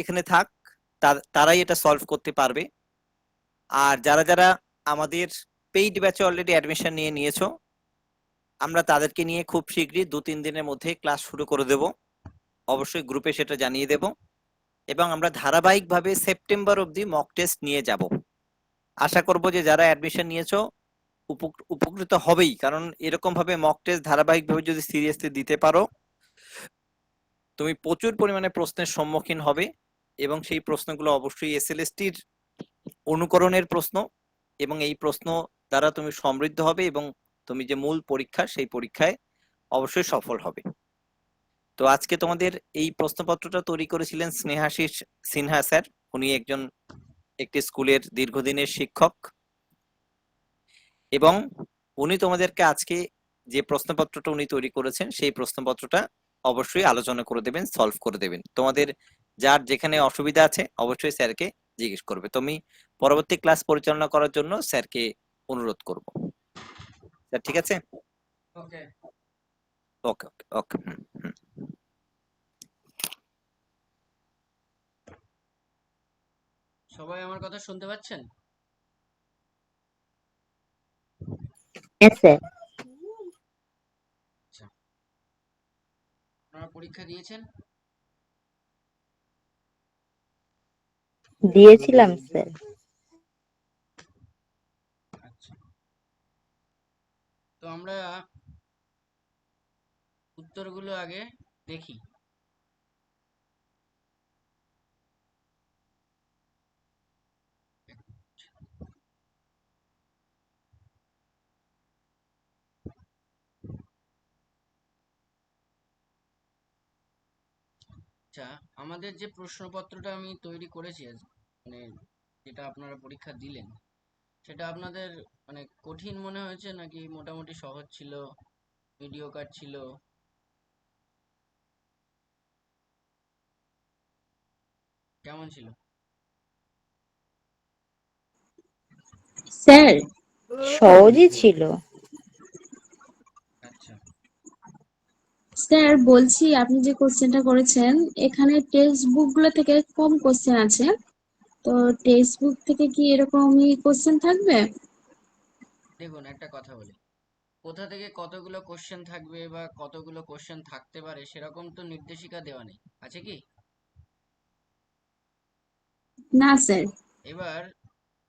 এখানে থাক, তারাই এটা সলভ করতে পারবে। আর যারা যারা আমাদের পেইড ব্যাচে অলরেডি অ্যাডমিশন নিয়ে নিয়েছো, আমরা তাদেরকে নিয়ে খুব শীঘ্রই 2-3 দিনের মধ্যে ক্লাস শুরু করে দেব। অবশ্যই গ্রুপে সেটা জানিয়ে দেব, এবং আমরা ধারাবাহিকভাবে সেপ্টেম্বর অবধি মক টেস্ট নিয়ে যাব। আশা করব যে যারা অ্যাডমিশন নিয়েছো উপকৃত হবেই, কারণ এরকম ভাবে মক টেস্ট ধারাবাহিকভাবে যদি সিরিয়াসলি দিতে পারো, তুমি প্রচুর পরিমাণে প্রশ্নের সম্মুখীন হবে, এবং সেই প্রশ্নগুলো অবশ্যই এসএলএসটির অনুকরণের প্রশ্ন, এবং এই প্রশ্ন দ্বারা তুমি সমৃদ্ধ হবে, এবং তুমি যে মূল পরীক্ষা সেই পরীক্ষায় অবশ্যই সফল হবে। তো আজকে তোমাদের এই প্রশ্নপত্রটা তৈরি করেছিলেন স্নেহাশিস সিনহা স্যার। উনি একটি স্কুলের দীর্ঘদিনের শিক্ষক, এবং উনি তোমাদেরকে আজকে যে প্রশ্নপত্রটা উনি তৈরি করেছেন সেই প্রশ্নপত্রটা অবশ্যই আলোচনা করে দেবেন, সলভ করে দেবেন। তোমাদের যার যেখানে অসুবিধা আছে অবশ্যই স্যারকে জিজ্ঞেস করবে। তুমি পরবর্তী ক্লাস পরিচালনা করার জন্য স্যারকে অনুরোধ করব। স্যার ঠিক আছে? ওকে ওকে ওকে ওকে। সবাই আমার কথা শুনতে পাচ্ছেন? হ্যাঁ স্যার। আচ্ছা, আপনারা পরীক্ষা দিয়েছেন? দিয়েছিলাম স্যার। আচ্ছা, তো আমরা উত্তরগুলো আগে দেখি। আচ্ছা, আমাদের যে প্রশ্নপত্রটা আমি তৈরি করেছি মানে যেটা আপনারা পরীক্ষা দিলেন, সেটা আপনাদের মানে কঠিন মনে হয়েছে নাকি মোটামুটি সহজ ছিল, মিডিওকার ছিল? কেমন ছিল? স্যার সহজই ছিল। আচ্ছা, স্যার বলছি, আপনি যে কোশ্চেনটা করেছেন এখানে টেক্সট বুক গুলো থেকে কম কোশ্চেন আছে, তো টেক্সট বুক থেকে কি এরকমই কোশ্চেন থাকবে? দেখুন একটা কথা বলি, কোথা থেকে কতগুলো কোশ্চেন থাকবে বা কতগুলো কোশ্চেন থাকতে পারে সেরকম তো নির্দেশিকা দেওয়া নেই, আছে কি? না স্যার। এবার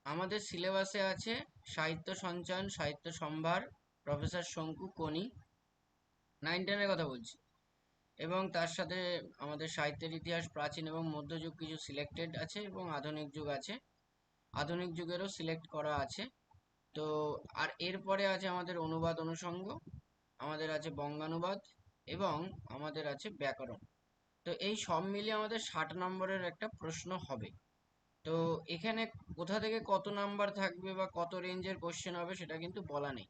আমাদের সিলেবাসে আছে সাহিত্য সঞ্চয়ন, সাহিত্য সম্ভার, প্রফেসর শঙ্কু, কোনি, 9-10-এর কথা বলছি, এবং তার সাথে আমাদের সাহিত্যের ইতিহাস, প্রাচীন এবং মধ্যযুগ কিছু সিলেক্টেড আছে, এবং আধুনিক যুগ আছে, আধুনিক যুগেরও সিলেক্ট করা আছে। তো আর এরপরে আছে আমাদের অনুবাদ অনুষঙ্গ, আমাদের আছে বঙ্গানুবাদ, এবং আমাদের আছে ব্যাকরণ। তো এই সব মিলিয়ে আমাদের 60 নম্বরের একটা প্রশ্ন হবে। তো এখানে কোথা থেকে কত নাম্বার থাকবে বা কত রেঞ্জের কোশ্চেন হবে সেটা কিন্তু বলা নেই।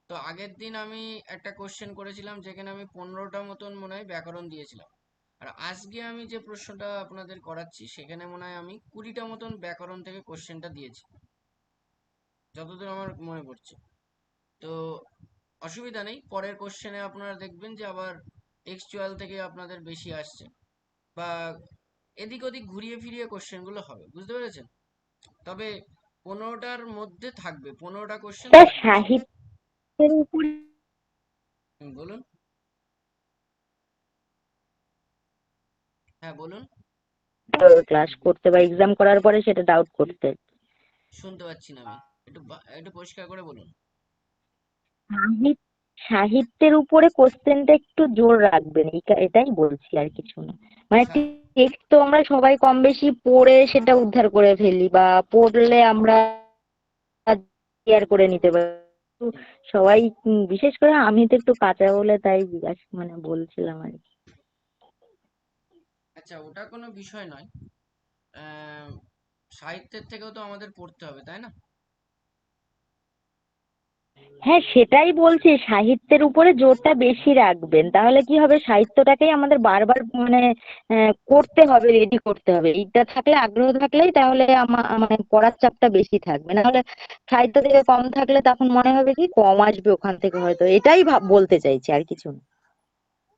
তো আগের দিন আমি একটা কোশ্চেন করেছিলাম যেখানে আমি 15টা মতন মনে হয় ব্যাকরণ দিয়েছিলাম, আর আজকে আমি যে প্রশ্নটা আপনাদের করাচ্ছি সেখানে মনে হয় আমি 20টা মতন ব্যাকরণ থেকে কোশ্চেনটা দিয়েছি, যতদূর আমার মনে পড়ছে। তো অসুবিধা নেই, পরের কোশ্চেনে আপনারা দেখবেন যে আবার টেক্সচুয়াল থেকে আপনাদের বেশি আসছে, বা এদিক ওদিক ঘুরিয়ে ফিরিয়ে কোশ্চেনগুলো হবে, বুঝতে পেরেছেন? তবে 15টার মধ্যে থাকবে, 15টা কোশ্চেন স্যার থাকবে। সাহিত্যের উপরে বলুন। হ্যাঁ বলুন। ক্লাস করতে বা এক্সাম করার পরে সেটা ডাউট করতে। শুনতে পাচ্ছি না আমি, একটু পরিষ্কার করে বলুন। সাহিত্যের উপরে কোশ্চেনটা একটু জোর রাখবেন, এটাই বলছি, আর কিছু না। মানে সা- টেক্সট তো আমরা সবাই কম বেশি পড়ে সেটা উদ্ধার করে ফেলি, বা পড়লে আমরা ক্লিয়ার করে নিতে পারি। তো সবাই বিশেষ করে আমি তো একটু কাঁচা বলে তাই জিজ্ঞাসা মানে বলছিলাম আর কি। আচ্ছা, ওটা কোনো বিষয় নয়। আহ, সাহিত্যের থেকেও তো আমাদের পড়তে হবে, তাই না? হ্যাঁ সেটাই বলছি, সাহিত্যের উপরে জোরটা বেশি রাখবেন, তাহলে কি হবে, সাহিত্যটাকেই আমাদের বারবার মানে করতে হবে, রেডি করতে হবে। এইটা থাকলে, আগ্রহ থাকলেই তাহলে মানে পড়ার চাপটা বেশি থাকবে। নাহলে সাহিত্য থেকে কম থাকলে তখন মনে হবে কি কম আসবে ওখান থেকে, হয়তো এটাই বলতে চাইছি, আর কিছু না।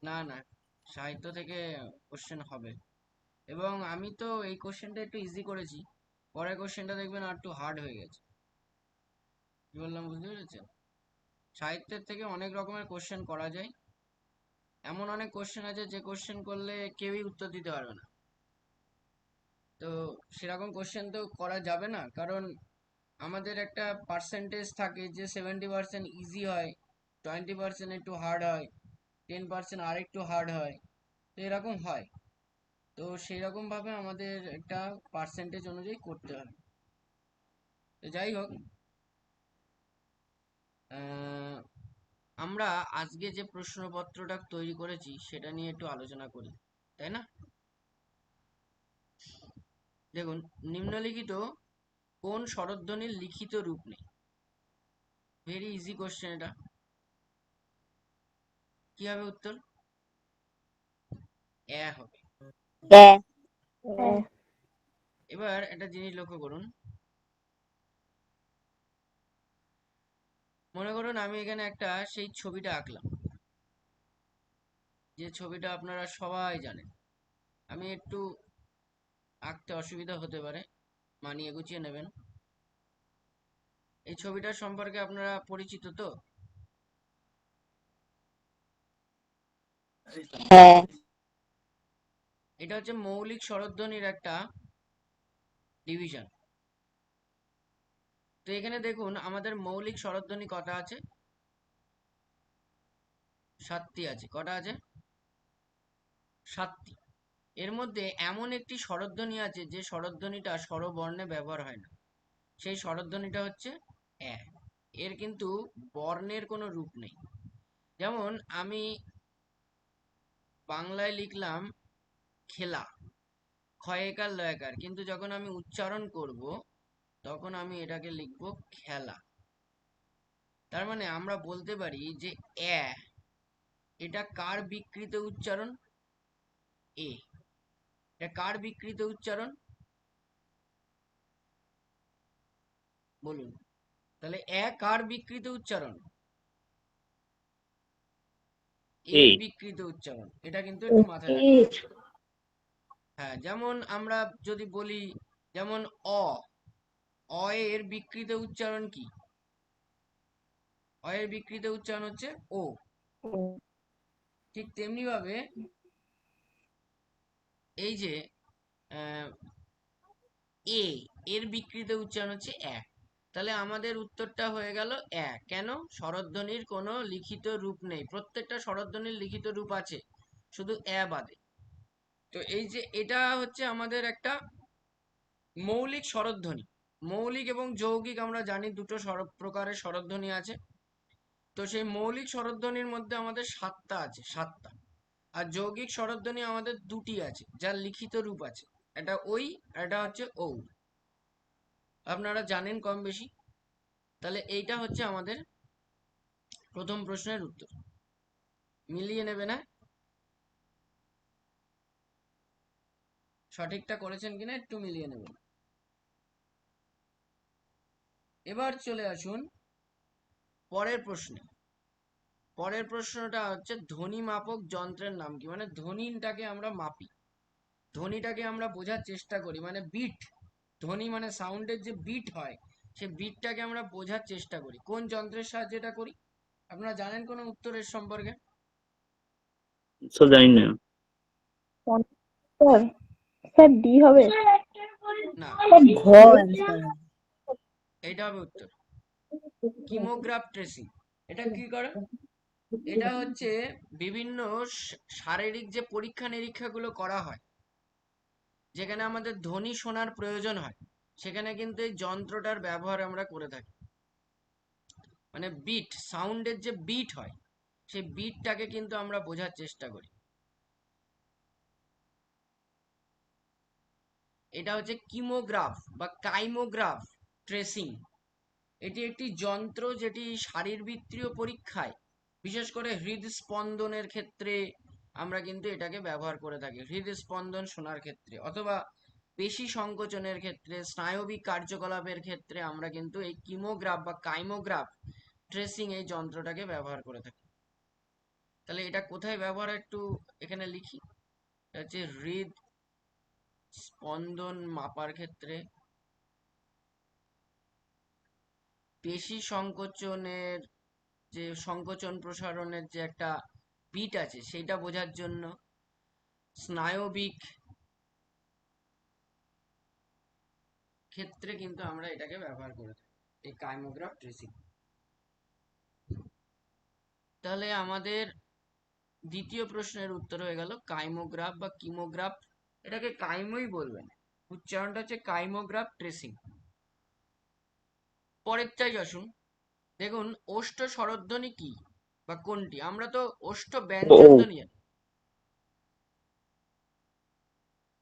না না, সাহিত্য থেকে কোশ্চেন হবে, এবং আমি তো এই কোশ্চেনটা একটু ইজি করেছি, পরের কোশ্চেনটা দেখবেন আর একটু হার্ড হয়ে গেছে। কি বললাম বুঝতে পেরেছেন? সাহিত্যের থেকে অনেক রকমের কোশ্চেন করা যায়, এমন অনেক কোশ্চেন আছে যে কোশ্চেন করলে কেউই উত্তর দিতে পারবে না। তো সেরকম কোশ্চেন তো করা যাবে না, কারণ আমাদের একটা পার্সেন্টেজ থাকে যে 70% ইজি হয়, 20% একটু হার্ড হয়, 10% আর একটু হার্ড হয়, তো এরকম হয়। তো সেই রকম ভাবে আমাদের একটা পার্সেন্টেজ অনুযায়ী করতে হয়। তো যাই হোক, আমরা আজকে যে প্রশ্নপত্রটা তৈরি করেছি সেটা নিয়ে একটু আলোচনা করি, তাই না? দেখুন, নিম্নলিখিত কোন স্বরধ্বনির লিখিত রূপ নেই? ভেরি ইজি কোশ্চেন এটা। কি হবে উত্তর? হবে। এবার একটা জিনিস লক্ষ্য করুন, মনে করুন আমি এখানে একটা সেই ছবিটা আঁকলাম, যে ছবিটা আপনারা সবাই জানেন। আমি একটু আঁকতে অসুবিধা হতে পারে, মানিয়ে গুছিয়ে নেবেন। এই ছবিটার সম্পর্কে আপনারা পরিচিত তো? হ্যাঁ। এটা হচ্ছে মৌলিক স্বরধ্বনির একটা ডিভিশন। তো এখানে দেখুন আমাদের মৌলিক স্বরধ্বনি কটা আছে? 7টি আছে। কটা আছে? 7টি। এর মধ্যে এমন একটি স্বরধ্বনি আছে যে স্বরধ্বনিটা স্বরবর্ণে ব্যবহার হয় না, সেই স্বরধ্বনিটা হচ্ছে এ। এর কিন্তু বর্ণের কোনো রূপ নেই। যেমন আমি বাংলায় লিখলাম খেলা, ক্ষয়কার লয়কার, কিন্তু যখন আমি উচ্চারণ করব তখন আমি এটাকে লিখব খেলা। তার মানে আমরা বলতে পারি যে এটা কার বিকৃত উচ্চারণ? এ। এটা কার বিকৃত উচ্চারণ বলুন? তাহলে কার বিকৃত উচ্চারণ? এর বিকৃত উচ্চারণ। এটা কিন্তু একটু মাথায় রাখবেন। হ্যাঁ, যেমন আমরা যদি বলি, যেমন অ এর বিকৃত উচ্চারণ কি? অ এর বিকৃত উচ্চারণ হচ্ছে ও। ঠিক তেমনি ভাবে এই যে এ এর বিকৃত উচ্চারণ হচ্ছে তাহলে আমাদের উত্তরটা হয়ে গেল কেন? স্বরধ্বনির কোনো লিখিত রূপ নেই। প্রত্যেকটা স্বরধ্বনির লিখিত রূপ আছে, শুধু বাদে। তো এই যে এটা হচ্ছে আমাদের একটা মৌলিক স্বরধ্বনি। মৌলিক এবং যৌগিক আমরা জানি দুটো প্রকারের স্বরধ্বনি আছে। তো সেই মৌলিক স্বরধ্বনির মধ্যে আমাদের 7টা আছে, 7টা। আর যৌগিক স্বরধ্বনি আমাদের 2টি আছে, যার লিখিত রূপ আছে। এটা ওই, এটা হচ্ছে ও। আপনারা জানেন কম বেশি। তাহলে এইটা হচ্ছে আমাদের প্রথম প্রশ্নের উত্তর। মিলিয়ে নেবে না? সঠিকটা করেছেন কিনা একটু মিলিয়ে নেবেন। এবার চলে আসুন পরের প্রশ্নে। পরের প্রশ্নটা হচ্ছে ধ্বনি মাপক যন্ত্রের নাম কি? মানে ধ্বনিটাকে আমরা মাপি, ধ্বনিটাকে আমরা বোঝার চেষ্টা করি, মানে বিট। ধ্বনি মানে সাউন্ডের যে বিট হয়, সে বিটটাকে আমরা বোঝার চেষ্টা করি। কোন যন্ত্রের সাহায্যে এটা করি? আপনারা জানেন কোনো উত্তরের সম্পর্কে? জানি না। স্যার ডি হবে না, স্যার। এইটা হবে উত্তর। কিমোগ্রাফ ট্রেসিং। এটা কি করে? এটা হচ্ছে বিভিন্ন শারীরিক যে পরীক্ষা নিরীক্ষাগুলো করা হয়, যেখানে আমাদের ধ্বনি শোনার প্রয়োজন হয়, সেখানে কিন্তু এই যন্ত্রটার ব্যবহার আমরা করে থাকি। মানে বিট, সাউন্ডের যে বিট হয়, সেই বিটটাকে কিন্তু আমরা বোঝার চেষ্টা করি। এটা হচ্ছে কিমোগ্রাফ বা কাইমোগ্রাফ ট্রেসিং। এটি একটি যন্ত্র যেটি শারীরবৃত্তীয় পরীক্ষায়, বিশেষ করে হৃদস্পন্দনের ক্ষেত্রে আমরা কিন্তু এটাকে ব্যবহার করে থাকি। হৃদস্পন্দন শোনার ক্ষেত্রে অথবা পেশি সংকোচনের ক্ষেত্রে, স্নায়বিক কার্যকলাপের ক্ষেত্রে আমরা কিন্তু এই কিমোগ্রাফ বা কাইমোগ্রাফ ট্রেসিং এই যন্ত্রটাকে ব্যবহার করে থাকি। তাহলে এটা কোথায় ব্যবহার একটু এখানে লিখি। এটা হচ্ছে স্পন্দন মাপার ক্ষেত্রে, পেশি সংকোচনের যে সংকোচন প্রসারণের যে একটা বিট আছে সেটা বোঝার জন্য, স্নায়বিক ক্ষেত্রে কিন্তু আমরা এটাকে ব্যবহার করে থাকি, এই কাইমোগ্রাফ ট্রেসিং। তাহলে আমাদের দ্বিতীয় প্রশ্নের উত্তর হয়ে গেল কাইমোগ্রাফ বা কিমোগ্রাফ। এটাকে কাইমোই বলবেন, উচ্চারণটা হচ্ছে কাইমোগ্রাফ ট্রেসিং। পরেরটাই আসুন, দেখুন ওষ্ঠ স্বরধ্বনি কি বা কোনটি? আমরা তো ওষ্ঠ ব্যঞ্জন ধ্বনি জানি,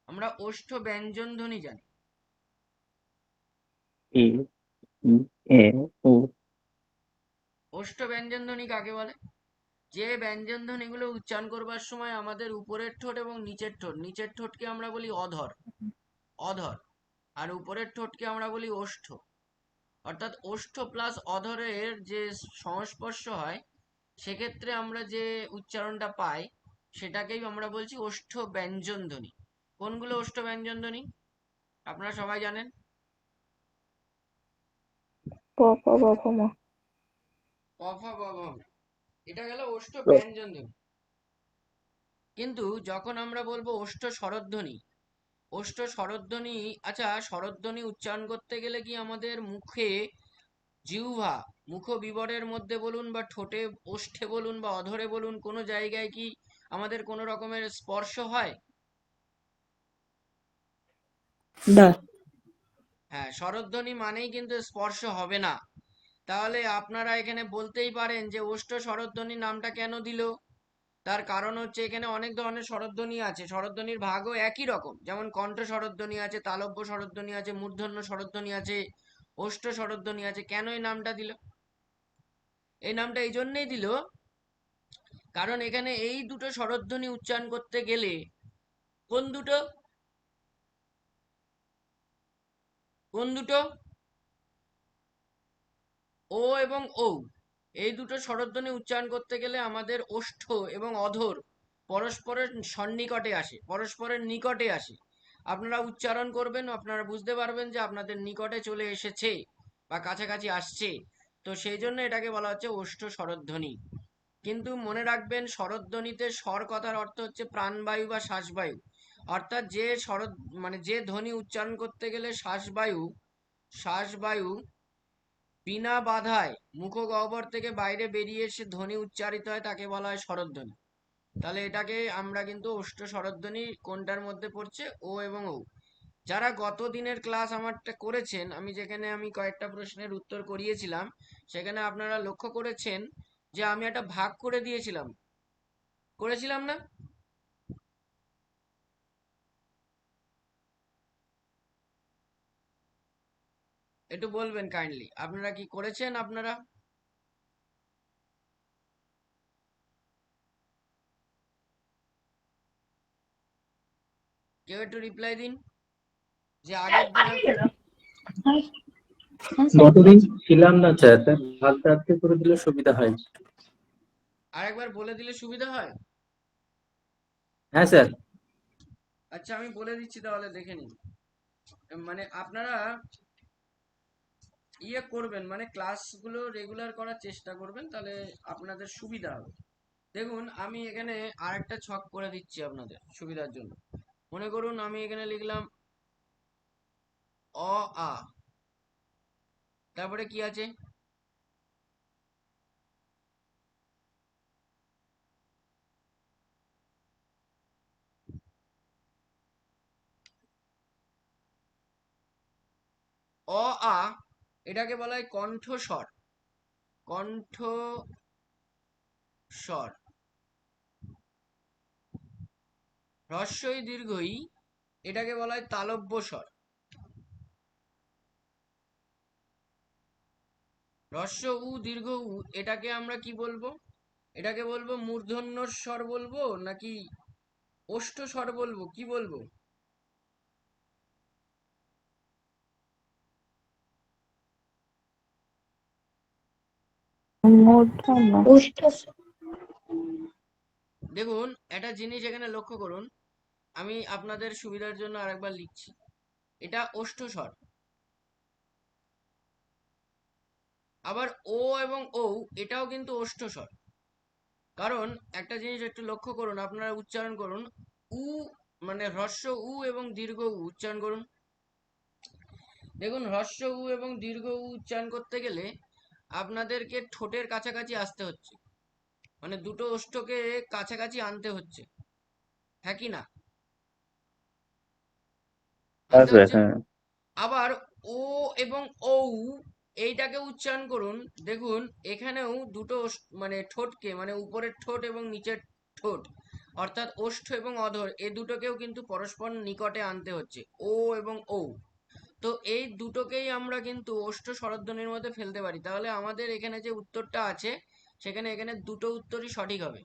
আমরা ওষ্ঠ ব্যঞ্জন ধ্বনি জানি। ই ই এ ও। ওষ্ঠ ব্যঞ্জন ধ্বনি কাকে বলে? যে ব্যঞ্জন ধ্বনিগুলো উচ্চারণ করবার সময় আমাদের উপরের ঠোঁট এবং নিচের ঠোঁট, নিচের ঠোঁটকে আমরা বলি অধর, অধর, আর উপরের ঠোঁটকে আমরা বলি ওষ্ঠ। অর্থাৎ ওষ্ঠ প্লাস অধরের যে সংস্পর্শ হয় সেক্ষেত্রে আমরা যে উচ্চারণটা পাই সেটাকেই আমরা বলছি ওষ্ঠ ব্যঞ্জন ধ্বনি। কোনগুলো ওষ্ঠ ব্যঞ্জন ধ্বনি আপনারা সবাই জানেন? প প ব ভ ম। অ ফ ব ভ ম। এটা গেল ওষ্ঠ ব্যঞ্জন ধ্বনি। কিন্তু যখন আমরা বলবো ওষ্ঠ স্বরধ্বনি, ওষ্ঠ স্বরধ্বনি, আচ্ছা স্বরধ্বনি উচ্চারণ করতে গেলে কি আমাদের মুখে জিহ্বা, মুখ বিবরের মধ্যে বলুন বা ঠোঁটে ওষ্ঠে বলুন বা অধরে বলুন, কোনো জায়গায় কি আমাদের কোনো রকমের স্পর্শ হয়? না। হ্যাঁ, স্বরধ্বনি মানেই কিন্তু স্পর্শ হবে না। তাহলে আপনারা এখানে বলতেই পারেন যে ওষ্ঠ স্বরধ্বনি নামটা কেন দিল? তার কারণ হচ্ছে এখানে অনেক ধরনের স্বরধ্বনি আছে, স্বরধ্বনির ভাগও একই রকম, যেমন কণ্ঠ স্বরধ্বনি আছে, তালব্য স্বরধ্বনি আছে, মূর্ধন্য স্বরধ্বনি আছে, ওষ্ঠ স্বরধ্বনি আছে। কেন এই নামটা দিল? এই নামটা এই জন্যই দিল কারণ এখানে এই দুটো স্বরধ্বনি উচ্চারণ করতে গেলে, কোন দুটো? কোন দুটো? ও এবং ঔ, এই দুটো স্বরধ্বনি উচ্চারণ করতে গেলে আমাদের ওষ্ঠ এবং অধর পরস্পরের সন্নিকটে আসে, পরস্পরের নিকটে আসে। আপনারা উচ্চারণ করবেন, আপনারা বুঝতে পারবেন যে আপনাদের নিকটে চলে এসেছে বা কাছাকাছি আসছে। তো সেই জন্য এটাকে বলা হচ্ছে ওষ্ঠ স্বরধ্বনি। কিন্তু মনে রাখবেন স্বরধ্বনিতে স্বর কথার অর্থ হচ্ছে প্রাণবায়ু বা শ্বাসবায়ু। অর্থাৎ যে স্বর মানে যে ধ্বনি উচ্চারণ করতে গেলে শ্বাসবায়ু বিনা বাধায় মুখগহ্বর থেকে বাইরে বেরিয়ে এসে ধ্বনি উচ্চারিত হয় তাকে বলা হয় স্বরধ্বনি। তাহলে এটাকে আমরা কিন্তু ওষ্ঠ স্বরধ্বনি কোনটার মধ্যে পড়ছে? ও এবং ঔ। যারা গত দিনের ক্লাস আমারটা করেছেন, যেখানে আমি কয়েকটা প্রশ্নের উত্তর করিয়েছিলাম, সেখানে আপনারা লক্ষ্য করেছেন যে আমি একটা ভাগ করে দিয়েছিলাম, করেছিলাম না? একটু বলবেন কাইন্ডলি, আপনারা কি করেছেন? আপনারা কেউ একটু রিপ্লাই দিন যে আগের দিন হ্যাঁ স্যার গতদিন ছিলাম না স্যার, তাই ভাগ রাখতে করে দিলে সুবিধা হয়। আরেকবার বলে দিলে সুবিধা হয়। হ্যাঁ স্যার। আচ্ছা আমি বলে দিচ্ছি, তাহলে দেখে নিন। মানে আপনারা ইয়ে করবেন, মানে ক্লাসগুলো রেগুলার করার চেষ্টা করবেন, তাহলে আপনাদের সুবিধা হবে। দেখুন আমি এখানে আরেকটা ছক করে দিচ্ছি আপনাদের সুবিধার জন্য। মনে করুন আমি এখানে লিখলাম অ আ, তারপরে কি আছে? অ আ, এটাকে বলা হয় কণ্ঠস্বর। কণ্ঠস্বর। হ্রস্বই দীর্ঘই, এটাকে বলা হয় তালব্য স্বর। হ্রস্ব উ দীর্ঘ উ, এটাকে আমরা কি বলবো? এটাকে বলবো মূর্ধন্য স্বর বলবো নাকি ওষ্ঠ স্বর বলবো, কি বলবো? মূর্ধন্য। দেখুন একটা জিনিস এখানে লক্ষ্য করুন, আমি আপনাদের সুবিধার জন্য আরেকবার লিখছি, এটা ওষ্ঠস্বর। আবার ও এবং ঔ এটাও কিন্তু ওষ্ঠস্বর। কারণ একটা জিনিস একটু লক্ষ্য করুন, আপনারা উচ্চারণ করুন, উ মানে হ্রস্ব উ এবং দীর্ঘ উ উচ্চারণ করুন। দেখুন, হ্রস্ব উ এবং দীর্ঘ উ উচ্চারণ করতে গেলে আপনাদেরকে ঠোঁটের কাছাকাছি আসতে হচ্ছে, মানে দুটো ওষ্ঠকে কাছাকাছি আনতে হচ্ছে, হ্যাঁ কি না? হ্যাঁ আনতে স্যার, হচ্ছে। হ্যাঁ। আবার ও এবং ঔ এইটাকে উচ্চারণ করুন। দেখুন, এখানেও দুটো মানে ঠোঁটকে, মানে উপরের ঠোঁট এবং নিচের ঠোঁট, অর্থাৎ ওষ্ঠ এবং অধর, এই দুটোকেও কিন্তু পরস্পর নিকটে আনতে হচ্ছে, ও এবং ঔ। তো এই দুটোকেই আমরা কিন্তু ওষ্ঠ স্বরধ্বনির মধ্যে ফেলতে পারি। তাহলে আমাদের এখানে যে উত্তরটা আছে, সেখানে এখানে দুটো উত্তরই সঠিক হবে।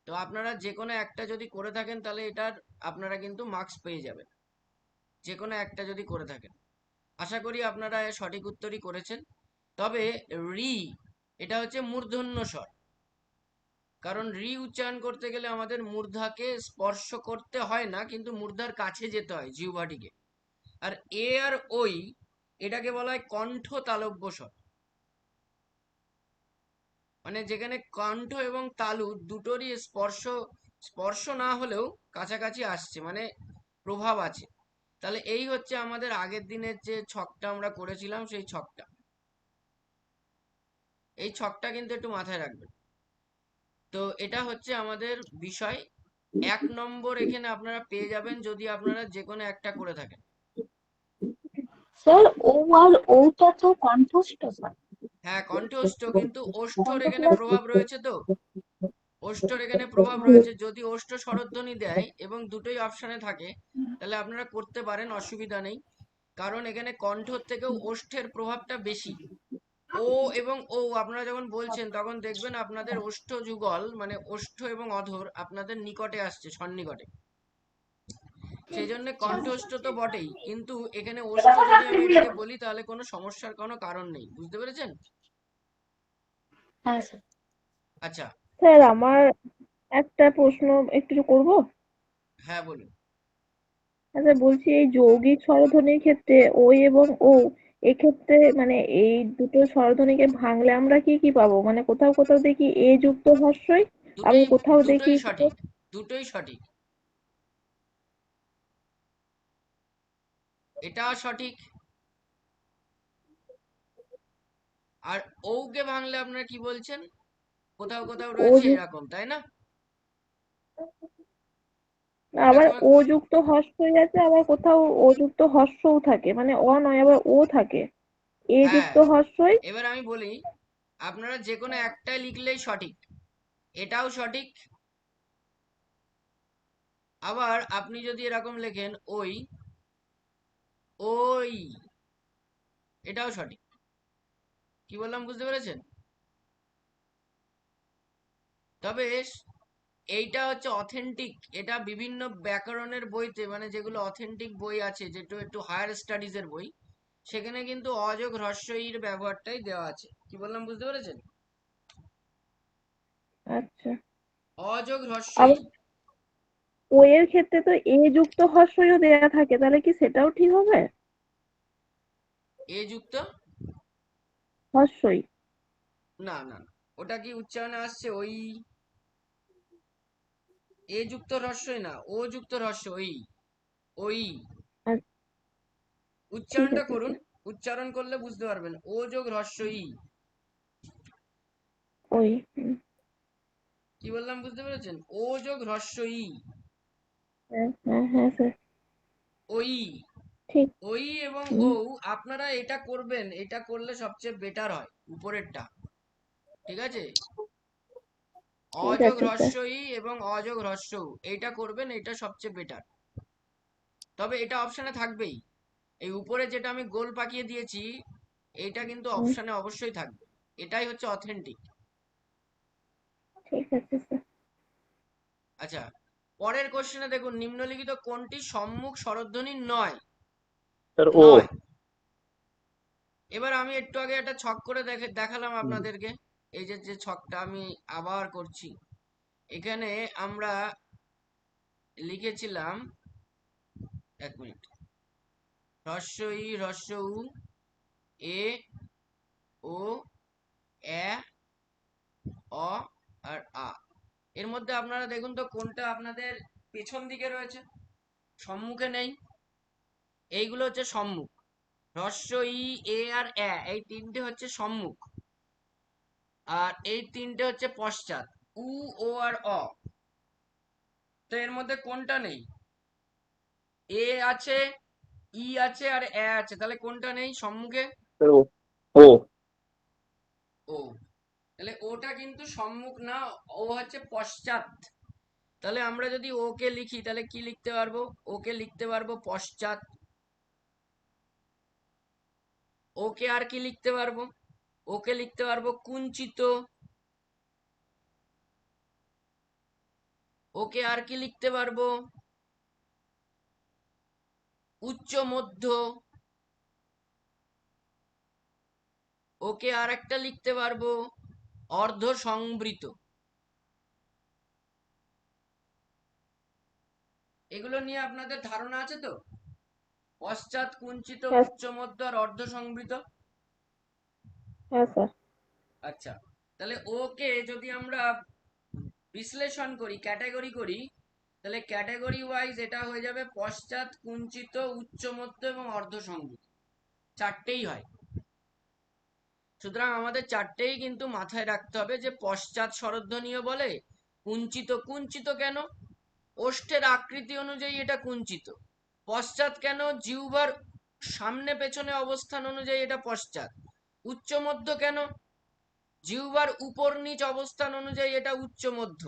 তো আপনারা যে কোনো একটা যদি করে থাকেন, তাহলে এটার আপনারা কিন্তু মার্কস পেয়ে যাবেন, যে কোনো একটা যদি করে থাকেন। আশা করি আপনারা সঠিক উত্তরই করেছেন। তবে রি, এটা হচ্ছে মূর্ধন্য স্বর। কারণ রি উচ্চারণ করতে গেলে আমাদের মূর্ধাকে স্পর্শ করতে হয় না, কিন্তু মূর্ধার কাছে যেতে হয়, জিহ্বাটিকে। আর এ আর ওই, এটাকে বলা হয় কণ্ঠ তালব্য স্বর। মানে যেখানে কণ্ঠ এবং তালু দুটোরই স্পর্শ না হলেও কাছাকাছি আসছে, মানে প্রভাব আছে। তাহলে এই হচ্ছে আমাদের আগের দিনের যে ছকটা আমরা করেছিলাম, সেই ছকটা। এই ছকটা কিন্তু একটু মাথায় রাখবেন। তো এটা হচ্ছে আমাদের বিষয় 1 নম্বর। এখানে আপনারা পেয়ে যাবেন যদি আপনারা যে কোনো একটা করে থাকেন। স্যার ও আর ওটা তো কণ্ঠস্থ স্যার। হ্যাঁ, কণ্ঠস্থ, কিন্তু ওষ্ঠর এখানে প্রভাব রয়েছে। তো ওষ্ঠর এখানে প্রভাব রয়েছে, যদি ওষ্ঠ স্বরধ্বনি দেয় এবং দুটোই অপশনে থাকে, তাহলে আপনারা করতে পারেন, অসুবিধা নেই। কারণ এখানে কণ্ঠর থেকেও ওষ্ঠের প্রভাবটা বেশি। ও এবং ও আপনারা যখন বলছেন, তখন দেখবেন আপনাদের ওষ্ঠ যুগল, মানে ওষ্ঠ এবং অধর আপনাদের নিকটে আসছে, সন্নিকটে। সেই জন্য কণ্ঠস্থ তো বটেই, কিন্তু এখানে ওষ্ঠ যদি আমি এটাকে বলি, তাহলে কোনো সমস্যার কোনো কারণ নেই। বুঝতে পেরেছেন? হ্যাঁ স্যার। আচ্ছা, স্যার আমার একটা প্রশ্ন একটু করব। হ্যাঁ বলুন। আচ্ছা, বলছি এই যৌগিক স্বরধ্বনির ক্ষেত্রে ও এবং ও, এক্ষেত্রে মানে এই দুটো স্বরধ্বনিকে ভাঙলে আমরা কি কি পাবো? মানে কোথাও কোথাও দেখি এ যুক্ত হর্ষই, আবার দুটোই কোথাও দেখি দুটোই সঠিক, দুটোই সঠিক। এটাও সঠিক। আর ঔকে ভাঙলে আপনারা কি বলছেন? কোথাও কোথাও ও রয়েছে যুক্ত, এরকম, তাই না? আবার এরকম ও যুক্ত হর্ষই আছে, আবার কোথাও ও যুক্ত হর্ষও থাকে, মানে অ নয় আবার ও থাকে, এ হ্যাঁ, যুক্ত হর্ষই। এবার আমি বলি, আপনারা যে কোনো একটা লিখলেই সঠিক। এটাও সঠিক। আবার আপনি যদি এরকম লেখেন ওই, ওই, এটাও সঠিক। কি বললাম বুঝতে পেরেছেন? তবে এইটা হচ্ছে অথেন্টিক। এটা বিভিন্ন ব্যাকরণের বইতে, মানে যেগুলো অথেন্টিক বই আছে, যেটা একটু হায়ার স্টাডিজ এর বই, সেখানে কিন্তু অযোগ হ্রস্ব ইর ব্যবহারটাই দেওয়া আছে। কি বললাম বুঝতে পেরেছেন? আচ্ছা, অযোগ হ্রস্ব ই। আবার ও এর ক্ষেত্রে তো এ যুক্ত হর্ষইও দেয়া থাকে, তাহলে কি সেটাও ঠিক হবে? এ যুক্ত, হর্ষই। না না না, ওটা কি উচ্চারণে আসছে ওই? এ যুক্ত হ্রস্বই না, ও যুক্ত হ্রস্ব ওই, ওই। আচ্ছা, ঠিক উচ্চারণটা আছে করুন, স্যার। উচ্চারণ করলে বুঝতে পারবেন। ও যোগ হ্রস্ব ই। ওই কি বললাম বুঝতে পেরেছেন? ও যোগ হ্রস্ব ই, হ্যাঁ হ্যাঁ হ্যাঁ স্যার। ওই। ঠিক। ওই এবং ও, হুম, আপনারা এটা করবেন, এটা করলে সবচেয়ে বেটার হয়, উপরেরটা। ঠিক আছে? ঠিক অযোগ আছে স্যার। হ্রস্ব ই এবং অযোগ হ্রস্ব উ, এইটা করবেন, এটা সবচেয়ে বেটার। তবে এটা অপশনে থাকবেই। এই উপরে যেটা আমি গোল পাকিয়ে দিয়েছি, এইটা কিন্তু হুম, অপশনে অবশ্যই থাকবে। এটাই হচ্ছে অথেন্টিক। ঠিক আছে স্যার। আচ্ছা, পরের কোশ্চেনে দেখুন, নিম্নলিখিত কোনটি সম্মুখ স্বরধ্বনি নয়? স্যার ও। নয়। এবার আমি একটু আগে একটা ছক করে দেখালাম আপনাদেরকে। এই যে যে ছকটা আমি আবার করছি, এখানে আমরা লিখেছিলাম এক মিনিট। হ্রস্ব ই, হ্রস্ব উ, এ, ও, এ, অ আর আ। এর মধ্যে আপনারা দেখুন তো কোনটা আপনাদের পেছন দিকে রয়েছে, সম্মুখে নেই। এইগুলো হচ্ছে সম্মুখ। হ্রস্ব ই, এ আর এ, এই তিনটে হচ্ছে সম্মুখ, আর এই তিনটে হচ্ছে পশ্চাৎ, উ, ও আর অ। তো এর মধ্যে কোনটা নেই? এ আছে, ই আছে আর এ আছে, তাহলে কোনটা নেই সম্মুখে? ও ও ও। তাহলে ওটা কিন্তু সম্মুখ না, ও হচ্ছে পশ্চাৎ। তাহলে আমরা যদি ওকে লিখি তাহলে কি লিখতে পারবো? ওকে লিখতে পারবো পশ্চাৎ। ওকে আর কি লিখতে পারবো? ওকে লিখতে পারবো কুঞ্চিত। ওকে আর কি লিখতে পারবো? উচ্চ মধ্য। ওকে আর একটা লিখতে পারবো অর্ধ সংবৃত। এগুলো নিয়ে আপনাদের ধারণা আছে তো? পশ্চাৎ, কুঞ্চিত, হ্যাঁ উচ্চ মধ্য আর অর্ধ সংবৃত। হ্যাঁ স্যার। আচ্ছা, তাহলে ওকে যদি আমরা বিশ্লেষণ করি, ক্যাটাগরি করি, তাহলে ক্যাটাগরি ওয়াইজ এটা হয়ে যাবে পশ্চাৎ, কুঞ্চিত, উচ্চ মধ্য এবং অর্ধ সংবৃত। চারটেই হয়। সুতরাং আমাদের চারটেই কিন্তু মাথায় রাখতে হবে যে পশ্চাৎ স্বরধ্বনীয় বলে, কুঞ্চিত। কুঞ্চিত কেন? ওষ্ঠের আকৃতি অনুযায়ী এটা কুঞ্চিত। পশ্চাৎ কেন? জিহ্বার সামনে পেছনে অবস্থান অনুযায়ী এটা পশ্চাৎ। উচ্চ মধ্য কেন? জিহ্বার উপর নিচ অবস্থান অনুযায়ী এটা উচ্চ মধ্য,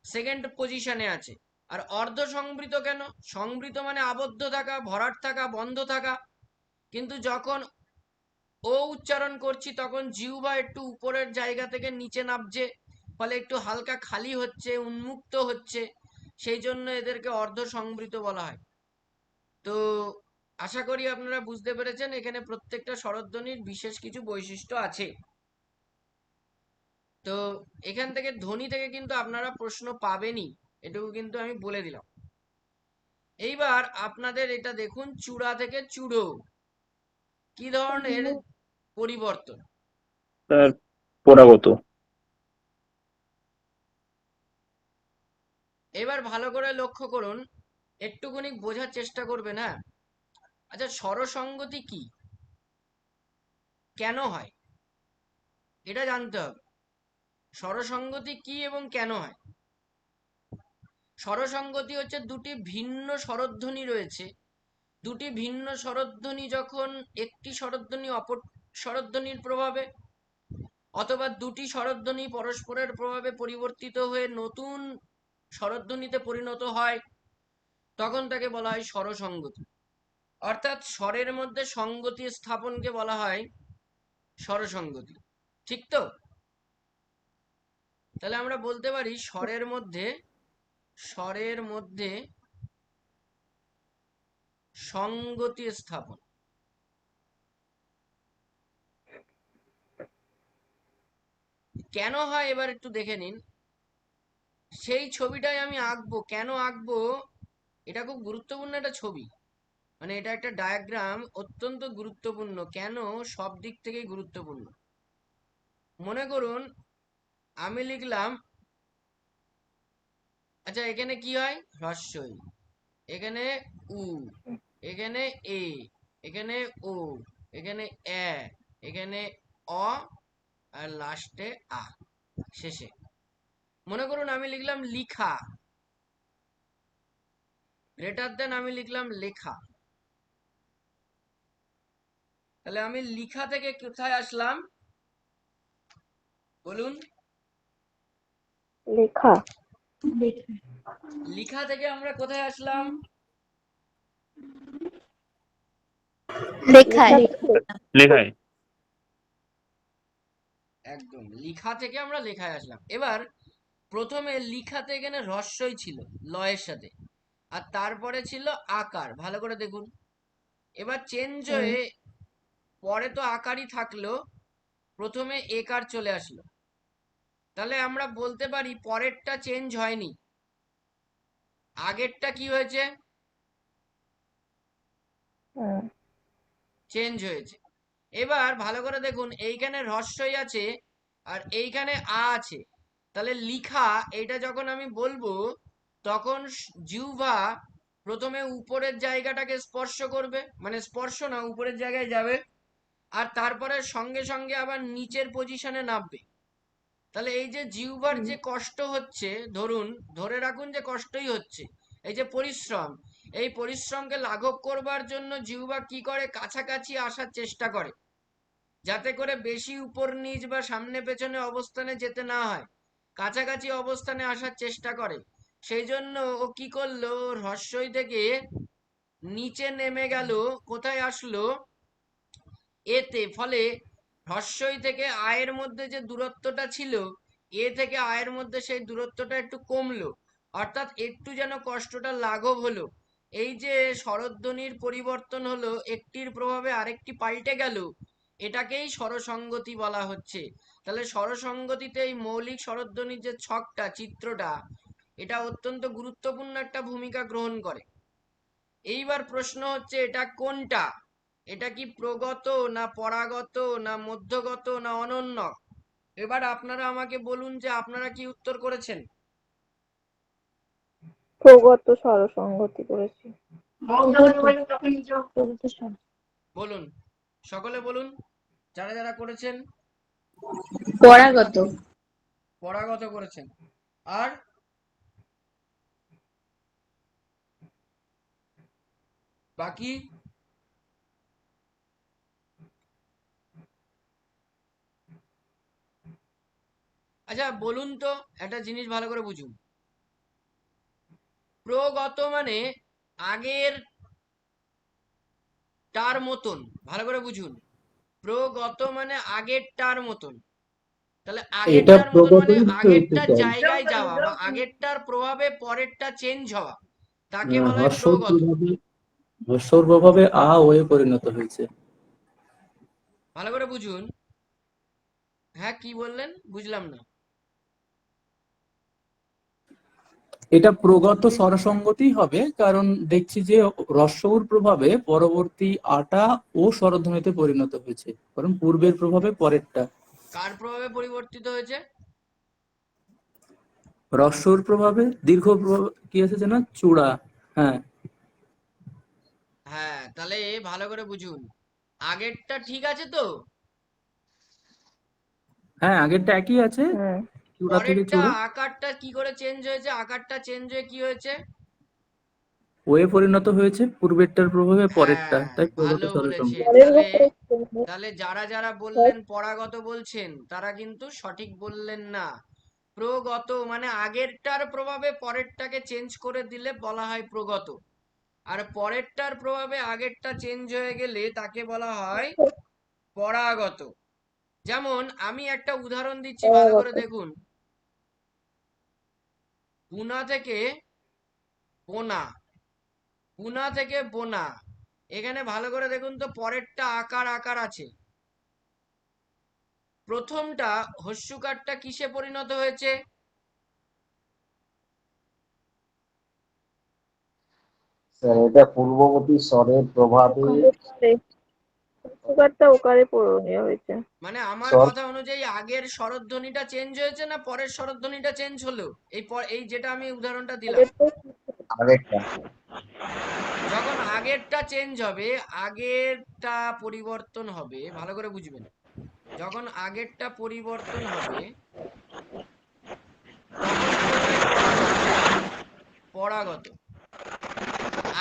সেকেন্ড পজিশনে আছে। আর অর্ধ সংবৃত কেন? সংবৃত মানে আবদ্ধ থাকা, ভরাট থাকা, বন্ধ থাকা। কিন্তু যখন ও উচ্চারণ করছি তখন জিহ্বা একটু উপরের জায়গা থেকে নিচে নামছে, ফলে একটু হালকা খালি হচ্ছে, উন্মুক্ত হচ্ছে, সেই জন্য এদেরকে অর্ধ সংবৃত বলা হয়। তো আশা করি আপনারা বুঝতে পেরেছেন এখানে প্রত্যেকটা স্বরধ্বনির বিশেষ কিছু বৈশিষ্ট্য আছে। তো এখান থেকে ধ্বনি থেকে কিন্তু আপনারা প্রশ্ন পাবেনই, এটুকু কিন্তু আমি বলে দিলাম। এইবার আপনাদের এটা দেখুন, চূড়া থেকে চূড়ো কি ধরনের পরিবর্তন। স্যার পরাগত। এবার ভালো করে লক্ষ্য করুন, একটুখানি বোঝার চেষ্টা করবেন। হ্যাঁ, আচ্ছা, স্বরসঙ্গতি কি, কেন হয়, এটা জানতে হবে। স্বরসঙ্গতি কি এবং কেন হয়? স্বরসঙ্গতি হচ্ছে দুটি ভিন্ন স্বরধ্বনি রয়েছে, দুটি ভিন্ন স্বরধ্বনি যখন একটি স্বরধ্বনি অপর স্বরধ্বনির প্রভাবে, অথবা দুটি স্বরধ্বনি পরস্পরের প্রভাবে পরিবর্তিত হয়ে নতুন স্বরধ্বনিতে পরিণত হয়, তখন তাকে বলা হয় স্বরসঙ্গতি। অর্থাৎ স্বরের মধ্যে সঙ্গতি স্থাপনকে বলা হয় স্বরসঙ্গতি। ঠিক তো? তাহলে আমরা বলতে পারি স্বরের মধ্যে সঙ্গতি স্থাপন। কেন হয় এবার একটু দেখে নিন। সেই ছবিটাই আমি আঁকবো, কেন আঁকবো, এটা খুব গুরুত্বপূর্ণ একটা ছবি, মানে এটা একটা ডায়াগ্রাম, অত্যন্ত গুরুত্বপূর্ণ। কেন? সব দিক থেকেই গুরুত্বপূর্ণ। মনে করুন আমি লিখলাম, আচ্ছা এখানে কি হয়? হ্রস্বই, এখানে উ, এখানে এ, এখানে ও, এখানে এ, এখানে অ, আর লাস্টে আ, শেষে। মনে করুন আমি লিখলাম লিখা, গ্রেটার দেন আমি লিখলাম লেখা। তাহলে আমি লিখা থেকে কোথায় আসলাম বলুন? লেখা। লিখা থেকে আমরা কোথায় আসলাম? লেখায়। লেখায়। একদম, লিখা থেকে আমরা লেখায় আসলাম। এবার প্রথমে লিখাতে এখানে হ্রস্বই ছিল লয়ের সাথে, আর তারপরে ছিল আকার। ভালো করে দেখুন, এবার চেঞ্জ হয়ে পরে তো আকারই থাকলো, প্রথমে একার চলে আসলো। তাহলে আমরা বলতে পারি পরেরটা চেঞ্জ হয়নি, আগেরটা কি হয়েছে? হুম। চেঞ্জ হয়েছে। এবার ভালো করে দেখুন, এইখানে হ্রস্বই আছে আর এইখানে আ আছে, তাহলে লিখা এটা যখন আমি বলবো তখন জিহ্বা প্রথমে উপরের জায়গাটাকে স্পর্শ করবে, মানে স্পর্শ না, উপরের জায়গায় যাবে, আর তারপরে সঙ্গে সঙ্গে আবার নিচের পজিশনে নামবে। তাহলে এই যে জিহ্বার যে কষ্ট হচ্ছে, ধরুন ধরে রাখুন যে কষ্টই হচ্ছে, এই যে পরিশ্রম, এই পরিশ্রমকে লাঘব করবার জন্য জিহ্বা কি করে, কাছাকাছি আসার চেষ্টা করে, যাতে করে বেশি উপর নিচ বা সামনে পেছনে অবস্থানে যেতে না হয়, কাছাকাছি অবস্থানে আসার চেষ্টা করে। সেই জন্য ও কি করলো, হ্রস্বই থেকে নিচে নেমে গেল, কোথায় আসলো, এতে। ফলে হ্রস্বই থেকে আয়ের মধ্যে যে দূরত্বটা ছিল, এ থেকে আয়ের মধ্যে সেই দূরত্বটা একটু কমলো, অর্থাৎ একটু যেন কষ্টটা লাঘব হলো। এই যে স্বরধ্বনির পরিবর্তন হলো, একটির প্রভাবে আরেকটি পাল্টে গেল, এটাকেই স্বরসঙ্গতি বলা হচ্ছে। তাহলে স্বরসঙ্গতিতে এই মৌলিক স্বরধ্বনির যে ছকটা, চিত্রটা, এটা অত্যন্ত গুরুত্বপূর্ণ একটা ভূমিকা গ্রহণ করে। এইবার প্রশ্ন হচ্ছে এটা কোনটা, এটা কি প্রগত না পরাগত না মধ্যগত না অনন্যক? এবার আপনারা আমাকে বলুন যে আপনারা কি উত্তর করেছেন। প্রগত স্বরসঙ্গতি করেছি। বলুন, সকলে বলুন, যারা যারা করেছেন। পরাগত। পরাগত করেছেন। আর বাকি? আচ্ছা বলুন তো, একটা জিনিস ভালো করে বুঝুন। প্রগত মানে আগের টার মতন, ভালো করে বুঝুন। প্রগত মানে আগেরটার মতন। তাহলে এটা আগেরটার মতন মানে প্রগতির চলছে আগেরটার স্যার। জায়গায় যাওয়া বা আগেরটার প্রভাবে পরেরটা চেঞ্জ হওয়া, তাকে বলা হয় হর্ষর প্রগত। প্রভাবে হর্ষর প্রভাবে আ ওয়ে পরিণত হয়েছে। ভালো করে বুঝুন। হ্যাঁ, কি বললেন বুঝলাম না। এটা প্রগত স্বরসঙ্গতি হবে, কারণ দেখছি যে হ্রস্বউর প্রভাবে পরবর্তী আটা ও স্বরধ্বনিতে পরিণত হয়েছে, কারণ পূর্বের প্রভাবে পরেরটা। কার প্রভাবে পরিবর্তিত হয়েছে? হ্রস্বউর প্রভাবে দীর্ঘ কি আছে যেন, চূড়া। হ্যাঁ। হ্যাঁ, তাহলে ভালো করে বুঝুন, আগেরটা ঠিক আছে তো, হ্যাঁ, আগেরটা একই আছে, হুম। চূড়া থেকে পরেরটা চূড়া। আকারটা কি করে চেঞ্জ হয়েছে, আকারটা চেঞ্জ হয়ে কি হয়েছে? ওয়ে পরিণত হয়েছে পূর্বেরটার প্রভাবে পরেরটা, হ্যাঁ, তাই প্রগত ভালো বলেছেন। স্বরসঙ্গতি। পরের তাহলে বছর তাহলে যারা যারা বললেন পরাগত বলছেন, তারা কিন্তু সঠিক বললেন না। প্রগত মানে আগেরটার প্রভাবে পরেরটাকে চেঞ্জ করে দিলে বলা হয় প্রগত, আর পরেরটার প্রভাবে আগেরটা চেঞ্জ হয়ে গেলে তাকে বলা হয় পরাগত। যেমন আমি একটা উদাহরণ দিচ্ছি, ভালো করে পরাগত। দেখুন। পুনা থেকে বোনা, পুনা থেকে বোনা, এখানে ভালো করে দেখুন তো, পরেরটা আকার আকার আছে। প্রথমটা হস্যুকারটা কিসে পরিণত হয়েছে? স্যার এটা পূর্ববর্তী স্বরের প্রভাবে ওকারে, সুগারটা ওকারে পূরণীয় হয়েছে। মানে আমার স্বর কথা অনুযায়ী আগের স্বরধ্বনিটা চেঞ্জ হয়েছে না পরের স্বরধ্বনিটা চেঞ্জ হলো? এই যেটা আমি উদাহরণটা দিলাম, আগেরটা আগেরটা। যখন আগেরটা চেঞ্জ হবে, আগেরটা পরিবর্তন হবে, ভালো করে বুঝবেন। যখন আগেরটা পরিবর্তন হবে তখন কি হয়? পরাগত।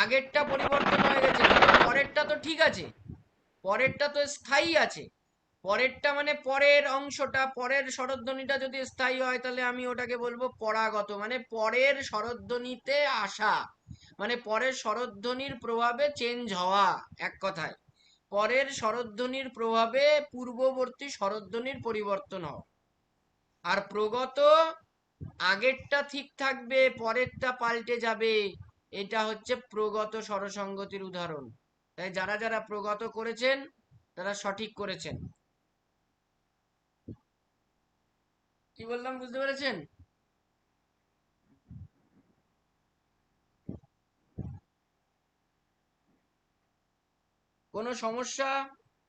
আগেরটা পরিবর্তন হয়ে গেছে কিন্তু পরেরটা তো ঠিক আছে, পরেরটা তো স্থায়ী আছে। পরেরটা মানে পরের অংশটা, পরের স্বরধ্বনিটা যদি স্থায়ী হয় তাহলে আমি ওটাকে বলবো পরাগত, মানে পরের স্বরধ্বনিতে আসা, মানে পরের স্বরধ্বনির প্রভাবে চেঞ্জ হওয়া, এক কথায় পরের স্বরধ্বনির প্রভাবে পূর্ববর্তী স্বরধ্বনির পরিবর্তন হওয়া। আর প্রগত আগেরটা ঠিক থাকবে, পরেরটা পাল্টে যাবে, এটা হচ্ছে প্রগত স্বরসঙ্গতির উদাহরণ। তাই যারা যারা প্রগত করেছেন তারা সঠিক করেছেন। কি বললাম বুঝতে পেরেছেন? কোনো সমস্যা?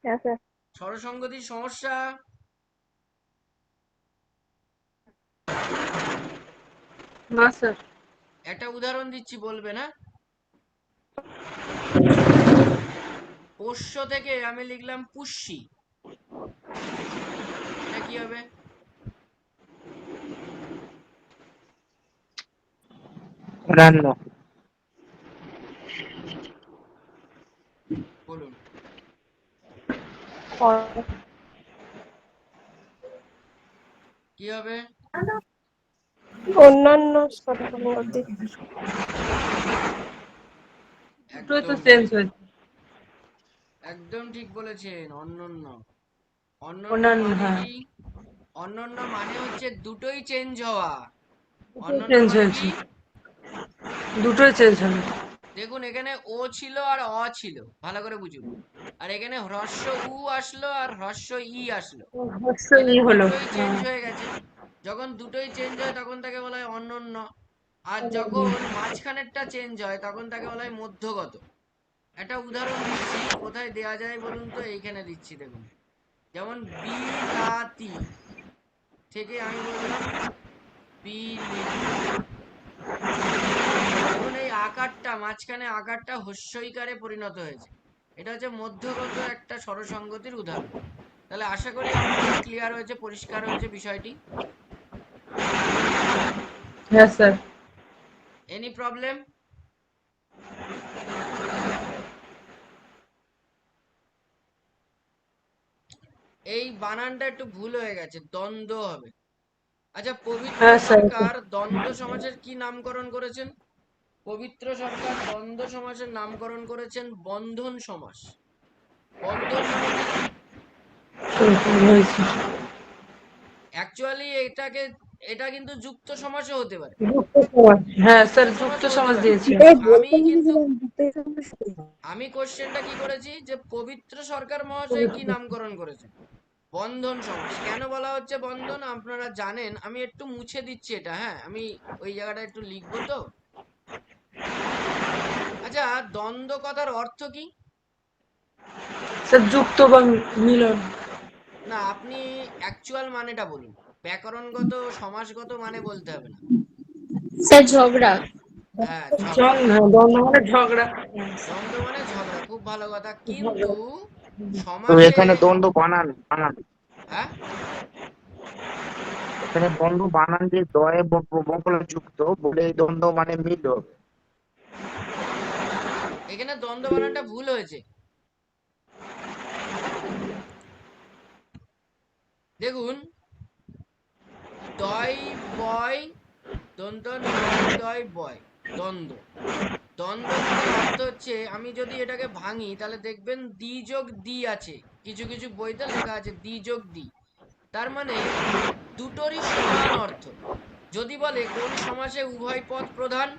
হ্যাঁ স্যার। স্বরসঙ্গতির সমস্যা? না স্যার। একটা উদাহরণ দিচ্ছি, বলবেন, হ্যাঁ? পোষ্য থেকে আমি লিখলাম পুষ্যি, এটা কি হবে? বলুন। কি হবে? অন্যান্য স্বরসঙ্গতি। দুটোই তো একদম চেঞ্জ ঠিক, হয়েছে। একদম ঠিক বলেছেন। অন্যান্য, অন্যান্য অন্যান্য, মানে হ্যাঁ কি? অন্যান্য মানে হচ্ছে দুটোই চেঞ্জ হওয়া। দুটোই অন্যান্য চেঞ্জ মানে হয়েছে, কি? দুটোই চেঞ্জ হবে। দেখুন, এখানে ও ছিল আর অ ছিল, ভালো করে বুঝুন। আর এখানে হ্রস্ব উ আসলো আর হ্রস্ব ই আসলো, তাহলে অবশ্যই হলো, দুটোই চেঞ্জ হ্যাঁ। হয়ে গেছে। যখন দুটোই চেঞ্জ হয় তখন তাকে বলা হয় অনন্য। আর যখন মাঝখানেরটা চেঞ্জ হয় তখন তাকে বলা হয় মধ্যগত। একটা উদাহরণ দিচ্ছি, কোথায় দেয়া যায় বলুন তো? এইখানে দিচ্ছি, দেখুন। যেমন বিলাতি থেকে আমি বললাম বিলিতি। দেখুন এই আকারটা, মাঝখানে আকারটা হস্যইকারে পরিণত হয়েছে। এটা হচ্ছে মধ্যগত একটা স্বরসঙ্গতির উদাহরণ। তাহলে আশা করি আপনাদের ক্লিয়ার হয়েছে, পরিষ্কার হয়েছে বিষয়টি। হ্যাঁ স্যার। Any problem? এই বানানটা একটু ভুল হয়ে গেছে, দ্বন্দ্ব হবে। আচ্ছা, পবিত্র হ্যাঁ স্যার। সরকার দ্বন্দ্ব সমাসের কি নামকরণ করেছেন? পবিত্র সরকার দ্বন্দ্ব সমাসের নামকরণ করেছেন বন্ধন সমাস। বন্ধন মানে কি? হয়েছে। অ্যাকচুয়ালি এটা কিন্তু যুক্ত সমাসও হতে পারে, যুক্ত সমাজ, হ্যাঁ যুক্ত স্যার, যুক্ত সমাসও হতে সমাজ পারে। দিয়েছি। কিন্তু আমি কোশ্চেনটা কি করেছি, যে পবিত্র সরকার মহাশয় কি নামকরণ করেছেন? বন্ধন সমাস। কেন বলা হচ্ছে বন্ধন আপনারা জানেন, আমি একটু মুছে দিচ্ছি এটা, হ্যাঁ, আমি ওই জায়গাটা একটু লিখবো তো। আচ্ছা, দ্বন্দ্ব কথার অর্থ কি? স্যার যুক্ত বা মিলন। না, আপনি অ্যাকচুয়াল মানেটা বলুন, ব্যাকরণগত সমাসগত মানে বলতে হবে না। স্যার ঝগড়া। হ্যাঁ, জং, ঝগড়া। হ্যাঁ, দ্বন্দ্ব মানে ঝগড়া। দ্বন্দ্ব মানে ঝগড়া, খুব ভালো কথা। কিন্তু ঝগড়া। তো সমাসে, এখানে দ্বন্দ্ব বানান বানান হ্যাঁ, এখানে দ্বন্দ্ব বানান দিয়ে দয়ে বকলে যুক্ত বলে এই দ্বন্দ্ব মানে মিল হবে। এখানে দ্বন্দ্ব বানানটা ভুল হয়েছে। দেখুন, দয় বয় দন্ত নয় দয় বয়, দ্বন্দ্ব। দ্বন্দ্ব কথার অর্থ হচ্ছে, আমি যদি এটাকে ভাঙি তাহলে দেখবেন দ্বি যোগ দ্বি আছে, কিছু কিছু বইতে লেখা আছে দ্বি যোগ দ্বি। তার মানে দুটোরই সমান অর্থ। যদি বলে কোন সমাসে উভয় পদ প্রধান,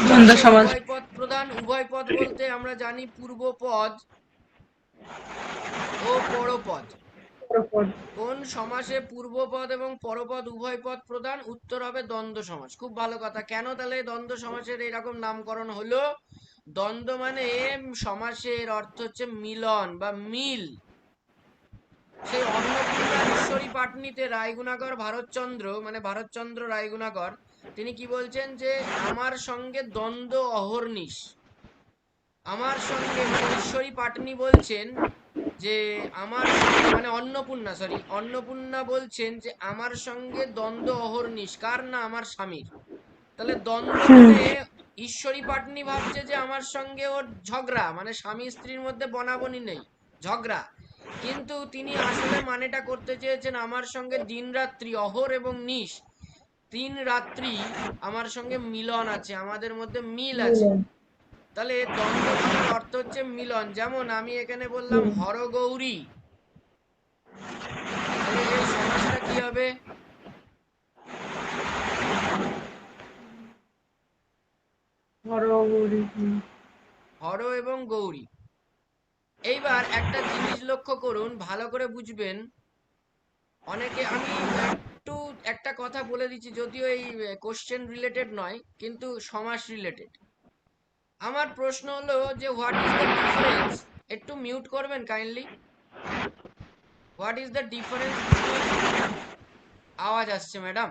কোন দ্বন্দ্ব পদে সমাজ। উভয় পদ প্রধান? উভয় পদ বলতে আমরা জানি পূর্ব পদ ও পরপদ। কোন সমাসে পূর্বপদ এবং পরপদ উভয় পদ প্রধান? উত্তর হবে দ্বন্দ্ব সমাস। খুব ভালো কথা। কেন তাহলে দ্বন্দ্ব সমাসের এরকম নামকরণ হলো? দ্বন্দ্ব মানে সমাসের অর্থ হচ্ছে মিলন বা মিল। সেই অন্নপূর্ণা ঈশ্বরী পাটনিতে রায়গুণাকর ভারতচন্দ্র, মানে ভারতচন্দ্র রায়গুণাকর, তিনি কি বলছেন, যে আমার সঙ্গে দ্বন্দ্ব অহর্নিশ। আমার সঙ্গে, মানে ঈশ্বরী পাটনি বলছেন যে আমার সঙ্গে, মানে অন্নপূর্ণা বলছেন যে আমার সঙ্গে দ্বন্দ্ব অহর্নিশ। কার? না আমার স্বামীর। তাহলে দ্বন্দ্ব মানে ঈশ্বরী পাটনি ভাবছে যে আমার সঙ্গে ওর ঝগড়া, মানে স্বামী স্ত্রীর মধ্যে বনাবনি নেই, ঝগড়া। কিন্তু তিনি আসলে মানেটা করতে চেয়েছেন আমার সঙ্গে দিন রাত্রি, অহর এবং নিশ, 3 রাত্রি আমার সঙ্গে মিলন আছে, আমাদের মধ্যে মিল আছে। তাহলে দ্বন্দ্ব কথার অর্থ হচ্ছে মিলন। যেমন আমি এখানে বললাম হরগৌরী, তাহলে এই সমাসটা কি হবে? হর এবং গৌরী। এইবার একটা জিনিস লক্ষ্য করুন, ভালো করে বুঝবেন। অনেকে, আমি একটু একটা কথা বলে দিচ্ছি, যদিও এই কোশ্চেন রিলেটেড নয় কিন্তু সমাস রিলেটেড। আমার প্রশ্ন হলো যে হোয়াট ইজ দ্য ডিফারেন্স, একটু মিউট করবেন kindly. What is the difference between, আওয়াজ আসছে madam,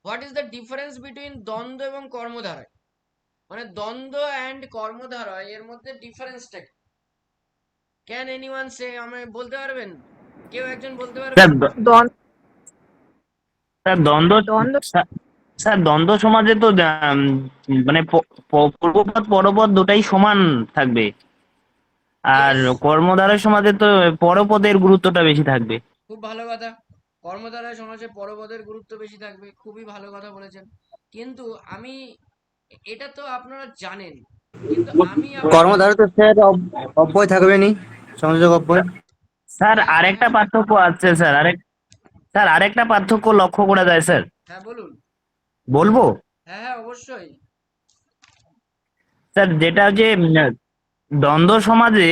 what is the difference between দ্বন্দ্ব এবং কর্মধারয়, মানে দ্বন্দ্ব অ্যান্ড কর্মধারয় এর মধ্যে ডিফারেন্সটা কি? ক্যান এনিওয়ান সে, আমি বলতে পারবেন? কেউ একজন বলতে পারবেন? স্যার দ্বন্দ্ব স্যার দ্বন্দ্ব দ্বন্দ্ব স্যার স্যার, দ্বন্দ্ব সমাজে তো মানে পূর্বপদ পরপদ দুটাই সমান থাকবে, আর ইয়েস, কর্মধারয় সমাজে তো পরপদের গুরুত্বটা বেশি থাকবে। খুব ভালো কথা। কর্মধারয় সমাজে পরপদের গুরুত্ব বেশি থাকবে, খুবই ভালো কথা বলেছেন। কিন্তু আমি, এটা তো আপনারা জানেন, কিন্তু আমি কর্মধারয় তো স্যার অব্যয় থাকবে নি, সংযোগ অব্যয়। স্যার হ্যাঁ আরেকটা হ্যাঁ পার্থক্য আছে স্যার, আরেকটা পার্থক্য লক্ষ্য করা যায় স্যার, হ্যাঁ বলুন। বলবো? হ্যাঁ হ্যাঁ অবশ্যই। স্যার যেটা যে দ্বন্দ্ব সমাজে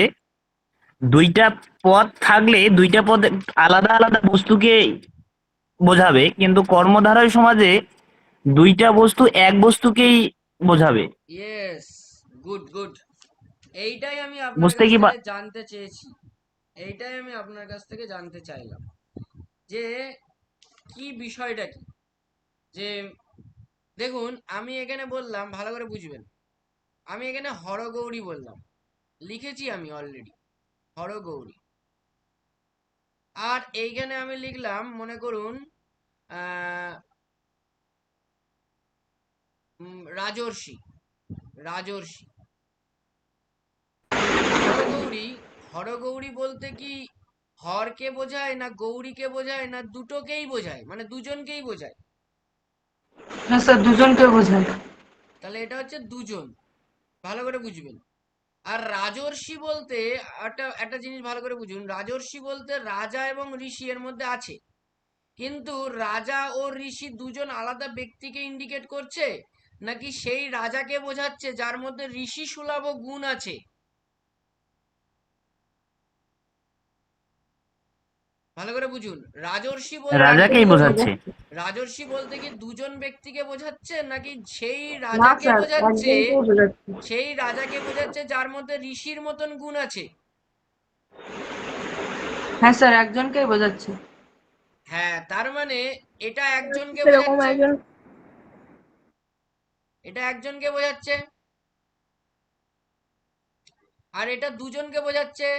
দুইটা পদ থাকলে দুইটা পদ আলাদা আলাদা বস্তুকে বোঝাবে, কিন্তু কর্মধারয় সমাজে দুইটা বস্তু এক বস্তুকেই বোঝাবে। Yes, good good. এইটাই আমি আপনার বুঝতে কাছ কি থেকে জানতে চেয়েছি, এইটাই আমি আপনার কাছ থেকে জানতে চাইলাম যে কি বিষয়টা কি। যে দেখুন, আমি এখানে বললাম, ভালো করে বুঝবেন, আমি এখানে হরগৌরী বললাম, লিখেছি আমি অলরেডি হরগৌরী। আর এইখানে আমি লিখলাম, মনে করুন আহ রাজর্ষি, রাজর্ষি। হরগৌরী, হরগৌরী বলতে কি হরকে বোঝায় না গৌরীকে বোঝায় না দুটোকেই বোঝায়, মানে দুজনকেই বোঝায়? হ্যাঁ স্যার, দুজনকে বোঝায়। তাহলে এটা হচ্ছে দুজন, ভালো করে বুঝবেন। আর রাজর্ষি বলতে একটা একটা জিনিস ভালো করে বুঝুন, রাজর্ষি বলতে রাজা এবং ঋষি এর মধ্যে আছে, কিন্তু রাজা ও ঋষি দুজন আলাদা ব্যক্তিকে ইন্ডিকেট করছে, নাকি সেই রাজাকে বোঝাচ্ছে যার মধ্যে ঋষি সুলভ গুণ আছে? ভালো করে বুঝুন, রাজর্ষি বলতে রাজাকেই বোঝাচ্ছে। রাজর্ষি বলতে কি দুজন ব্যক্তিকে বোঝাচ্ছে, নাকি সেই না রাজাকে স্যার, বোঝাচ্ছে, একজনকেই বোঝাচ্ছে। সেই রাজাকে বোঝাচ্ছে যার মধ্যে ঋষির মতন গুণ আছে? হ্যাঁ স্যার, একজনকেই বোঝাচ্ছে। হ্যাঁ, তার মানে এটা একজনকে সেরকম বোঝাচ্ছে, একজন এটা একজনকে বোঝাচ্ছে, আর এটা দুজনকে বোঝাচ্ছে।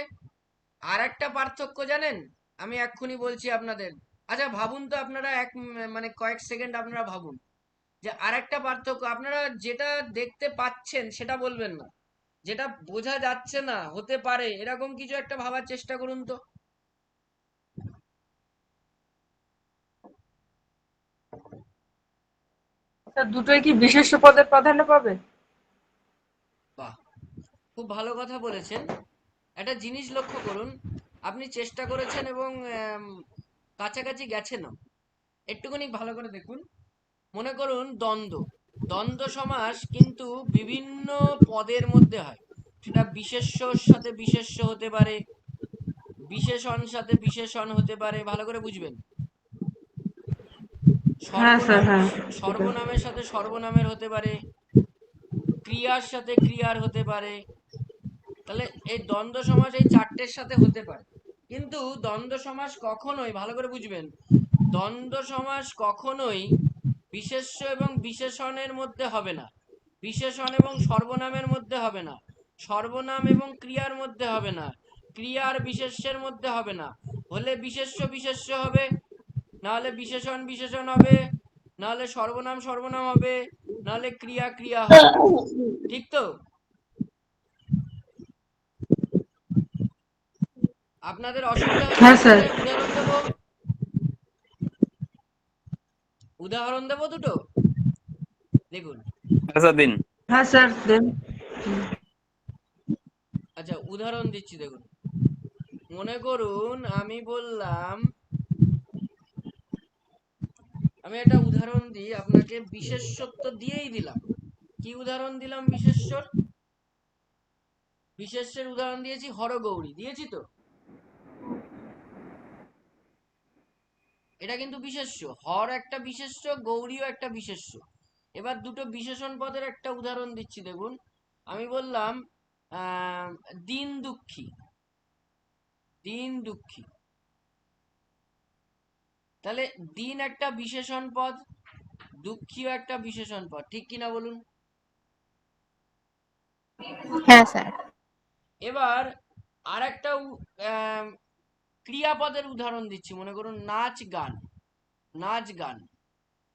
আর একটা পার্থক্য জানেন? আমি এক্ষুনি বলছি আপনাদের। আচ্ছা ভাবুন তো, আপনারা মানে কয়েক সেকেন্ড আপনারা ভাবুন যে আর একটা পার্থক্য, আপনারা যেটা দেখতে পাচ্ছেন সেটা বলবেন না, যেটা বোঝা যাচ্ছে না, হতে পারে এরকম কিছু একটা ভাবার চেষ্টা করুন তো। স্যার, দুটোই কি বিশেষ্য পদে প্রাধান্য পাবে? বাহ, খুব ভালো কথা বলেছেন। একটা জিনিস লক্ষ্য করুন, আপনি চেষ্টা করেছেন এবং কাছাকাছি গেছেনও, একটুখানি ভালো করে দেখুন। মনে করুন দ্বন্দ্ব, দ্বন্দ্ব সমাস কিন্তু বিভিন্ন পদের মধ্যে হয়, সেটা বিশেষ্যর সাথে বিশেষ্য হতে পারে, বিশেষণ সাথে বিশেষণ হতে পারে, ভালো করে বুঝবেন। হ্যাঁ স্যার, সর্বনাম, হ্যাঁ। সর্বনামের সাথে সর্বনামের হতে পারে, ক্রিয়ার সাথে ক্রিয়ার হতে পারে। তাহলে এই দ্বন্দ্ব সমাস এই চারটের সাথে হতে পারে, কিন্তু দ্বন্দ্ব সমাস কখনোই, ভালো করে বুঝবেন, দ্বন্দ্ব সমাস কখনোই বিশেষ্য এবং বিশেষণের মধ্যে হবে না, বিশেষণ এবং সর্বনামের মধ্যে হবে না, সর্বনাম এবং ক্রিয়ার মধ্যে হবে না, ক্রিয়ার বিশেষ্যের মধ্যে হবে না। হলে বিশেষ্য বিশেষ্য হবে, নাহলে বিশেষণ বিশেষণ হবে, নাহলে সর্বনাম সর্বনাম হবে, নাহলে ক্রিয়া ক্রিয়া হবে। ঠিক তো? আপনাদের অসুবিধা হচ্ছে হ্যাঁ আমি স্যার। এখানে উদাহরণ দেবো, উদাহরণ দেবো দুটো, দেখুন। দিন। হ্যাঁ স্যার, দেন। আচ্ছা উদাহরণ দিচ্ছি, দেখুন। মনে করুন আমি বললাম, আমি একটা উদাহরণ দিই আপনাকে, বিশেষ্যত্ব দিয়েই দিলাম। কি উদাহরণ দিলাম বিশেষ্যর? বিশেষ্যের উদাহরণ দিয়েছি হরগৌরী, দিয়েছি তো? এটা কিন্তু বিশেষ্য, হর একটা বিশেষ্য, গৌরীও একটা বিশেষ্য। এবার দুটো বিশেষণ পদের একটা উদাহরণ দিচ্ছি দেখুন। আমি বললাম দিন দুঃখী, দিন দুঃখী, তাহলে দিন একটা বিশেষণ পদ, দুঃখীও একটা বিশেষণ পদ, ঠিক কিনা বলুন? হ্যাঁ স্যার। এবার আর একটা ক্রিয়াপদের উদাহরণ দিচ্ছি, মনে করুন নাচ গান, নাচ গান,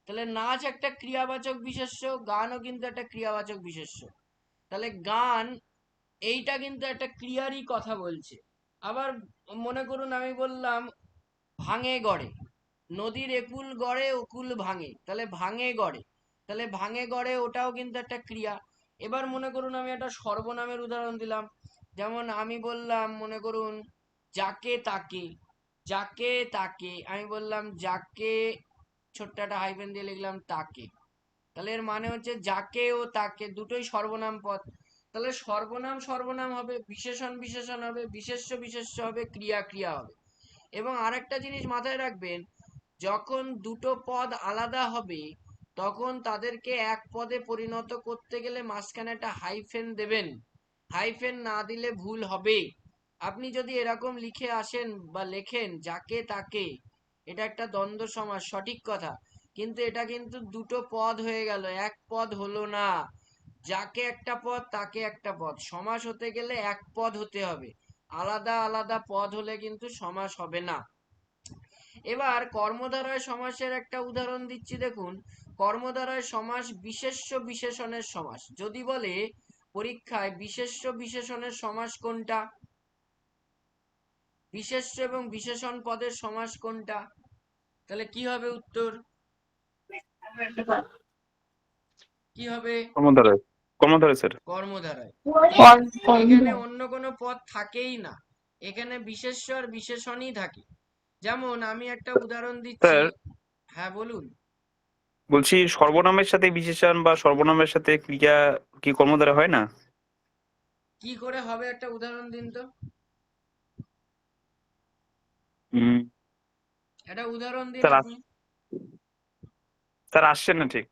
তাহলে নাচ একটা ক্রিয়াবাচক বিশেষ্য, গানও কিন্তু একটা ক্রিয়াবাচক বিশেষ্য। তাহলে গান এইটা কিন্তু একটা ক্রিয়ারই কথা বলছে। আবার মনে করুন আমি বললাম ভাঙে গড়ে, নদীর একুল গড়ে ওকুল ভাঙে, তাহলে ভাঙে গড়ে, তাহলে ভাঙে গড়ে ওটাও কিন্তু একটা ক্রিয়া। এবার মনে করুন আমি একটা সর্বনামের উদাহরণ দিলাম, যেমন আমি বললাম মনে করুন যাকে তাকে, যাকে তাকে, আমি বললাম যাকে, ছোট্ট একটা হাইফেন দিয়ে লিখলাম তাকে, তাহলে এর মানে হচ্ছে যাকে ও তাকে দুটোই সর্বনাম পদ। তাহলে সর্বনাম সর্বনাম হবে, বিশেষণ বিশেষণ হবে, বিশেষ্য বিশেষ্য হবে, ক্রিয়া ক্রিয়া হবে। এবং আরেকটা জিনিস মাথায় রাখবেন, যখন দুটো পদ আলাদা হবে তখন তাদেরকে এক পদে পরিণত করতে গেলে মাঝখানে একটা হাইফেন দেবেন, হাইফেন না দিলে ভুল হবে। আপনি যদি এরকম লিখে আসেন বা লেখেন যাকে তাকে, এটা একটা দ্বন্দ্ব সমাস, সঠিক কথা, কিন্তু এটা কিন্তু দুটো পদ হয়ে গেল, এক পদ হলো না। যাকে একটা পদ, তাকে একটা পদ, সমাস হতে গেলে এক পদ হতে হবে, আলাদা আলাদা পদ হলে কিন্তু সমাস হবে না। এবার কর্মধারয় সমাসের একটা উদাহরণ দিচ্ছি দেখুন। কর্মধারয় সমাস বিশেষ্য বিশেষণের সমাস। যদি বলে পরীক্ষায় বিশেষ্য বিশেষণের সমাস কোনটা, বিশেষ্য এবং বিশেষণ পদের সমাস কোনটা, তাহলে কি হবে উত্তর? কি হবে? কর্মধারয়, কর্মধারয় স্যার। কর্মধারয়। কর্ম এখানে অন্য কোনো পদ থাকেই না, এখানে বিশেষ্য আর বিশেষণই থাকে। যেমন আমি একটা উদাহরণ দিচ্ছি। স্যার হ্যাঁ বলুন। বলছি সর্বনামের সাথে বিশেষণ বা সর্বনামের সাথে ক্রিয়া কি কর্মধারয় হয় না? কি করে হবে একটা উদাহরণ দিন তো, একটা উদাহরণ দিন স্যার আপনি। স্যার আসছে না ঠিক।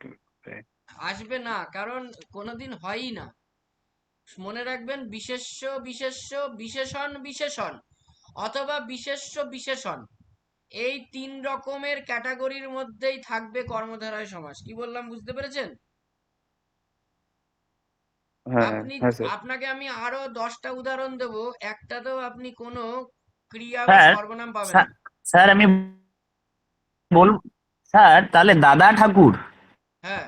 আসবে না, কারণ কোনোদিন হয়ই না। মনে রাখবেন বিশেষ্য বিশেষ্য বিশেষণ বিশেষণ অথবা বিশেষ্য বিশেষণ, এই তিন রকমের ক্যাটাগরির মধ্যেই থাকবে কর্মধারয় সমাস। কি বললাম বুঝতে পেরেছেন? হ্যাঁ আপনি, হ্যাঁ স্যার। আপনাকে আমি আরো 10টা উদাহরণ দেব, একটাতেও আপনি কোনো ক্রিয়া বা স্যার, সর্বনাম পাবেন স্যার না। স্যার, আমি বল স্যার, তাহলে দাদা ঠাকুর, হ্যাঁ,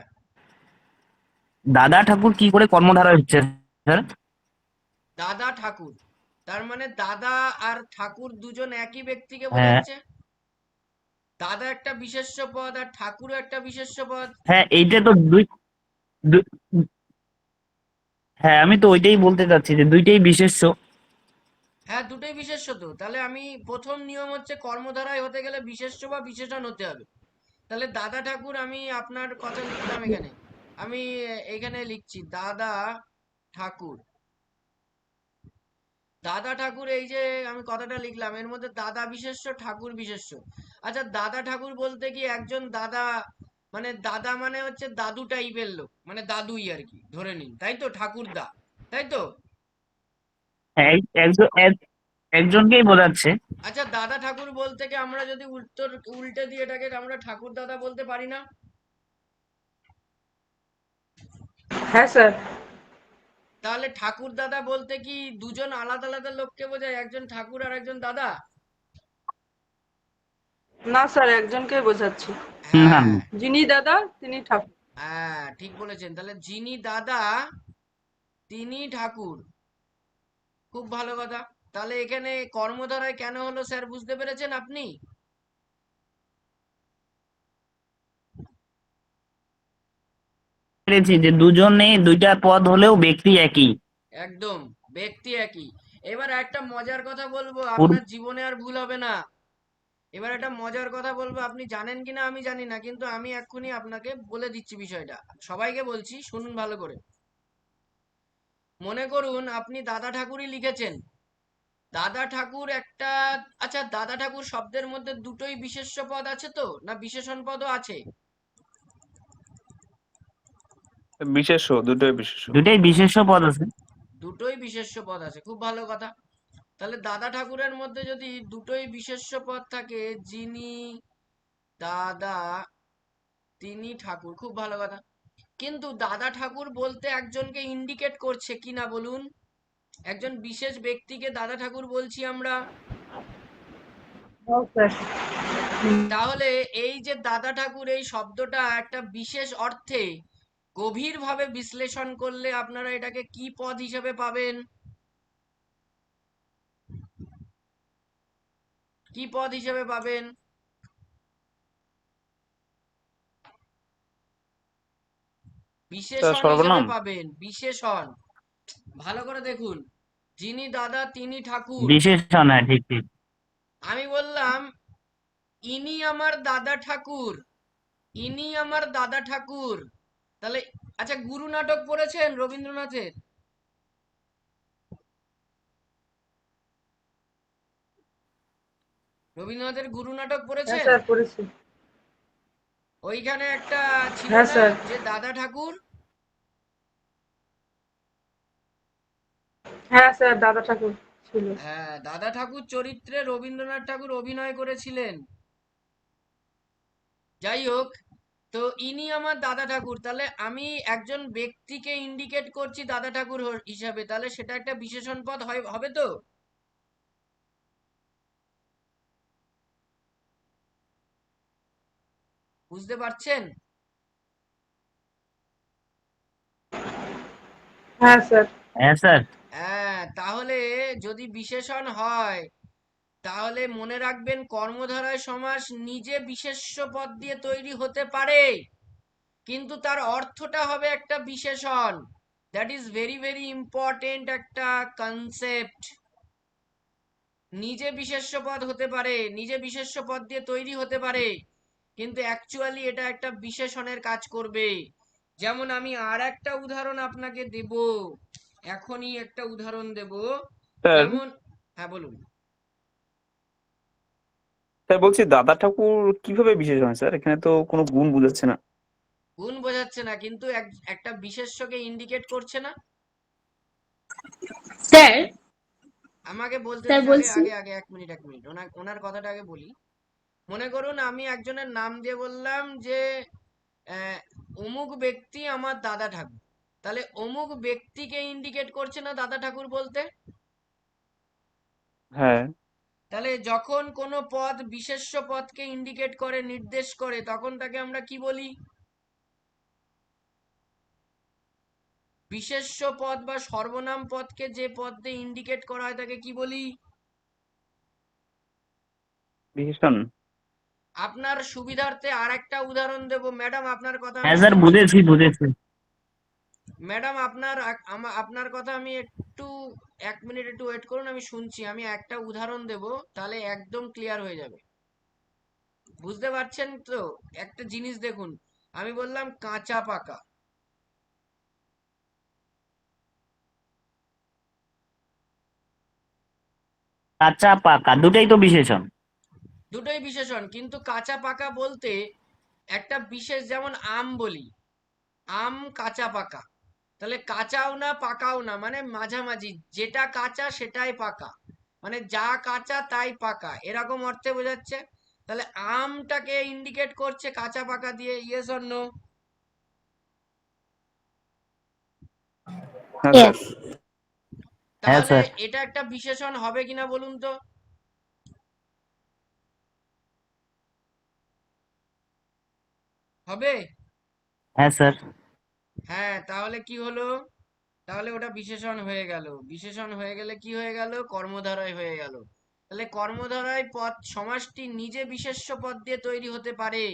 দাদা ঠাকুর কি করে কর্মধারয় হচ্ছে স্যার? দাদা ঠাকুর, তার মানে দাদা আর ঠাকুর দুজন একই ব্যক্তিকে হ্যাঁ বোঝাচ্ছে। দাদা একটা বিশেষ্য পদ আর ঠাকুরও একটা বিশেষ্য পদ। হ্যাঁ, এইটা তো দুই- হ্যাঁ, আমি তো ওইটাই বলতে চাচ্ছি যে দুইটাই বিশেষ্য। হ্যাঁ, দুটোই বিশেষ্য তো। তাহলে আমি প্রথম নিয়ম হচ্ছে কর্মধারায় হতে গেলে বিশেষ্য বা বিশেষণ হতে হবে। তাহলে দাদা ঠাকুর, আমি আপনার কথা লিখলাম এখানে, আমি এখানে লিখছি দাদা ঠাকুর। দাদা ঠাকুর, এই যে আমি কথাটা লিখলাম, এর মধ্যে দাদা বিশেষ্য ঠাকুর বিশেষ্য। আচ্ছা, দাদা ঠাকুর বলতে কি একজন দাদা, মানে দাদা মানে হচ্ছে দাদু টাইপের লোক, মানে দাদুই আর কি ধরে নিন, তাই তো? ঠাকুরদা, তাই তো? হ্যাঁ, একজনকেই বোঝাচ্ছে। আচ্ছা, দাদা ঠাকুর বলতে কি আমরা যদি উল্টে দিয়ে এটাকে আমরা ঠাকুর দাদা বলতে পারি না? হ্যাঁ স্যার। তাহলে ঠাকুর দাদা বলতে কি দুজন আলাদা আলাদা লোককে বোঝায়, একজন ঠাকুর আর একজন দাদা? না স্যার, একজনকেই বোঝাচ্ছি। না, হ্যাঁ, যিনি দাদা তিনি ঠাকুর। হ্যাঁ ঠিক বলেছেন। তাহলে যিনি দাদা তিনি ঠাকুর, খুব ভালো কথা। তাহলে এখানে কর্মধারায় কেন হলো স্যার, বুঝতে পেরেছেন আপনি? পেরেছি যে দুজনে দুইটা পদ হলেও ব্যক্তি একই। একদম, ব্যক্তি একই। এবার একটা মজার কথা বলবো, পুর- আপনার জীবনে আর ভুল হবে না। এবার একটা মজার কথা বলবো, আপনি জানেন কিনা আমি জানি না, কিন্তু আমি এক্ষুনি আপনাকে বলে দিচ্ছি বিষয়টা, সবাইকে বলছি শুনুন ভালো করে। মনে করুন আপনি দাদা ঠাকুরই লিখেছেন, দাদা ঠাকুর একটা, আচ্ছা দাদা ঠাকুর শব্দের মধ্যে দুটোই বিশেষ্য পদ আছে তো, না বিশেষণ পদও আছে? বিশেষ্য, দুটোই বিশেষ্য। দুটাই বিশেষ্য পদ আছে। দুটোই বিশেষ্য পদ আছে, খুব ভালো কথা। তাহলে দাদা ঠাকুরের মধ্যে যদি দুটোই বিশেষ্য পদ থাকে, যিনি দাদা তিনি ঠাকুর, খুব ভালো কথা। কিন্তু দাদা ঠাকুর বলতে একজনকে ইন্ডিকেট করছে কিনা বলুন? একজন বিশেষ ব্যক্তিকে দাদা ঠাকুর বলছি আমরা। তাহলে এই যে দাদা ঠাকুর এই শব্দটা একটা বিশেষ অর্থে গভীরভাবে বিশ্লেষণ করলে আপনারা এটাকে কি পদ হিসেবে পাবেন? কি পদ হিসেবে পাবেন? বিশেষণ হিসেবে সর্বনাম। পাবেন, বিশেষণ। ভালো করে দেখুন, যিনি দাদা তিনি ঠাকুর। বিশেষণ, হ্যাঁ ঠিক ঠিক। আমি বললাম ইনি আমার দাদা ঠাকুর, ইনি আমার দাদা ঠাকুর। তাহলে আচ্ছা, গুরু নাটক পড়েছেন রবীন্দ্রনাথের? রবীন্দ্রনাথের গুরু নাটক হ্যাঁ পড়েছেন? স্যার পড়েছি। ওইখানে একটা ছিল হ্যাঁ না স্যার। যে দাদা ঠাকুর? হ্যাঁ স্যার দাদা ঠাকুর ছিল। হ্যাঁ, দাদা ঠাকুর চরিত্রে রবীন্দ্রনাথ ঠাকুর অভিনয় করেছিলেন। যাই হোক, তো ইনি আমার দাদা ঠাকুর, তাহলে আমি একজন ব্যক্তিকে ইন্ডিকেট করছি দাদা ঠাকুর হিসাবে, তাহলে সেটা একটা বিশেষণ পদ হবে তো? বুঝতে পারছেন? হ্যাঁ স্যার। হ্যাঁ স্যার। হ্যাঁ, তাহলে যদি বিশেষণ হয় তাহলে মনে রাখবেন কর্মধারয় সমাস নিজে বিশেষ্য পদ দিয়ে তৈরি হতে পারে, কিন্তু তার অর্থটা হবে একটা বিশেষণ। That is very very important একটা কনসেপ্ট। নিজে বিশেষ্য পদ হতে পারে, নিজে বিশেষ্য পদ দিয়ে তৈরি হতে পারে, কিন্তু অ্যাকচুয়ালি এটা একটা বিশেষণের কাজ করবে। যেমন আমি আর একটা উদাহরণ আপনাকে দেব, এখনই একটা উদাহরণ দেব। স্যার, যেমন, হ্যাঁ বলুন। স্যার বলছি দাদা ঠাকুর কিভাবে বিশেষণ হয় স্যার? এখানে তো কোনো গুণ বোঝাচ্ছে না। গুণ বোঝাচ্ছে না, কিন্তু একটা বিশেষ্যকে ইন্ডিকেট করছে না। স্যার আমাকে বলতে স্যার দিন, আগে বলছি। আগে আগে 1 মিনিট 1 মিনিট, ওনার কথাটা আগে বলি। মনে করুন আমি একজনের নাম দিয়ে বললাম যে আহ, অমুক ব্যক্তি আমার দাদা ঠাকুর, তাহলে অমুক ব্যক্তিকে ইন্ডিকেট করছে না দাদা ঠাকুর বলতে? হ্যাঁ। তাহলে যখন কোনো পদ বিশেষ্য পদকে ইন্ডিকেট করে, নির্দেশ করে, তখন তাকে আমরা কি বলি? বিশেষ্য পদ বা সর্বনাম পদকে যে পদ দিয়ে ইন্ডিকেট করা হয় তাকে কি বলি? বিশেষণ। আপনার সুবিধার্থে আর একটা উদাহরণ দেব। ম্যাডাম আপনার কথা হ্যাঁ আমি স্যার, শুনছি। বুঝেছি বুঝেছি। ম্যাডাম আপনার কথা আমি একটু 1 মিনিট একটু ওয়েট করুন, আমি শুনছি। আমি একটা উদাহরণ দেব, তাহলে একদম ক্লিয়ার হয়ে যাবে। বুঝতে পারছেন তো? একটা জিনিস দেখুন, আমি বললাম কাঁচা পাকা, কাঁচা পাকা দুটাই তো বিশেষণ। দুটোই বিশেষণ, কিন্তু কাঁচা পাকা বলতে একটা বিশেষ, যেমন আম বলি, আম কাঁচা পাকা। তাহলে কাঁচাও না পাকাও না, মানে মাঝামাঝি, যেটা কাঁচা সেটাই পাকা, মানে যা কাঁচা তাই পাকা, এরকম অর্থে বোঝাচ্ছে। তাহলে আমটাকে ইন্ডিকেট করছে কাঁচা পাকা দিয়ে, ইয়েস অর নো? হ্যাঁ স্যার। Yes. হ্যাঁ তাহলে স্যার। এটা একটা বিশেষণ হবে কিনা বলুন তো? হবে? হ্যাঁ স্যার। হ্যাঁ, তাহলে কি হলো? তাহলে ওটা বিশেষণ হয়ে গেল। বিশেষণ হয়ে গেলে কি হয়ে গেল? কর্মধারয় হয়ে গেল। তাহলে কর্মধারয় পদ সমাসটি নিজে বিশেষ্য পদ দিয়ে তৈরি হতে পারে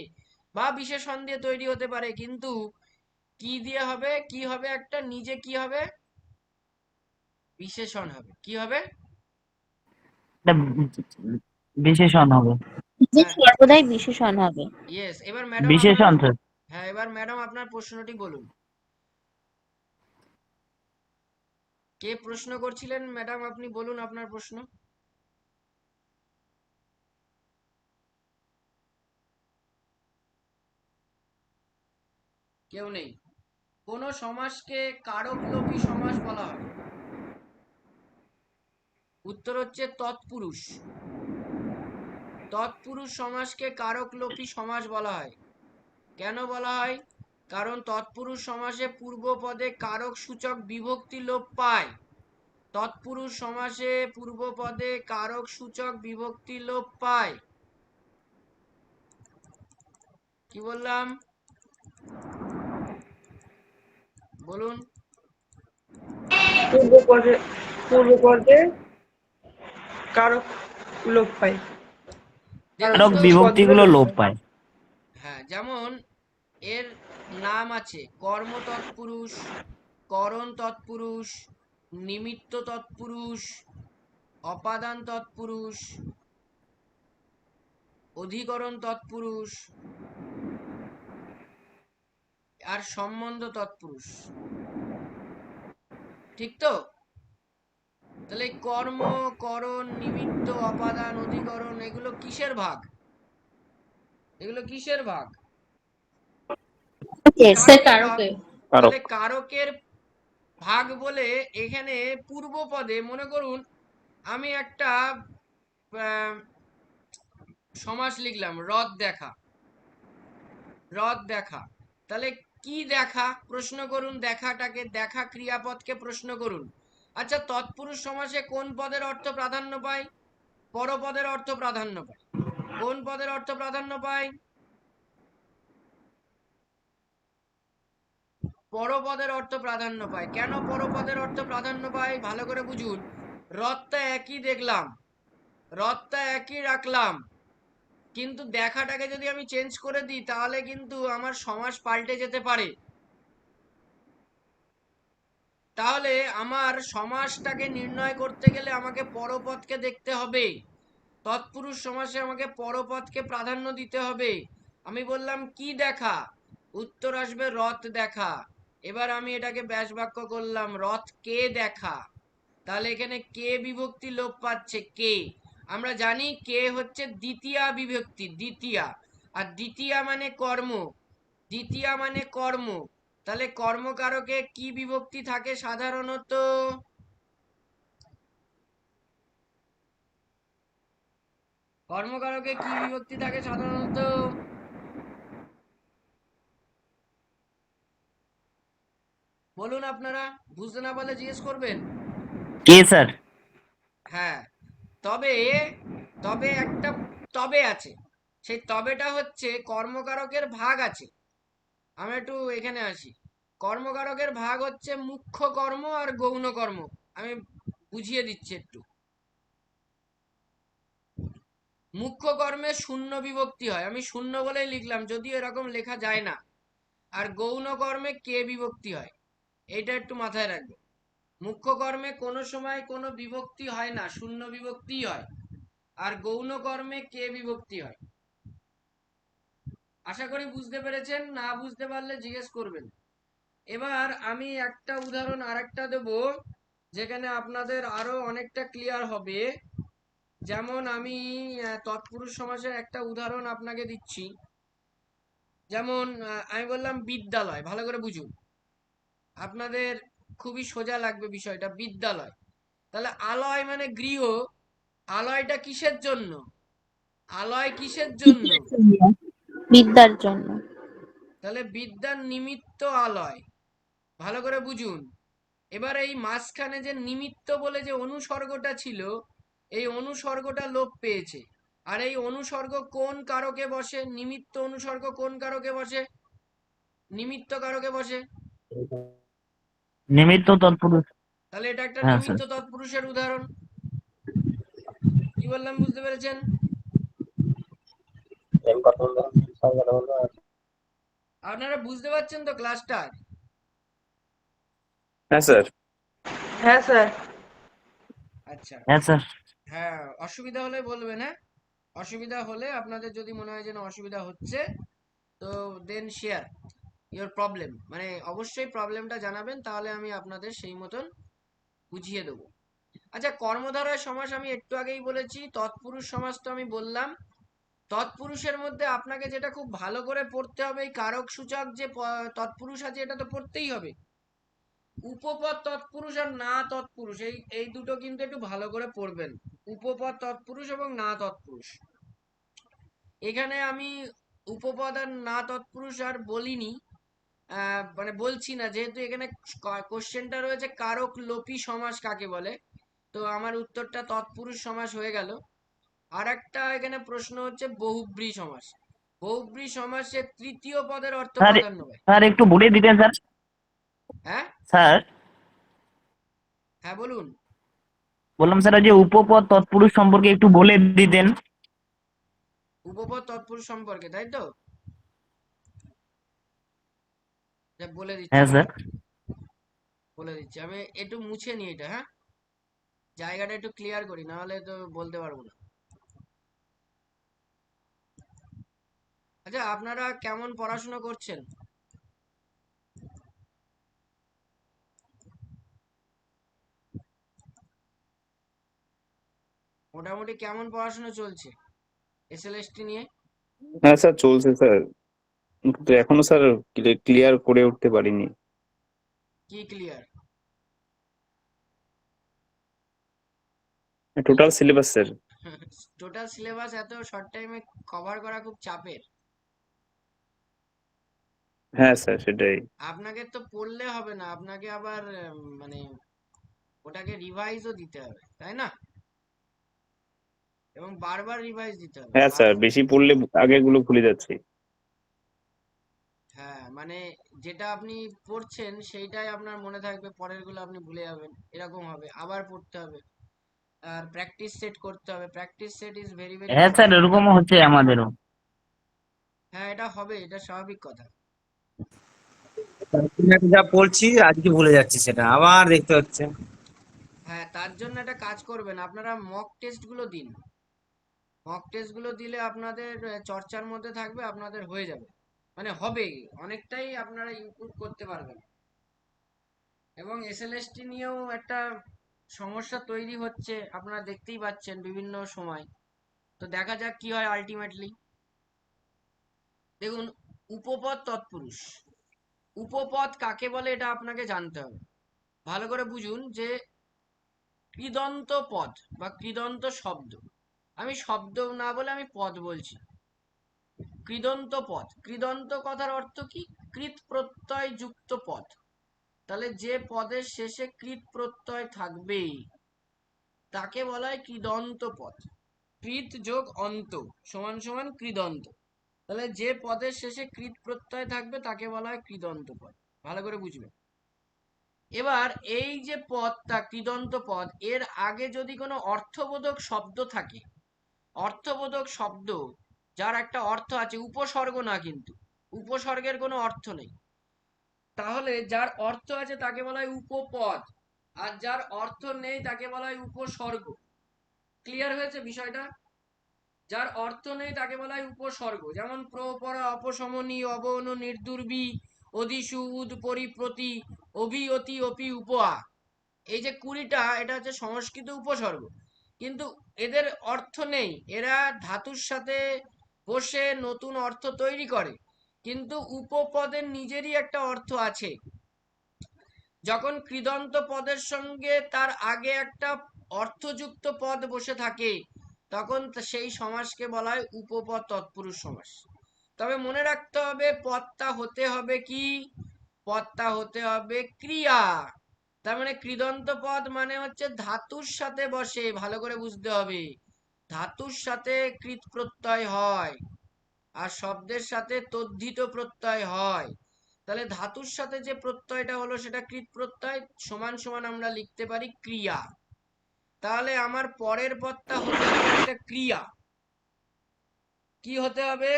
বা বিশেষণ দিয়ে তৈরি হতে পারে, কিন্তু কি দিয়ে হবে? কি হবে? একটা নিজে কি হবে? বিশেষণ হবে। কি হবে? এটা বিশেষণ হবে। যে হ্যাঁ, সর্বদাই বিশেষণ হবে। ইয়েস। এবার ম্যাডাম আপনার, বিশেষণ স্যার। হ্যাঁ এবার ম্যাডাম আপনার প্রশ্নটি বলুন। কে প্রশ্ন করছিলেন ম্যাডাম? আপনি বলুন আপনার প্রশ্ন। কেউ নেই। কোন সমাসকে কারকলোপী সমাস বলা হয়? উত্তর হচ্ছে তৎপুরুষ। তৎপুরুষ সমাসকে কারকলোপী সমাস বলা হয়। কেন বলা হয়? কারণ তৎপুরুষ সমাসে পূর্বপদে কারক সূচক বিভক্তি লোপ পায়। তৎপুরুষ সমাসে পূর্বপদে কারক সূচক বিভক্তি লোপ পায়। কি বললাম বলুন? পূর্বপদে কারক লোপ পায়। কারক বিভক্তিগুলো লোপ পায়। হ্যাঁ, যেমন এর নাম আছে কর্ম তৎপুরুষ, করণ তৎপুরুষ, নিমিত্ত তৎপুরুষ, অপাদান তৎপুরুষ, অধিকরণ তৎপুরুষ আর সম্বন্ধ তৎপুরুষ। ঠিক তো? তাহলে কর্ম, করণ, নিমিত্ত, অপাদান, অধিকরণ এগুলো কিসের ভাগ? এগুলো কিসের ভাগ? কারকের ভাগ। তাহলে কারকের ভাগ বলে এখানে পূর্বপদে মনে করুন আমি একটা সমাস লিখলাম, হ্রদ দেখা। হ্রদ দেখা, তাহলে কি দেখা প্রশ্ন করুন, দেখাটাকে, দেখা ক্রিয়াপদকে প্রশ্ন করুন। আচ্ছা, তৎপুরুষ সমাসে কোন পদের অর্থ প্রাধান্য পায়? পরপদের অর্থ প্রাধান্য পায়। কোন পদের অর্থ প্রাধান্য পায়? পরপদের অর্থ প্রাধান্য পায়। কেন পরপদের অর্থ প্রাধান্য পায় ভালো করে বুঝুন। হ্রদটা একই দেখলাম, হ্রদটা একই রাখলাম, কিন্তু দেখাটাকে যদি আমি চেঞ্জ করে দিই তাহলে কিন্তু আমার সমাস পাল্টে যেতে পারে। তাহলে আমার সমাসটাকে নির্ণয় করতে গেলে আমাকে পরপদকে দেখতে হবে। তৎপুরুষ সমাসে আমাকে পরপদকে প্রাধান্য দিতে হবে। আমি বললাম কি দেখা, উত্তর আসবে রথ দেখা। এবার আমি এটাকে ব্যাস বাক্য করলাম, রথ কে দেখা। তাহলে এখানে কে বিভক্তি লোপ পাচ্ছে, কে। আমরা জানি কে হচ্ছে দ্বিতীয়া বিভক্তি, দ্বিতীয়া। আর দ্বিতীয়া মানে কর্ম, দ্বিতীয়া মানে কর্ম। তাহলে কর্মকারকে কি বিভক্তি থাকে সাধারণত? কর্মকারকে কি বিভক্তি থাকে সাধারণত? বলুন আপনারা, বুঝতে না পারলে জিজ্ঞেস করবেন। কে স্যার? হ্যাঁ, তবে তবে একটা তবে আছে। সেই তবেটা হচ্ছে কর্মকারকের ভাগ আছে। আমরা একটু এখানে আসি। কর্মকারকের ভাগ হচ্ছে মুখ্য কর্ম আর গৌণ কর্ম। আমি বুঝিয়ে দিচ্ছি একটু। মুখ্য কর্মে শূন্য বিভক্তি হয়, আমি শূন্য বলেই লিখলাম, যদিও এরকম লেখা যায় না। আর গৌণ কর্মে কে বিভক্তি হয়, এটা একটু মাথায় রাখবে। মুখ্য কর্মে কোনো সময় কোনো বিভক্তি হয় না, শূন্য বিভক্তি হয়। আর গৌণ কর্মে কে বিভক্তি হয়। আশা করি বুঝতে পেরেছেন, না বুঝতে পারলে জিজ্ঞেস করবেন। এবার আমি একটা উদাহরণ আরেকটা দেব, যেখানে আপনাদের আরো অনেকটা ক্লিয়ার হবে। যেমন আমি তৎপুরুষ সমাসের একটা উদাহরণ আপনাকে দিচ্ছি। যেমন আমি বললাম বিদ্যালয়, ভালো করে বুঝুন, আপনাদের খুবই সোজা লাগবে বিষয়টা। বিদ্যালয়, তাহলে আলয় মানে গৃহ। আলয়টা কিসের জন্য? আলয় কিসের জন্য? বিদ্যার জন্য। তাহলে বিদ্যার নিমিত্ত আলয়, ভালো করে বুঝুন। এবার এই মাঝখানে যে নিমিত্ত বলে যে অনুসর্গটা ছিল, এই অনুসর্গটা লোপ পেয়েছে। আর এই অনুসর্গ কোন কারকে বসে? নিমিত্ত অনুসর্গ কোন কারকে বসে? নিমিত্ত কারকে বসে। নিমিত্ত তৎপুরুষ। তাহলে এটা একটা হ্যাঁ স্যার। নিমিত্ত তৎপুরুষের উদাহরণ। কি বললাম বুঝতে পেরেছেন? আপনারা বুঝতে পারছেন তো ক্লাসটা? হ্যাঁ স্যার। হ্যাঁ স্যার। আচ্ছা, হ্যাঁ স্যার। হ্যাঁ, অসুবিধা হলে বলবেন। হ্যাঁ, অসুবিধা হলে, আপনাদের যদি মনে হয় যেন অসুবিধা হচ্ছে, তো দেন শেয়ার ইওর প্রবলেম, মানে অবশ্যই প্রবলেমটা জানাবেন, তাহলে আমি আপনাদের সেই মতন বুঝিয়ে দেবো। আচ্ছা, কর্মধারয় সমাস আমি একটু আগেই বলেছি, তৎপুরুষ সমাস তো আমি বললাম। তৎপুরুষের মধ্যে আপনাকে যেটা খুব ভালো করে পড়তে হবে, এই কারক সূচক যে তৎপুরুষ আছে এটা তো পড়তেই হবে। উপপদ তৎপুরুষ আর না তৎপুরুষ, এই দুটো কিন্তু একটু ভালো করে পড়বেন। উপপদ তৎপুরুষ এবং না তৎপুরুষ। এখানে আমি উপপদ আর না তৎপুরুষ আর বলিনি, মানে বলছি না, যেহেতু এখানে কোশ্চেনটা রয়েছে কারক লোপী সমাস কাকে বলে, তো আমার উত্তরটা তৎপুরুষ সমাস হয়ে গেল। আর একটা এখানে প্রশ্ন হচ্ছে বহুব্রী সমাস। বহুব্রী সমাসে তৃতীয় পদের অর্থ স্যার প্রাধান্য পায়। স্যার একটু বলে দিতেন স্যার। হ্যাঁ স্যার হ্যাঁ বলুন। বললাম স্যার, ওই যে উপপদ তৎপুরুষ সম্পর্কে একটু বলে দিতেন। উপপদ তৎপুরুষ সম্পর্কে, তাই তো? বলে দিচ্ছি, হ্যাঁ স্যার। বলে দিচ্ছি। আমি একটু মুছে নিই এটা, হ্যাঁ, জায়গাটা একটু ক্লিয়ার করি, না হলে তো বলতে পারবো না। আচ্ছা, আপনারা কেমন পড়াশোনা করছেন? মোটামুটি কেমন পড়াশোনা চলছে এসএলএসটি নিয়ে? হ্যাঁ স্যার, চলছে স্যার, কিন্তু এখনো স্যার ক্লিয়ার করে উঠতে পারিনি। কি clear? Total syllabus sir. Total syllabus এত শর্ট টাইমে কভার করা খুব চাপের। হ্যাঁ স্যার, সেটাই। আপনাকে তো পড়লে হবে না, আপনাকে আবার মানে ওটাকে রিভাইজও দিতে হবে, তাই না? এবং বারবার রিভাইজ দিতে হবে। হ্যাঁ স্যার, বেশি পড়লে আগেরগুলো ভুলে যাচ্ছি। হ্যাঁ, মানে যেটা আপনি পড়ছেন সেইটাই আপনার মনে থাকবে, পরের গুলো আপনি ভুলে যাবেন, এরকম হবে। আবার পড়তে হবে আর প্র্যাকটিস সেট করতে হবে। Practice set is very very হ্যাঁ স্যার, ইম্পর্টেন্ট। এরকমও হচ্ছে আমাদেরও। হ্যাঁ, এটা হবে, এটা স্বাভাবিক কথা। যা পড়ছি আজকে ভুলে যাচ্ছি, সেটা আবার দেখতে হচ্ছে। হ্যাঁ, তার জন্য একটা কাজ করবেন, আপনারা মক টেস্ট গুলো দিন। মক টেস্ট গুলো দিলে আপনাদের চর্চার মধ্যে থাকবে, আপনাদের হয়ে যাবে, মানে হবে, অনেকটাই আপনারা ইমপ্রুভ করতে পারবেন। এবং এসএলএসটি নিয়েও একটা সমস্যা তৈরি হচ্ছে, আপনারা দেখতেই পাচ্ছেন বিভিন্ন সময়। তো দেখা যাক কি হয় আলটিমেটলি। দেখুন, উপপদ তৎপুরুষ, উপপদ কাকে বলে এটা আপনাকে জানতে হবে। ভালো করে বুঝুন যে কৃদন্ত পদ বা কৃদন্ত শব্দ, আমি শব্দ না বলে আমি পদ বলছি। কৃদন্ত পদ, কৃদন্ত কথার অর্থ কি? কৃত প্রত্যয় যুক্ত পদ। তাহলে যে পদের শেষে কৃত প্রত্যয় থাকবে তাকে বলা হয় কৃদন্ত পদ। কৃত যোগ অন্ত সমান সমান কৃদন্ত। তাহলে যে পদের শেষে কৃত প্রত্যয় থাকবে তাকে বলা হয় কৃদন্ত পদ। ভালো করে বুঝবেন। এবার এই যে পদটা কৃদন্ত পদ, এর আগে যদি কোনো অর্থবোধক শব্দ থাকে, অর্থবোধক শব্দ যার একটা অর্থ আছে, উপসর্গ না, কিন্তু উপসর্গের কোনো অর্থ নেই, তাহলে যার অর্থ আছে তাকে বলা হয় উপপদ, আর যার অর্থ নেই তাকে বলা হয় উপসর্গ। ক্লিয়ার হয়েছে বিষয়টা? যার অর্থ নেই তাকে বলা হয় উপসর্গ। যেমন প্রপরা, অপশমনী, অবনু, নির্দুর্বি, অধিসু, উদ, পরিপ্রতি, অভি, অতি, অপি, উপা, এই যে 20টা, এটা হচ্ছে সংস্কৃত উপসর্গ, কিন্তু এদের অর্থ নেই। এরা ধাতুর সাথে বসে নতুন অর্থ তৈরি করে, কিন্তু উপপদের নিজেরই একটা অর্থ আছে। যখন কৃদন্ত পদের সঙ্গে তার আগে একটা অর্থযুক্ত পদ বসে থাকে তখন সেই সমাসকে বলা হয় উপপদ তৎপুরুষ সমাস। তবে মনে রাখতে হবে পদটা হতে হবে কি? পদটা হতে হবে ক্রিয়া। তার মানে কৃদন্ত পদ মানে হচ্ছে ধাতুর সাথে বসে, ভালো করে বুঝতে হবে, ধাতুর সাথে কৃত প্রত্যয় হয় আর শব্দের সাথে তদ্ধিত প্রত্যয় হয়। তাহলে ধাতুর সাথে যে প্রত্যয়টা হলো সেটা কৃত প্রত্যয়, সমান সমান আমরা লিখতে পারি ক্রিয়া। তাহলে আমার পরের পদটা হতে হবে একটা ক্রিয়া। কি হতে হবে?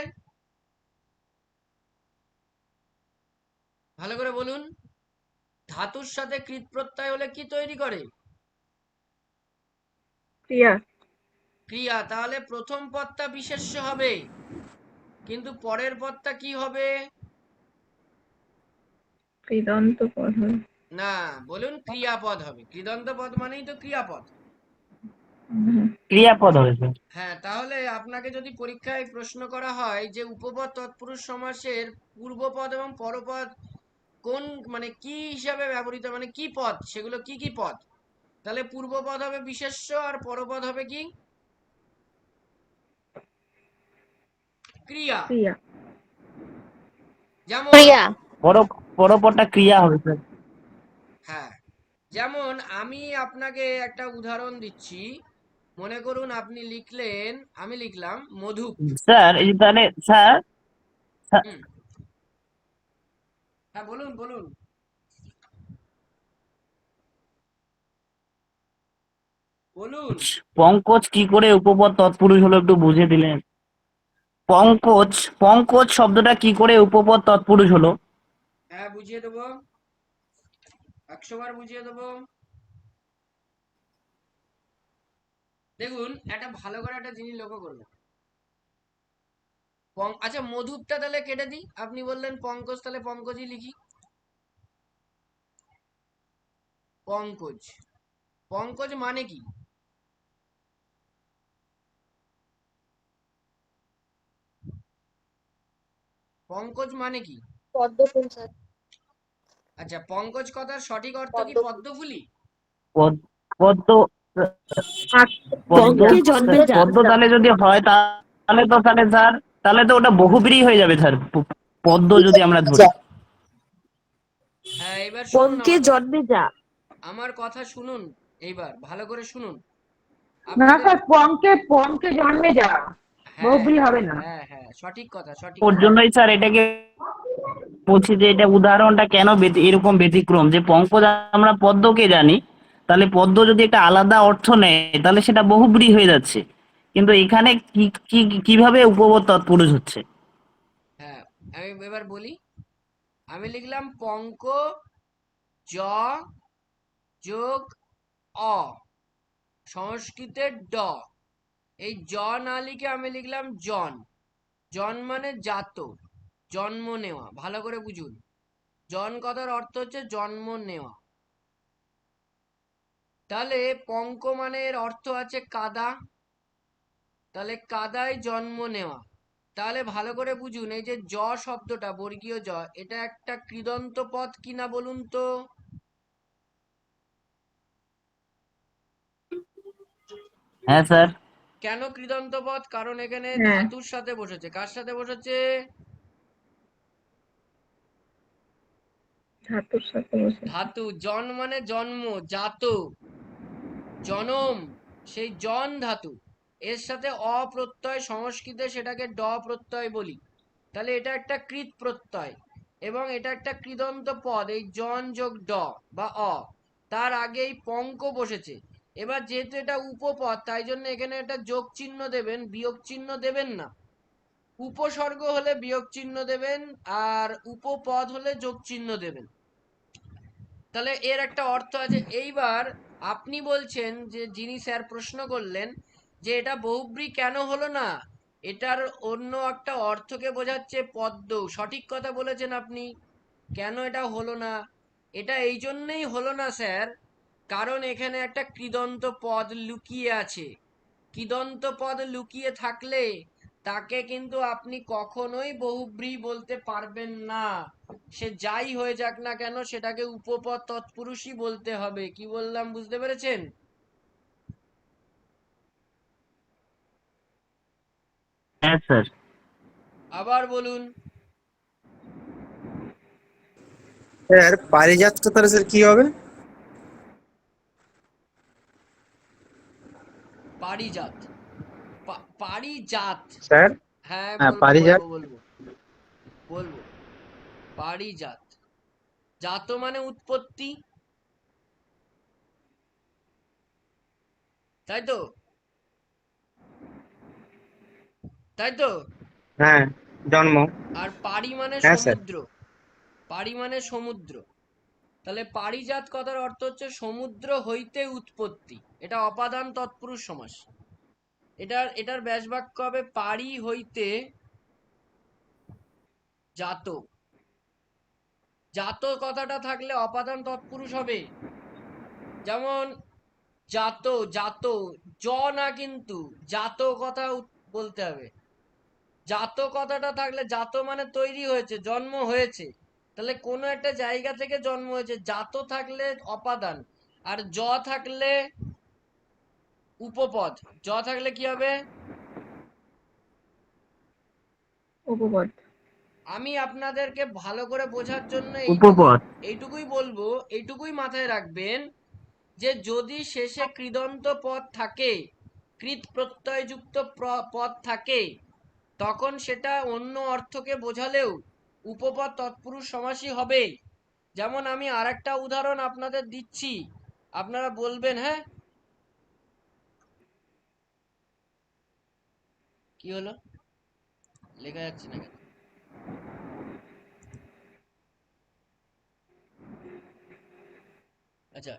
ভালো করে বলুন। ধাতুর সাথে কৃত প্রত্যয় হলে কি তৈরি করে? ক্রিয়া। ক্রিয়া। তাহলে প্রথম পদটা বিশেষ্য হবে, কিন্তু পরের পদটা কি হবে? কৃদন্ত পদ হবে। না, বলুন ক্রিয়াপদ হবে। কৃদন্ত পদ মানেই তো ক্রিয়াপদ। হুম। ক্রিয়াপদ হবে স্যার। হ্যাঁ, তাহলে আপনাকে যদি পরীক্ষায় প্রশ্ন করা হয় যে উপপদ তৎপুরুষ সমাসের পূর্বপদ এবং পরপদ কোন মানে কি হিসাবে ব্যবহৃত, মানে কি পদ, সেগুলো কি কি পদ, তাহলে পূর্বপদ হবে বিশেষ্য আর পরপদ হবে কি ক্রিয়া। ক্রিয়া। যেমন পরপরটা ক্রিয়া হবে স্যার। হ্যাঁ, যেমন আমি আপনাকে একটা উদাহরণ দিচ্ছি। মনে করুন আপনি লিখলেন, আমি লিখলাম মধু। স্যার এই যে তাহলে স্যার, হুম, হ্যাঁ বলুন বলুন বলুন। পঙ্কজ কি করে উপপদ তৎপুরুষ হলো একটু বুঝে দিলেন। পঙ্কজ, পঙ্কজ শব্দটা কি করে উপপদ তৎপুরুষ হলো? হ্যাঁ, বুঝিয়ে দেবো, 100 বার বুঝিয়ে দেবো। দেখুন, একটা ভালো করে একটা জিনিস লক্ষ্য করবেন। আচ্ছা, মধুরটা তাহলে কেটে দিই, আপনি বললেন পঙ্কজ, তাহলে পঙ্কজই লিখি। পঙ্কজ, পঙ্কজ মানে কি? পঙ্কজ মানে কি? পদ্মফুল স্যার। আচ্ছা, পঙ্কজ কথার সঠিক অর্থ কি পদ্মফুলি? পদ- পদ্ম, পদ্ম, পঙ্কে জন্মে যা। পদ্ম তাহলে যদি হয় তাহলে তো তাহলে স্যার, তাহলে তো ওটা বহুব্রী হয়ে যাবে স্যার, পদ্ম যদি আমরা ধরি। হ্যাঁ, এবার শুনুন পঙ্কে আমার কথা, জন্মে যা। আমার কথা শুনুন, এইবার ভালো করে শুনুন। না আপনাদের স্যার, পঙ্কে পঙ্কে জন্মে যা, হ্যাঁ বহুব্রী হ্যাঁ হবে না। হ্যাঁ হ্যাঁ, সঠিক কথা সঠিক ওর কথা। জন্যই স্যার এটাকে বলছি যে এটা উদাহরণটা কেন এরকম ব্যতিক্রম, যে পঙ্কজ আমরা পদ্মকে জানি, তাহলে পদ্ম যদি একটা আলাদা অর্থ নেয় তাহলে সেটা বহুব্রী হয়ে যাচ্ছে, কিন্তু এখানে কি কি কিভাবে উপপদ তৎপুরুষ হচ্ছে? হ্যাঁ, আমি এবার বলি। আমি লিখলাম পঙ্ক জ যোগ অ, সংস্কৃতের ড। এই জ না লিখে আমি লিখলাম জন। জন মানে জাত, জন্ম নেওয়া। ভালো করে বুঝুন, জন কথার অর্থ হচ্ছে জন্ম নেওয়া। তাহলে পঙ্ক মানে এর অর্থ আছে কাদা, তাহলে কাদায় জন্ম নেওয়া। তাহলে ভালো করে বুঝুন, এই যে জ শব্দটা, বর্গীয় জ, এটা একটা কৃদন্ত পদ কিনা বলুন তো? হ্যাঁ স্যার। কেন কৃদন্ত পদ? কারণ এখানে হ্যাঁ, ধাতুর সাথে বসেছে। কার সাথে বসেছে? ধাতুর সাথে বসেছে। ধাতু। জন মানে জন্ম, জাত, জনম, সেই জন ধাতু, এর সাথে অ প্রত্যয়, সংস্কৃতে সেটাকে ড প্রত্যয় বলি। তাহলে এটা একটা কৃত প্রত্যয় এবং এটা একটা কৃদন্ত পদ, এই জন যোগ ড বা অ, তার আগেই পঙ্ক বসেছে। এবার যেহেতু এটা উপপদ, তাই জন্য এখানে একটা যোগ চিহ্ন দেবেন, বিয়োগ চিহ্ন দেবেন না। উপসর্গ হলে বিয়োগ চিহ্ন দেবেন, আর উপপদ হলে যোগ চিহ্ন দেবেন। তাহলে এর একটা অর্থ আছে। এইবার আপনি বলছেন যে, যিনি স্যার প্রশ্ন করলেন যে এটা বহুব্রী কেন হলো না, এটার অন্য একটা অর্থকে বোঝাচ্ছে পদ্ম। সঠিক কথা বলেছেন আপনি। কেন এটা হলো না? এটা এই জন্যই হলো না স্যার, কারণ এখানে একটা কৃদন্ত পদ লুকিয়ে আছে। কৃদন্ত পদ লুকিয়ে থাকলে তাকে কিন্তু আপনি কখনোই বহুব্রী বলতে পারবেন না। সে যাই হয়ে যাক না কেন, সেটাকে উপপদ তৎপুরুষই বলতে হবে। কি বললাম বুঝতে পেরেছেন? হ্যাঁ স্যার। আবার বলুন। স্যার পারিজাতটা তাহলে স্যার কি হবে? পারিজাত, পারিজাত। স্যার হ্যাঁ, হ্যাঁ, বলবো পারিজাত। বলবো বলবো বলবো। পারিজাত, জাত মানে উৎপত্তি, তাই তো? তাই তো? হ্যাঁ, জন্ম। আর পারি মানে হ্যাঁ স্যার। সমুদ্র, পারি মানে সমুদ্র। তাহলে পারিজাত কথার অর্থ হচ্ছে সমুদ্র হইতে উৎপত্তি। এটা অপাদান তৎপুরুষ সমাস। এটার ব্যাস বাক্য হবে পারি হইতে জাত। জাত কথাটা থাকলে অপাদান তৎপুরুষ হবে। যেমন জাত, জাত, জ না কিন্তু, জাত কথা বলতে হবে। জাত কথাটা থাকলে, জাত মানে তৈরি হয়েছে, জন্ম হয়েছে, তাহলে কোনো একটা জায়গা থেকে জন্ম হয়েছে। জাত থাকলে অপাদান, আর জ থাকলে উপপদ। জ থাকলে কি হবে? উপপদ। আমি আপনাদেরকে ভালো করে বোঝার জন্য উপপদ। এইটুকুই বলবো, এইটুকুই মাথায় রাখবেন যে যদি শেষে কৃদন্ত পদ থাকে, কৃত প্রত্যয়যুক্ত পদ থাকে, তখন সেটা অন্য অর্থকে বোঝালেও উপপদ তৎপুরুষ সমাসই হবে। যেমন আমি আরেকটা উদাহরণ আপনাদের দিচ্ছি, আপনারা বলবেন হ্যাঁ কি হলো, লেখা যাচ্ছে না কেন? আচ্ছা,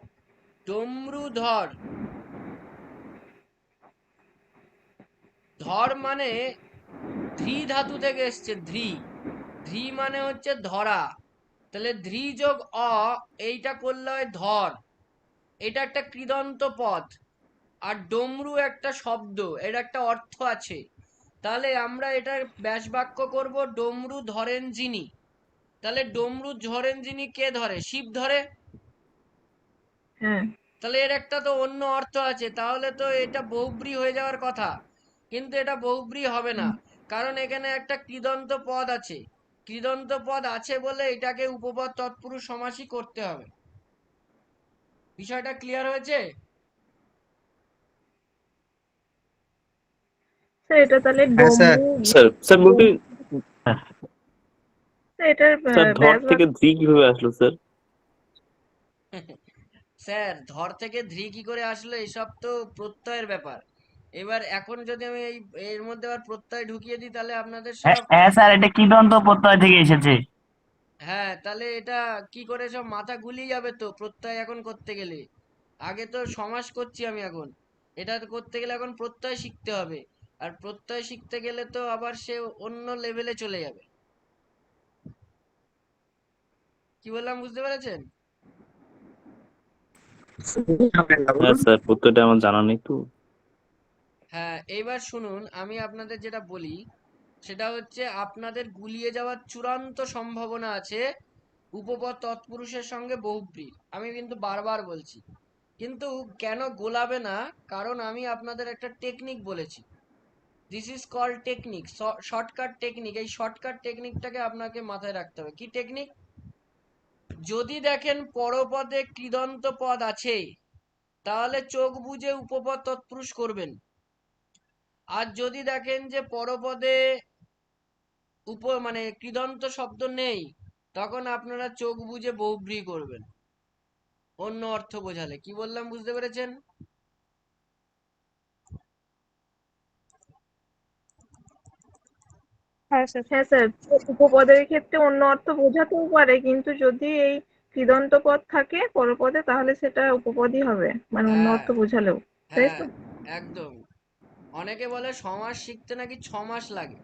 ডমরুধর, ধর মানে ধ্রি ধাতু থেকে এসছে, ধ্রি। ধ্রি মানে হচ্ছে ধরা, তাহলে ধ্রি যোগ অ, এইটা করলে হয় ধর। এটা একটা কৃদন্ত পদ। আর ডমরু একটা শব্দ, এর একটা অর্থ আছে, তাহলে আমরা এটা ব্যাস বাক্য করব ডমরু ধরেন যিনি। তাহলে ডমরু ধরেন যিনি, কে ধরে? শিব ধরে। হ্যাঁ। তাহলে এর একটা তো অন্য অর্থ আছে, তাহলে তো এটা বহুব্রী হয়ে যাওয়ার কথা, কিন্তু এটা বহুব্রী হবে না, কারণ এখানে একটা কৃদন্ত পদ আছে। কৃদন্ত পদ আছে বলে এটাকে উপপদ তৎপুরুষ সমাসই করতে হবে। বিষয়টা ক্লিয়ার হয়েছে? স্যার এটা তাহলে হ্যাঁ স্যার। ডমরু, স্যার স্যার বলতে স্যার এটার স্যার ধর ব্যাস থেকে বাক্য। ধি কিভাবে আসলো স্যার? স্যার ধর থেকে ধ্রি কি করে আসলো, এসব তো প্রত্যয়ের ব্যাপার। এবার এখন যদি আমি এর মধ্যে আবার প্রত্যয় ঢুকিয়ে দিই, তাহলে আপনাদের সব, হ্যাঁ স্যার, এটা কৃদন্ত প্রত্যয় থেকে এসেছে। হ্যাঁ, তাহলে এটা কি করে সব মাথা গুলিয়ে যাবে তো প্রত্যয় এখন করতে গেলে। আগে তো সমাস করছি আমি, এখন এটা করতে গেলে এখন প্রত্যয় শিখতে হবে, আর প্রত্যয় শিখতে গেলে তো আবার সে অন্য লেভেলে চলে যাবে। কি বললাম বুঝতে পেরেছেন? হ্যাঁ স্যার, প্রত্যয়টা আমার জানা নেই তো। হ্যাঁ, এইবার শুনুন, আমি আপনাদের যেটা বলি সেটা হচ্ছে, আপনাদের গুলিয়ে যাওয়ার চূড়ান্ত সম্ভাবনা আছে উপপদ তৎপুরুষের সঙ্গে বহুব্রীর। আমি কিন্তু বারবার বলছি, কিন্তু কেন গোলাবে না, কারণ আমি আপনাদের একটা টেকনিক বলেছি। This is called technique, shortcut technique. এই শর্টকাট টেকনিকটাকে আপনাকে মাথায় রাখতে হবে। কি টেকনিক? যদি দেখেন পরপদে কৃদন্ত পদ আছে, তাহলে চোখ বুজে উপপদ তৎপুরুষ করবেন। আর যদি দেখেন যে পরপদে মানে কৃদন্ত শব্দ নেই, তখন আপনারা চোখ বুজে বহুব্রী করবেন, অন্য অর্থ বোঝালে। কি বললাম বুঝতে পেরেছেন? হ্যাঁ স্যার, উপপদের ক্ষেত্রে অন্য অর্থ বোঝাতেও পারে, কিন্তু যদি এই কৃদন্ত পদ থাকে পরপদে তাহলে সেটা উপপদই হবে, মানে অন্য হ্যাঁ, অর্থ বোঝালেও, তাই হ্যাঁ, তো? একদম। অনেকে বলে সমাস শিখতে নাকি 6 মাস লাগে,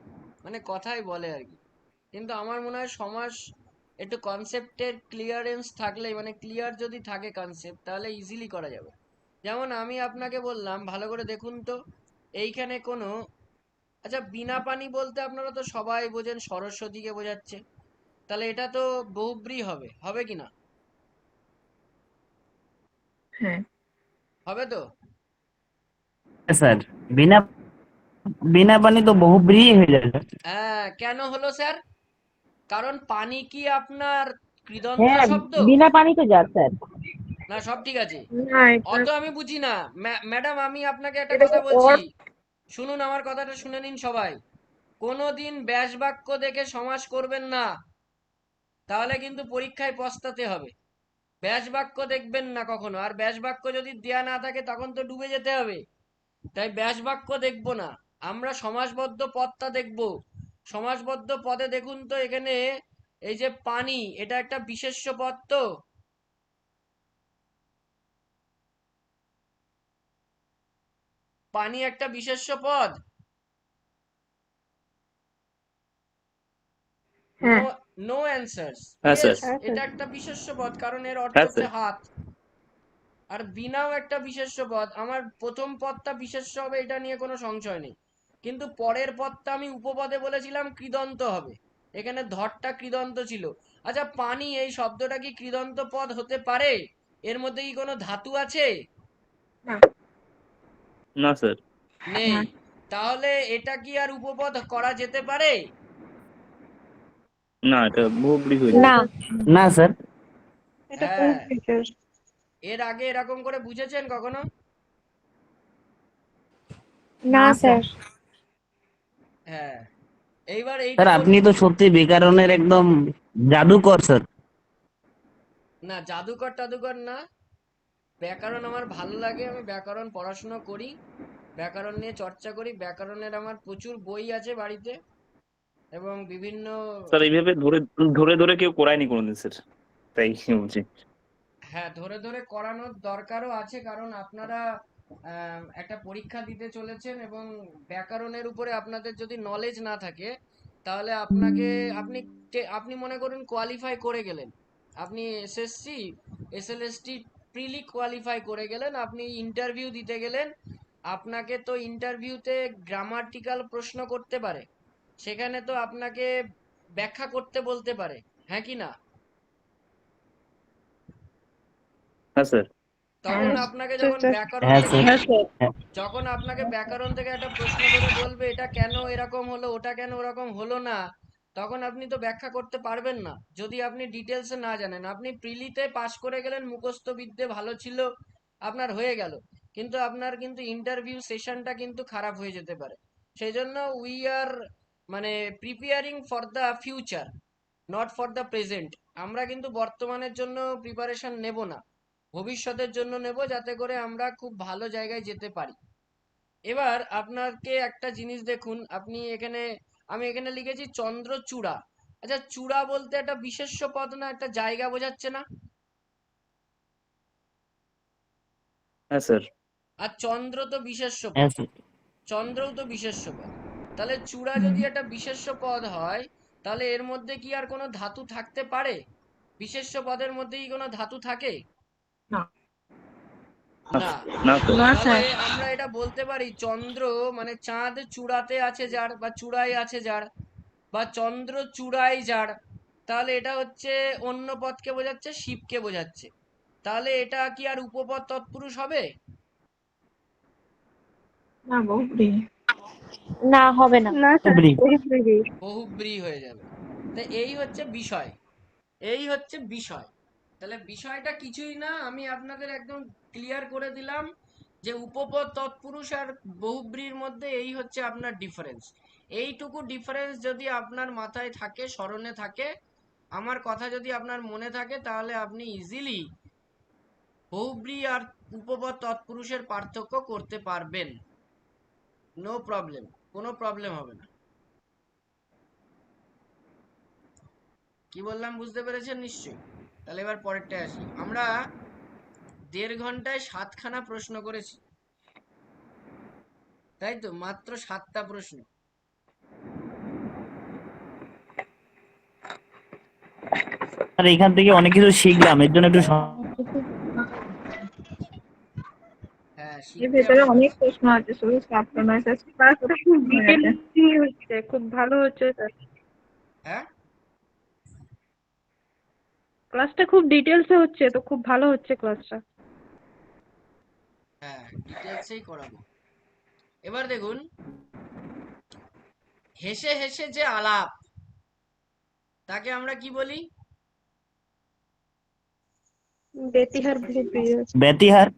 মানে কথাই বলে আর কি। কিন্তু আমার মনে হয় সমাস একটু কনসেপ্টের ক্লিয়ারেন্স থাকলে, মানে ক্লিয়ার যদি থাকে কনসেপ্ট, তাহলে ইজিলি করা যাবে। যেমন আমি আপনাকে বললাম, ভালো করে দেখুন তো, এইখানে কোনো, আচ্ছা, বিনা পানি বলতে আপনারা তো সবাই বোঝেন সরস্বতীকে বোঝাচ্ছে, তাহলে এটা তো বহুব্রী হবে, হবে কি না? হ্যাঁ। হবে তো? স্যার, বিনা বিনা পানি তো বহুব্রী হয়ে যাবে। হ্যাঁ, কেন হলো স্যার? কারণ পানি কি আপনার কৃদন্ত হ্যাঁ, শব্দ? বিনা পানি তো যা স্যার। না, সব ঠিক আছে, না, এটা অত আমি বুঝি না। ম্যাডাম, আমি আপনাকে একটা এটা কথা তো বলছি, অর্থ। শুনুন, আমার কথাটা শুনে নিন সবাই। কোনোদিন ব্যাস বাক্য দেখে সমাস করবেন না, তাহলে কিন্তু পরীক্ষায় পস্তাতে হবে। ব্যাস বাক্য দেখবেন না কখনো, আর ব্যাস বাক্য যদি দেয়া না থাকে তখন তো ডুবে যেতে হবে। তাই ব্যাস বাক্য দেখবো না, আমরা সমাসবদ্ধ পদটা দেখব। সমাসবদ্ধ পদে দেখুন তো, এখানে এই যে পানি, এটা একটা বিশেষ্য পদ, তো পানি একটা বিশেষ্য পদ। নো, হ্যাঁ। নো অ্যান্সার্স, হ্যাঁ স্যার। ইয়েস, এটা একটা বিশেষ্য পদ, কারণ এর অর্থ হ্যাঁ হচ্ছে স্যার। হাত। আর বিনাও একটা বিশেষ্য পদ। আমার প্রথম পদটা বিশেষ্য হবে, এটা নিয়ে কোনো সংশয় নেই, কিন্তু পরের পদটা আমি উপপদে বলেছিলাম কৃদন্ত হবে, এখানে ধরটা কৃদন্ত ছিল। আচ্ছা, পানি এই শব্দটা কি কৃদন্ত পদ হতে পারে? এর মধ্যে কি কোনো ধাতু আছে? না। না স্যার। নেই। না। তাহলে এটা কি আর উপপদ করা যেতে পারে? না, এটা বহুব্রী হয়ে না। যাবে। না স্যার। এটা হ্যাঁ, স্যার। এর আগে এরকম করে বুঝেছেন কখনো? না স্যার। হ্যাঁ, এইবার এইটা স্যার আপনি বলুন। তো সত্যি ব্যাকরণের একদম জাদুকর স্যার। না, জাদুকর টাদুকর না, ব্যাকরণ আমার ভালো লাগে, আমি ব্যাকরণ পড়াশোনা করি, ব্যাকরণ নিয়ে চর্চা করি, ব্যাকরণের আমার প্রচুর বই আছে বাড়িতে, এবং বিভিন্ন। স্যার এইভাবে ধরে ধরে ধরে কেউ করায়নি কোনোদিন স্যার, তাই বলছি। হ্যাঁ, ধরে ধরে করানোর দরকারও আছে, কারণ আপনারা একটা পরীক্ষা দিতে চলেছেন, এবং ব্যাকরণের উপরে আপনাদের যদি নলেজ না থাকে, তাহলে আপনি মনে করুন কোয়ালিফাই করে গেলেন, আপনি এসএসসি এসএলএসটি প্রিলি কোয়ালিফাই করে গেলেন, আপনি ইন্টারভিউ দিতে গেলেন, আপনাকে তো ইন্টারভিউতে গ্রামাটিক্যাল প্রশ্ন করতে পারে, সেখানে তো আপনাকে ব্যাখ্যা করতে বলতে পারে, হ্যাঁ কি না? হ্যাঁ স্যার। তখন আপনাকে যখন ব্যাকরণ হ্যাঁ থেকে স্যার। হ্যাঁ যখন আপনাকে ব্যাকরণ থেকে একটা প্রশ্ন ধরে বলবে এটা কেন এরকম হলো, ওটা কেন ওরকম হলো না, তখন আপনি তো ব্যাখ্যা করতে পারবেন না, যদি আপনি ডিটেলসে না জানেন। আপনি প্রিলিতে পাশ করে গেলেন, মুখস্থ বিদ্যে ভালো ছিল, আপনার হয়ে গেল, কিন্তু আপনার কিন্তু ইন্টারভিউ সেশনটা কিন্তু খারাপ হয়ে যেতে পারে। সেই জন্য উই আর মানে preparing for the future, not for the present. আমরা কিন্তু বর্তমানের জন্য প্রিপারেশন নেব না, ভবিষ্যতের জন্য নেব, যাতে করে আমরা খুব ভালো জায়গায় যেতে পারি। এবার আপনাকে একটা জিনিস দেখুন, আমি এখানে লিখেছি চন্দ্রচূড়া। আচ্ছা, চূড়া বলতে একটা বিশেষ্য পদ না, একটা জায়গা বোঝাচ্ছে না? হ্যাঁ স্যার। আর চন্দ্র তো বিশেষ্য হ্যাঁ পদ, স্যার। চন্দ্রও তো বিশেষ্য পদ। তাহলে চূড়া যদি একটা বিশেষ্য পদ হয়, তাহলে এর মধ্যে কি আর কোনো ধাতু থাকতে পারে? বিশেষ্য পদের মধ্যে কি কোনো ধাতু থাকে? না। না। না স্যার। না তাহলে স্যার। আমরা এটা বলতে পারি চন্দ্র মানে চাঁদ চূড়াতে আছে যার, বা চূড়ায় আছে যার, বা চন্দ্র চূড়ায় যার, তাহলে এটা হচ্ছে অন্য পদকে বোঝাচ্ছে, শিবকে বোঝাচ্ছে। তাহলে এটা কি আর উপপদ তৎপুরুষ হবে? না, বহুব্রী। না, হবে না। না স্যার, উপরি। বহুব্রীহি। বহুব্রী হয়ে যাবে। তো এই হচ্ছে বিষয়, এই হচ্ছে বিষয়। তাহলে বিষয়টা কিছুই না, আমি আপনাদের একদম ক্লিয়ার করে দিলাম যে উপপদ তৎপুরুষ আর বহুব্রীর মধ্যে এই হচ্ছে আপনার ডিফারেন্স। এইটুকু ডিফারেন্স যদি আপনার মাথায় থাকে, স্মরণে থাকে, আমার কথা যদি আপনার মনে থাকে, তাহলে আপনি ইজিলি বহুব্রী আর উপপদ তৎপুরুষের পার্থক্য করতে পারবেন, নো প্রবলেম, কোনো প্রবলেম হবে না। কি বললাম বুঝতে পেরেছেন নিশ্চয়ই? তাহলে এবার পরেরটা আসি। আমরা 1.5 ঘন্টায় 7খানা প্রশ্ন করেছি, তাই তো? মাত্র 7টা প্রশ্ন। স্যার এখান থেকে অনেক কিছু শিখলাম, এর জন্য একটু হ্যাঁ, এর শিখতে ভেতরে হবে। অনেক প্রশ্ন আছে, শুধু চাপটা নয় স্যার, ক্লাসটা খুব হয়ে গেছে। ডিটেলসি হচ্ছে, খুব ভালো হচ্ছে স্যার। হ্যাঁ, ক্লাসটা খুব ডিটেলসে হচ্ছে, তো খুব ভালো হচ্ছে ক্লাসটা। হ্যাঁ, ডিটেলসেই করাবো। এবার দেখুন, হেসে হেসে যে আলাপ, তাকে আমরা কি বলি? বেতিহার বহুব্রী। ব্যতিহার।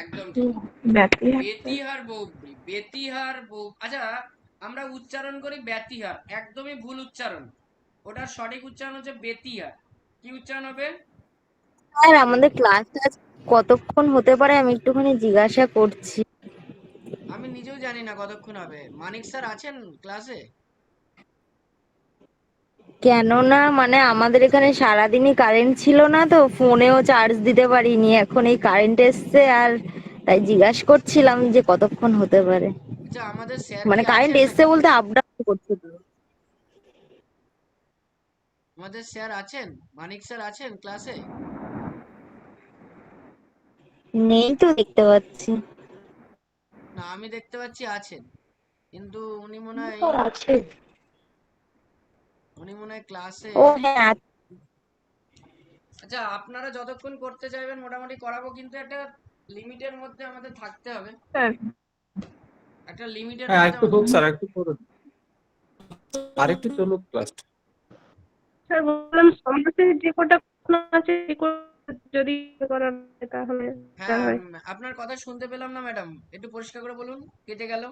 একদম ঠিক, ব্যতিহার। বেতিহার বহুব্রী, বেতিহার বহু। আচ্ছা, আমরা উচ্চারণ করি ব্যতিহার, একদমই ভুল উচ্চারণ, ওটার সঠিক উচ্চারণ হচ্ছে বেতিহার। কি উচ্চারণ হবে? স্যার আমাদের ক্লাসটা কতক্ষণ হতে পারে আমি একটুখানি জিজ্ঞাসা করছি। আমি নিজেও জানি না কতক্ষণ হবে। মানিক স্যার আছেন ক্লাসে? কেননা মানে আমাদের এখানে সারাদিনই কারেন্ট ছিল না, তো ফোনেও চার্জ দিতে পারিনি, এখন এই কারেন্ট এসছে, আর তাই জিজ্ঞাসা করছিলাম যে কতক্ষণ হতে পারে। আচ্ছা, আমাদের স্যার মানে কি কারেন্ট আছেন এসছে নাকি? বলতে আপ ডাউন করছিল। আমাদের স্যার আছেন, মানিক স্যার আছেন ক্লাসে? নেই তো দেখতে পাচ্ছি। না, আমি দেখতে পাচ্ছি আছেন, কিন্তু আছে। উনি মনে হয় ক্লাসে। ও হ্যাঁ আচ্ছা, আপনারা যতক্ষণ করতে চাইবেন মোটামুটি করাবো, কিন্তু একটা লিমিটের মধ্যে আমাদের থাকতে হবে। স্যার একটা লিমিটের হ্যাঁ মধ্যে একটু হোক আমাদের স্যার, একটু করুন, আরেকটু চলুক ক্লাসটা। স্যার বললাম সমাজের যে কটা প্রশ্ন আছে সে কটা যদি করা যায় তাহলে হ্যাঁ, হয়। আপনার কথা শুনতে পেলাম না ম্যাডাম, একটু পরিষ্কার করে বলুন, কেটে গেল।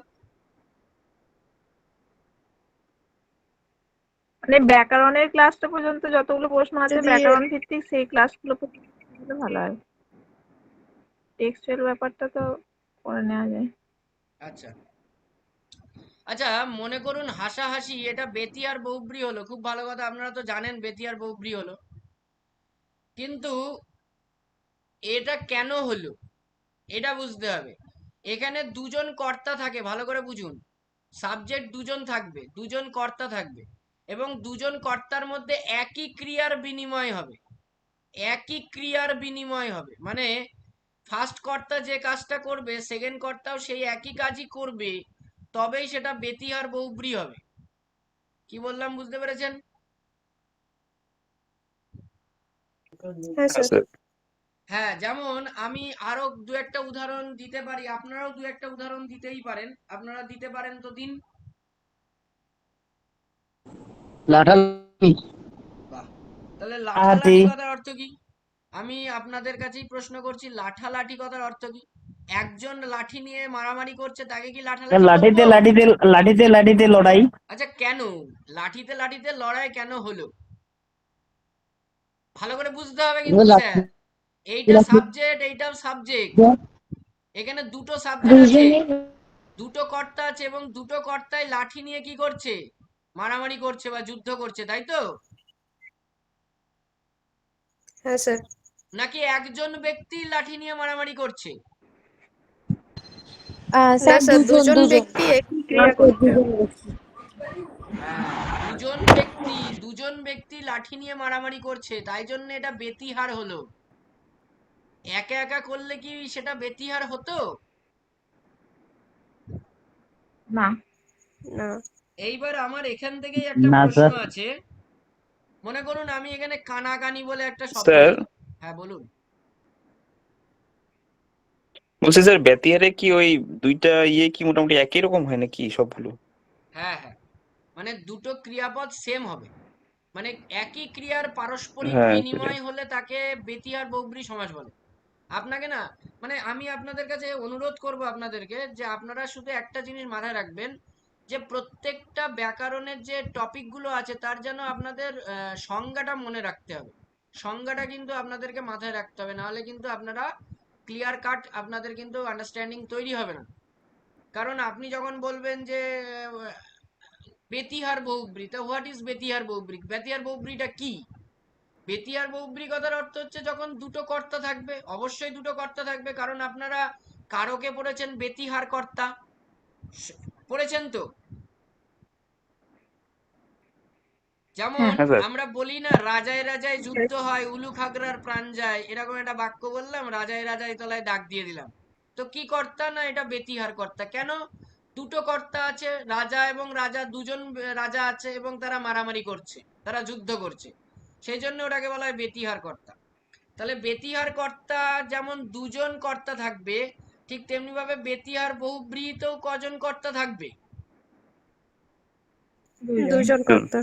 মানে ব্যাকরণের ক্লাসটা পর্যন্ত যতগুলো প্রশ্ন আছে যদি ব্যাকরণ ভিত্তিক সেই ক্লাসগুলো পর্যন্ত ভালো হয়। টেক্সচুয়াল ব্যাপারটা তো করে নেওয়া যায়। আচ্ছা আচ্ছা, মনে করুন হাসাহাসি, এটা বেতি আর বৌব্রি হলো, খুব ভালো কথা, আপনারা তো জানেন বেতি আর বৌব্রি হলো, কিন্তু এটা কেন হলো এটা বুঝতে হবে। এখানে দুজন কর্তা থাকে, ভালো করে বুঝুন। সাবজেক্ট দুজন থাকবে, দুজন কর্তা থাকবে, এবং দুজন কর্তার মধ্যে একই ক্রিয়ার বিনিময় হবে। একই ক্রিয়ার বিনিময় হবে মানে ফার্স্ট কর্তা যে কাজটা করবে সেকেন্ড কর্তাও সেই একই কাজই করবে, তবেই সেটা বেতি আর বৌব্রি হবে। কি বললাম বুঝতে পেরেছেন? হ্যাঁ হ্যাঁ স্যার। স্যার। হ্যাঁ, যেমন আমি আরো দু একটা উদাহরণ দিতে পারি, আপনারাও দু একটা উদাহরণ দিতেই পারেন, আপনারা দিতে পারেন তো দিন। লাঠালাঠি। বাহ, তাহলে হাতি। লাঠালাঠি কথার অর্থ কি? আমি আপনাদের কাছেই প্রশ্ন করছি, লাঠালাঠি কথার অর্থ কি? একজন লাঠি নিয়ে মারামারি করছে, তাকে কি লাঠালাঠি বলবো? লাঠিতে লাঠিতে লাঠিতে লাঠিতে লড়াই। আচ্ছা, কেন লাঠিতে লাঠিতে লড়াই কেন হলো? ভালো করে বুঝতে হবে কিন্তু স্যার, এইটা সাবজেক্ট, এইটাও সাবজেক্ট। এখানে দুটো সাবজেক্ট আছে, দুজনেই। দুটো কর্তা আছে, এবং দুটো কর্তাই লাঠি নিয়ে কি করছে? মারামারি করছে বা যুদ্ধ করছে, তাই তো? হ্যাঁ স্যার। নাকি একজন ব্যক্তি লাঠি নিয়ে মারামারি করছে? না স্যার স্যার, দুজন দুজন। ব্যক্তি একই ক্রিয়া করছে। হ্যাঁ, দুজন ব্যক্তি লাঠি নিয়ে মারামারি করছে, তাই জন্য এটা বেতিহার হলো। একা একা করলে কি সেটা বেতিহার হতো? না। না। এইবার আমার এখান থেকেই একটা না প্রশ্ন স্যার। আছে। মনে করুন আমি এখানে কানাকানি বলে একটা শব্দ স্যার দিলাম। হ্যাঁ বলুন। বলছি স্যার, ব্যতিহারে কি ওই দুইটা ইয়ে কি মোটামুটি একই রকম হয় নাকি সবগুলো? হ্যাঁ হ্যাঁ, মানে দুটো ক্রিয়াপদ সেম হবে, মানে একই ক্রিয়ার পারস্পরিক হ্যাঁ সেটাই। বিনিময় হলে তাকে বেতিহার বৌব্রী সমাস বলে। আপনাকে না, মানে আমি আপনাদের কাছে অনুরোধ করব আপনাদেরকে, যে আপনারা শুধু একটা জিনিস মাথায় রাখবেন, যে প্রত্যেকটা ব্যাকরণের যে টপিকগুলো আছে তার যেন আপনাদের সংজ্ঞাটা মনে রাখতে হবে। সংজ্ঞাটা কিন্তু আপনাদেরকে মাথায় রাখতে হবে, নাহলে কিন্তু আপনারা ক্লিয়ার কাট আপনাদের কিন্তু আন্ডারস্ট্যান্ডিং তৈরি হবে না। কারণ আপনি যখন বলবেন যে বেতিহার বৌব্রী, তা হোয়াট ইজ বেতিহার বৌব্রী? বেতিহার বৌব্রীটা কি? বেতিয়ার বৌব্রী কথার অর্থ হচ্ছে যখন দুটো কর্তা থাকবে, অবশ্যই দুটো কর্তা থাকবে, কারণ আপনারা কারকে পড়েছেন বেতিহার কর্তা, পড়েছেন তো? যেমন হ্যাঁ। হ্যাঁ স্যার। আমরা বলি না, রাজায় রাজায় যুদ্ধ হয় উলু খাগড়ার প্রাণ যায়, এরকম একটা বাক্য বললাম, রাজায় রাজায় তলায় দাগ দিয়ে দিলাম, তো কি কর্তা? না, এটা বেতিহার কর্তা। কেন? দুটো কর্তা আছে, রাজা এবং রাজা, দুজন রাজা আছে এবং তারা মারামারি করছে, তারা যুদ্ধ করছে, সেই জন্য ওটাকে বলা হয় বেতিহার কর্তা। তাহলে বেতিহার কর্তা যেমন দুজন কর্তা থাকবে, ঠিক তেমনি ভাবে বেতিহার বহুব্রীহিতেও কজন কর্তা থাকবে? দুজন কর্তা।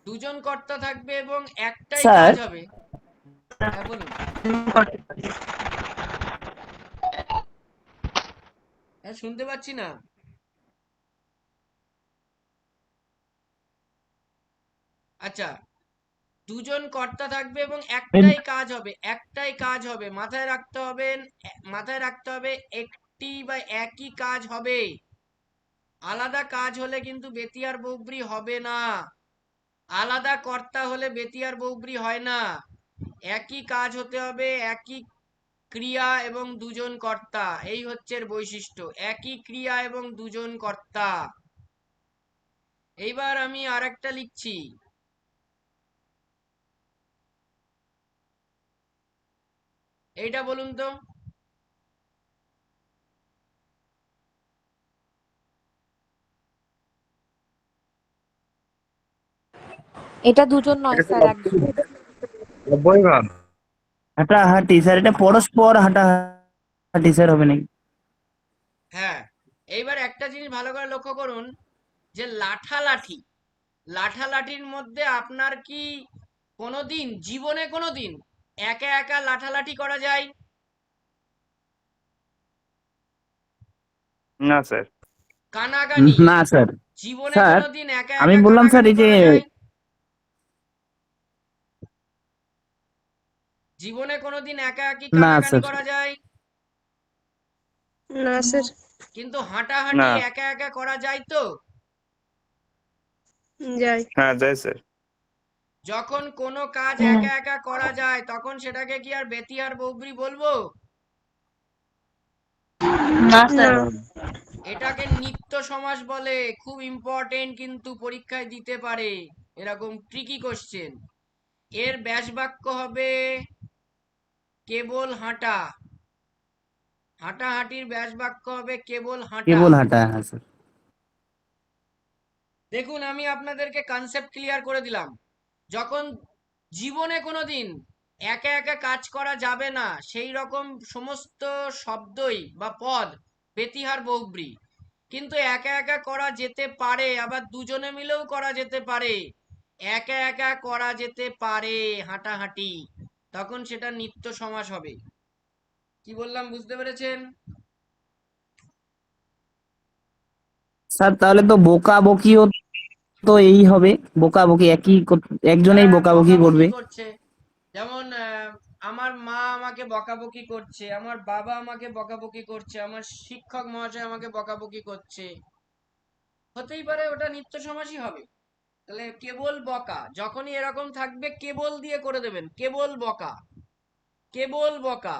দুজন কর্তা থাকবে এবং একটাই স্যার। কাজ হবে। হ্যাঁ বলুন। হ্যাঁ, শুনতে পাচ্ছি না। আচ্ছা, দুজন কর্তা থাকবে এবং একটাই কাজ হবে, মাথায় রাখতে হবে একটি বা একই কাজ হবে। আলাদা কাজ হলে কিন্তু বেতিয়ার বৌব্রী হবে না, আলাদা কর্তা হলে বেতিয়ার বৌব্রী হয় না। একই কাজ হতে হবে, একই ক্রিয়া এবং দুজন কর্তা, এই হচ্ছে এর বৈশিষ্ট্য, একই ক্রিয়া এবং দুজন কর্তা। এইবার আমি আরেকটা লিখছি। এইটা বলুন তো, এটা দুজন নয় এটা তো স্যার, একজন। নব্বই ভাগ। হাঁটাহাঁটি স্যার, এটা পরস্পর হাঁটাহাঁটি স্যার হবে নাকি? হ্যাঁ, এইবার একটা জিনিস ভালো করে লক্ষ্য করুন যে লাঠালাঠি, লাঠালাঠির মধ্যে আপনার কি কোনোদিন জীবনে কোনোদিন একা একা লাঠালাঠি করা যায়? না স্যার। কানাকানি না স্যার। জীবনে স্যার, কোনোদিন একা আমি একা বললাম স্যার কানাকানি এই যে করা যায়? জীবনে কোনোদিন একা একই না কানাকানি স্যার। করা যায়? না স্যার। কিন্তু না। হাঁটাহাঁটি একা একা করা যায় তো? যাই। হ্যাঁ যায় স্যার। যখন কোনো কাজ একা একা করা যায় তখন সেটাকে কি আর বেতিয়ার বৌবরি বলবো? না না। এটাকে নিত্য সমাস বলে। খুব ইম্পর্টেন্ট, কিন্তু পরীক্ষায় দিতে পারে এরকম ট্রিকি কোশ্চেন। এর ব্যাস বাক্য হবে কেবল হাঁটা। হাঁটাহাঁটির ব্যাস বাক্য হবে কেবল হাঁটা। কেবল হাঁটা, হ্যাঁ স্যার। দেখুন, আমি আপনাদেরকে কনসেপ্ট ক্লিয়ার করে দিলাম। যখন জীবনে কোনোদিন একা একা কাজ করা যাবে না সেই রকম সমস্ত শব্দই বা পদ বেতিহার বহুব্রী। কিন্তু একা একা করা যেতে পারে, আবার দুজনে মিলেও করা যেতে পারে। একা একা করা যেতে পারে হাঁটাহাঁটি, তখন সেটা নিত্য সমাস হবে। কি বললাম বুঝতে পেরেছেন? স্যার তাহলে তো বকাবকিও তো এই হবে, বকাবকি একজনেই হ্যাঁ, বকাবকি বকাবকি করবে। করছে। যেমন আমার মা আমাকে বকাবকি করছে, আমার বাবা আমাকে বকাবকি করছে, আমার শিক্ষক মহাশয় আমাকে বকাবকি করছে। হতেই পারে ওটা নিত্য সমাসই হবে। তাহলে কেবল বকা যখনই এরকম থাকবে কেবল দিয়ে করে দেবেন, কেবল বকা, কেবল বকা।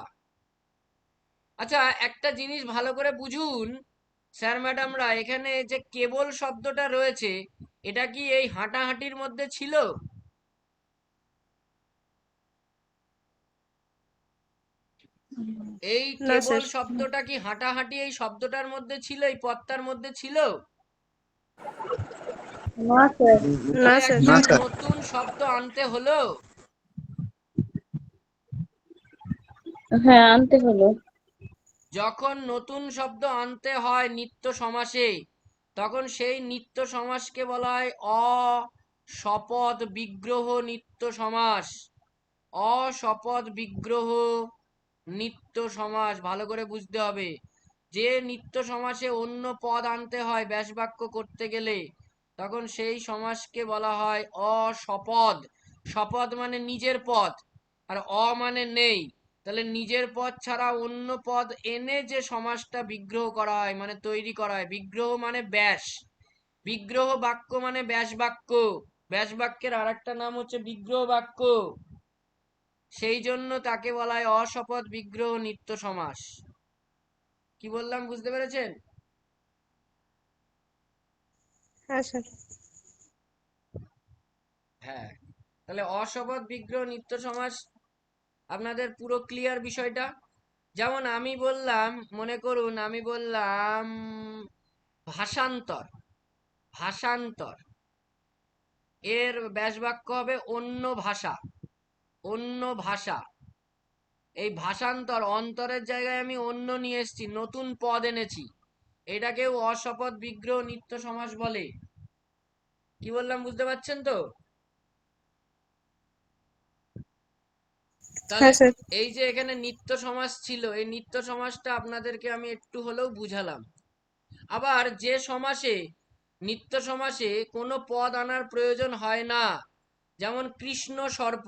আচ্ছা, একটা জিনিস ভালো করে বুঝুন স্যার ম্যাডামরা, এখানে যে কেবল শব্দটা রয়েছে এটা কি এই হাঁটাহাঁটির মধ্যে ছিল? এই না কেবল স্যার। শব্দটা কি হাঁটাহাঁটি এই শব্দটার মধ্যে ছিল, এই পদটার মধ্যে ছিল? না স্যার। না তাহলে স্যার। একটা না স্যার। নতুন শব্দ আনতে হলো। হ্যাঁ, আনতে হলো। যখন নতুন শব্দ আনতে হয় নিত্য সমাসে, তখন সেই নিত্য সমাসকে বলা হয় অশপথ বিগ্রহ নিত্য সমাস। অশপথ বিগ্রহ নিত্য সমাস ভালো করে বুঝতে হবে। যে নিত্য সমাসে অন্য পদ আনতে হয় ব্যাস বাক্য করতে গেলে, তখন সেই সমাসকে বলা হয় অশপদ। শপথ মানে নিজের পদ, আর মানে নেই। তাহলে নিজের পদ ছাড়া অন্য পদ এনে যে সমাসটা বিগ্রহ করা হয় মানে তৈরি করা হয়, বিগ্রহ মানে ব্যাস, বিগ্রহ বাক্য মানে ব্যাস বাক্য। ব্যাস বাক্যের আর একটা নাম হচ্ছে বিগ্রহ বাক্য। সেই জন্য তাকে বলা হয় অশপথ বিগ্রহ নিত্য সমাস। কি বললাম বুঝতে পেরেছেন? হ্যাঁ স্যার। হ্যাঁ, তাহলে অশপথ বিগ্রহ নিত্য সমাস আপনাদের পুরো ক্লিয়ার বিষয়টা। যেমন আমি বললাম, মনে করুন আমি বললাম ভাষান্তর। ভাষান্তর এর ব্যাস বাক্য হবে অন্য ভাষা। অন্য ভাষা, এই ভাষান্তর অন্তরের জায়গায় আমি অন্য নিয়ে এসেছি, নতুন পদ এনেছি, এটাকেও অশপথ বিগ্রহ নিত্য সমাস বলে। কি বললাম বুঝতে পারছেন তো? তাহলে হ্যাঁ স্যার। এই যে এখানে নিত্য সমাস ছিল, এই নিত্য সমাসটা আপনাদেরকে আমি একটু হলেও বুঝালাম। আবার যে সমাসে নিত্য সমাসে কোনো পদ আনার প্রয়োজন হয় না, যেমন কৃষ্ণ সর্প,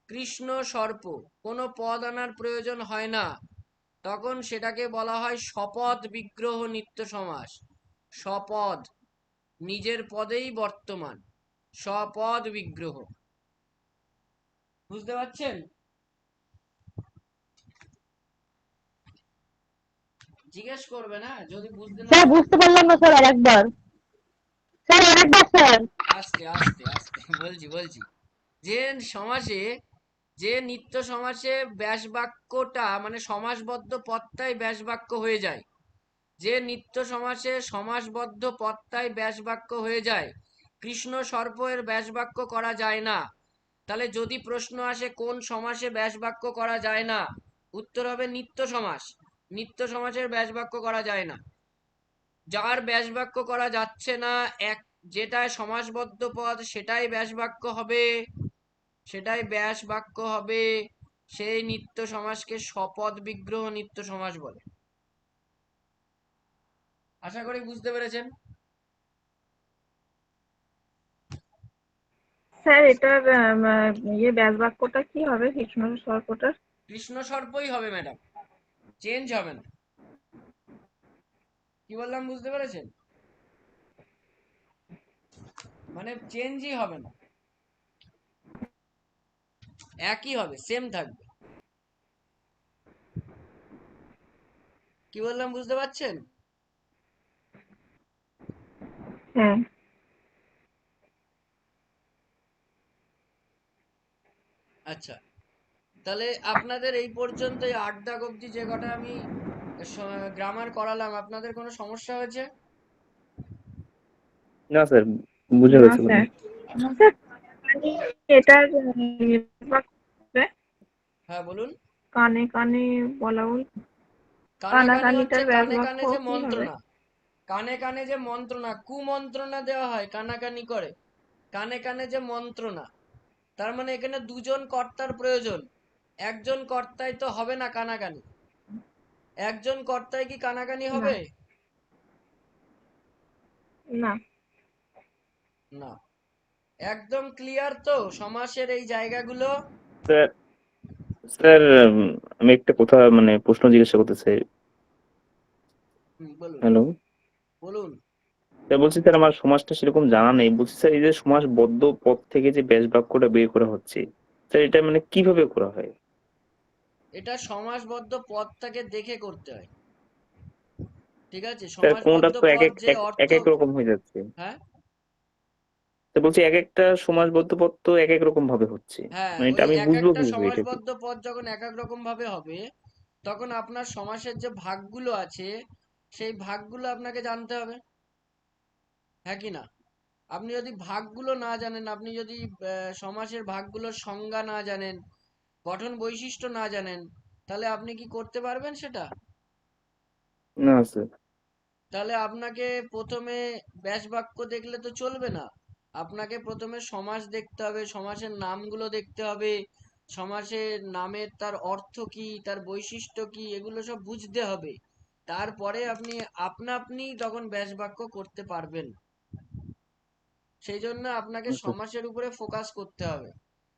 কৃষ্ণ সর্প কোনো পদ আনার প্রয়োজন হয় না, তখন সেটাকে বলা হয় শপথ বিগ্রহ নিত্য সমাস। শপথ নিজের পদেই বর্তমান, শপথ বিগ্রহ। বুঝতে পারছেন? জিজ্ঞেস করবে না যদি বুঝতে না স্যার পারেন। বুঝতে পারলাম না স্যার, আরেকবার। স্যার আরেকবার স্যার। আস্তে আস্তে আস্তে বলছি যে সমাসে, যে নিত্য সমাসে ব্যাস বাক্যটা মানে সমাসবদ্ধ পদটাই ব্যাস বাক্য হয়ে যায়, যে নিত্য সমাসে সমাসবদ্ধ পদটাই ব্যাস বাক্য হয়ে যায়, কৃষ্ণ সর্প এর ব্যাস বাক্য করা যায় না। তাহলে যদি প্রশ্ন আসে কোন সমাসে ব্যাস বাক্য করা যায় না, উত্তর হবে নিত্য সমাস। নিত্য সমাসের ব্যাস বাক্য করা যায় না। যার ব্যাস বাক্য করা যাচ্ছে না, যেটায় সমাসবদ্ধ পদ সেটাই ব্যাস বাক্য হবে, সেটাই ব্যাস বাক্য হবে, সেই নিত্য সমাসকে সপদ বিগ্রহ নিত্য সমাস বলে। আশা করি বুঝতে পেরেছেন। স্যার এটার ব্যাস বাক্যটা কি হবে কৃষ্ণ সর্পটার? কৃষ্ণ সর্পই হবে ম্যাডাম, চেঞ্জ হবে না। কি বললাম বুঝতে পেরেছেন? মানে চেঞ্জই হবে না, একই হবে, সেম থাকবে। কি বললাম বুঝতে পারছেন? হ্যাঁ। আচ্ছা, তাহলে আপনাদের এই পর্যন্ত 8 দাগ অব্দি যে কটা আমি গ্রামার করালাম, আপনাদের কোনো সমস্যা হয়েছে? না স্যার, বুঝে না গেছি। স্যার। স্যার এটার হ্যাঁ বলুন। কানে কানে বলা বল, কানে কানে হচ্ছে কানাকানিটার ব্যাস কানে বাক্য কানে যে কি হবে? মন্ত্রণা, কানে কানে যে মন্ত্রণা, কুমন্ত্রণা দেওয়া হয় কানাকানি করে, কানে কানে যে মন্ত্রণা, তার মানে এখানে দুজন কর্তার প্রয়োজন। একজন কর্তায় তো হবে না কানাকানি। একজন কর্তায় কি কানাকানি না হবে? না। না। একদম ক্লিয়ার তো সমাসের এই জায়গাগুলো? স্যার স্যার আমি একটা কথা মানে প্রশ্ন জিজ্ঞাসা করতে চাই। বলুন হ্যালো বলুন। স্যার, বলছি স্যার আমার সমাজটা সেরকম জানা নেই। বলছি স্যার এই যে সমাসবদ্ধ পদ থেকে যে ব্যাস বাক্যটা বের করা হচ্ছে, স্যার এটা মানে কিভাবে করা হয়? এটা সমাসবদ্ধ পদটাকে দেখে করতে হয়, ঠিক আছে? স্যার কোনটা সমাসবদ্ধ তো এক পদ এক যে অর্থ, এক এক রকম হয়ে যাচ্ছে। হ্যাঁ তো বলছি এক একটা সমাসবদ্ধ পদ তো এক এক রকম ভাবে হচ্ছে, হ্যাঁ, মানে এটা ওই আমি এক বুঝবো একটা কিভাবে এটা কি? সমাসবদ্ধ পদ যখন এক এক রকম ভাবে হবে, তখন আপনার সমাসের যে ভাগগুলো আছে সেই ভাগগুলো আপনাকে জানতে হবে, হ্যাঁ কি না? আপনি যদি ভাগগুলো না জানেন, আপনি যদি সমাসের ভাগগুলোর সংজ্ঞা না জানেন, গঠন বৈশিষ্ট্য না জানেন, তাহলে আপনি কি করতে পারবেন সেটা? না স্যার। তাহলে আপনাকে প্রথমে ব্যাস বাক্য দেখলে তো চলবে না। আপনাকে প্রথমে সমাস দেখতে হবে, সমাসের নামগুলো দেখতে হবে, সমাসের নামের তার অর্থ কি, তার বৈশিষ্ট্য কি, এগুলো সব বুঝতে হবে। তারপরে আপনি আপনি তখন ব্যাস বাক্য করতে পারবেন। সেই জন্য আপনাকে আচ্ছা সমাসের উপরে ফোকাস করতে হবে।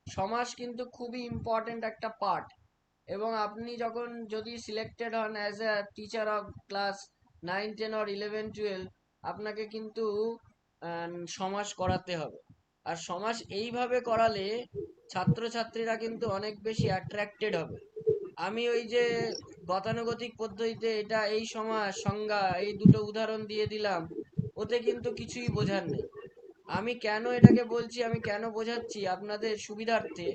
সমাস কিন্তু খুবই ইম্পর্টেন্ট একটা পার্ট। এবং আপনি যখন যদি সিলেক্টেড হন as a teacher of class 9, 10 or 11, 12, আপনাকে কিন্তু সমাস করাতে হবে। আর সমাস এইভাবে করালে ছাত্রছাত্রীরা কিন্তু অনেক বেশি অ্যাট্রাক্টেড হবে। আমি ওই যে গতানুগতিক পদ্ধতিতে এটা এই সমাস সংজ্ঞা এই দুটো উদাহরণ দিয়ে দিলাম, ওতে কিন্তু কিছুই বোঝার নেই। আমি কেন এটাকে বলছি, আমি কেন বোঝাচ্ছি, আপনাদের সুবিধার্থে,